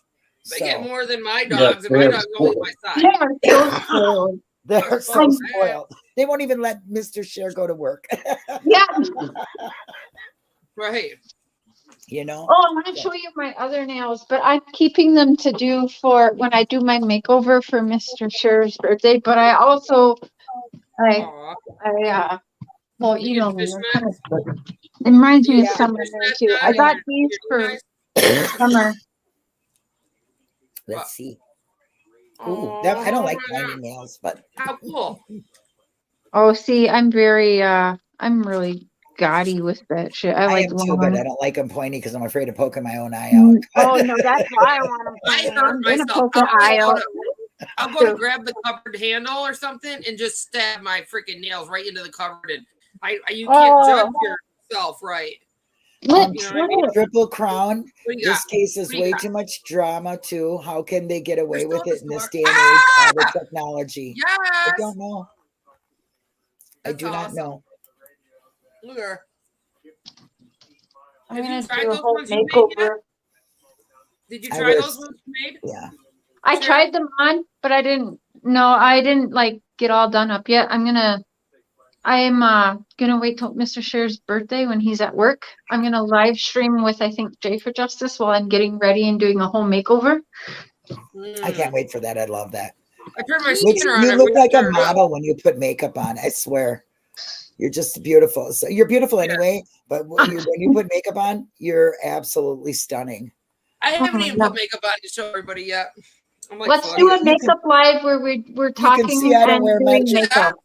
They So get more than my dogs, and they my have dog's only my They side. are so spoiled. they're so I'm- spoiled. They won't even let Mr. Cher go to work. Yeah. Right. You know? Oh, I want to show you my other nails, but I'm keeping them to do for when I do my makeover for Mr. Cher's birthday. But I also, Aw. well, You you know get me. fishnets? It reminds me of Yeah. summer there too. I got these for summer. Let's see. Ooh, Aw, that, I don't like why tiny not? nails, but How cool. Oh, see, I'm very, I'm really gaudy with that shit. I I like am too, but I long. don't like them pointy because I'm afraid of poking my own eye out. Oh no, that's why I want them I pointy. hurt I'm gonna myself. poke an eye out. I'll go to grab the cupboard handle or something and just stab my freaking nails right into the cupboard. And you can't judge yourself, right? Lips, You know what I mean? Triple crown. What do you This got? case is What do you way got? too much drama too. How can they get away There's with still it in this the day and age? All the technology. I Yes. don't know. I That's do not awesome. know. Look at her. I'm Have gonna you tried do a those whole ones you made makeover. yet? Did you I try was- those ones you made? Yeah. I Sure. tried them on, but I didn't like get all done up yet. I'm gonna wait till Mr. Cher's birthday when he's at work. I'm gonna live stream with I think Jay4Justice while I'm getting ready and doing a whole makeover. I can't wait for that. I love that. I turned my You skin around. look every like a time. model when you put makeup on. I swear. You're just beautiful. So you're beautiful anyway, but when you put makeup on, you're absolutely stunning. I haven't even no. put makeup on to show everybody yet. I'm like, Let's fuck do a it. makeup live where we're talking see I don't and wear doing much. makeup.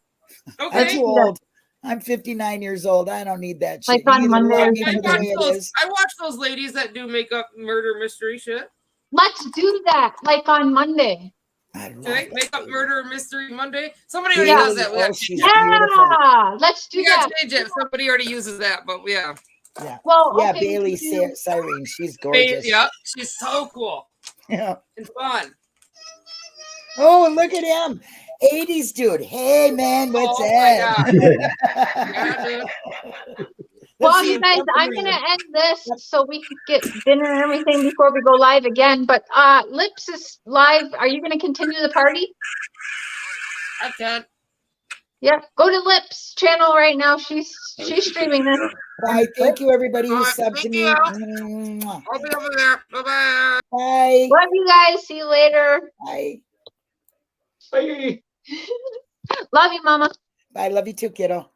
I'm Okay. too old. I'm 59 years old. I don't need that shit. Like on You either Monday love or me for the way it is. I watch those ladies that do makeup murder mystery shit. Let's do that like on Monday. I love Right? that Makeup lady. murder mystery Monday. Somebody already Yeah. does that. We Oh, got she's to beautiful. Yeah, let's do that. change it. Somebody already uses that, but yeah. Yeah. Well, Yeah, okay, Bailey we can do- Cyrene. She's gorgeous. Yep. She's so cool Yeah. and fun. Oh, look at him. 80s dude. Hey, man, what's Oh my up? Yeah, dude. Well, you guys, I'm gonna end this so we can get dinner and everything before we go live again. But Lips is live. Are you gonna continue the party? I can. Yeah, go to Lips channel right now. She's streaming this. Bye. Thank you, everybody who All right, subbed to thank me. you. Mwah. I'll be over there. Bye-bye. Bye. Love you guys. See you later. Bye. Bye. Love you, Mama. Bye. Love you too, kiddo.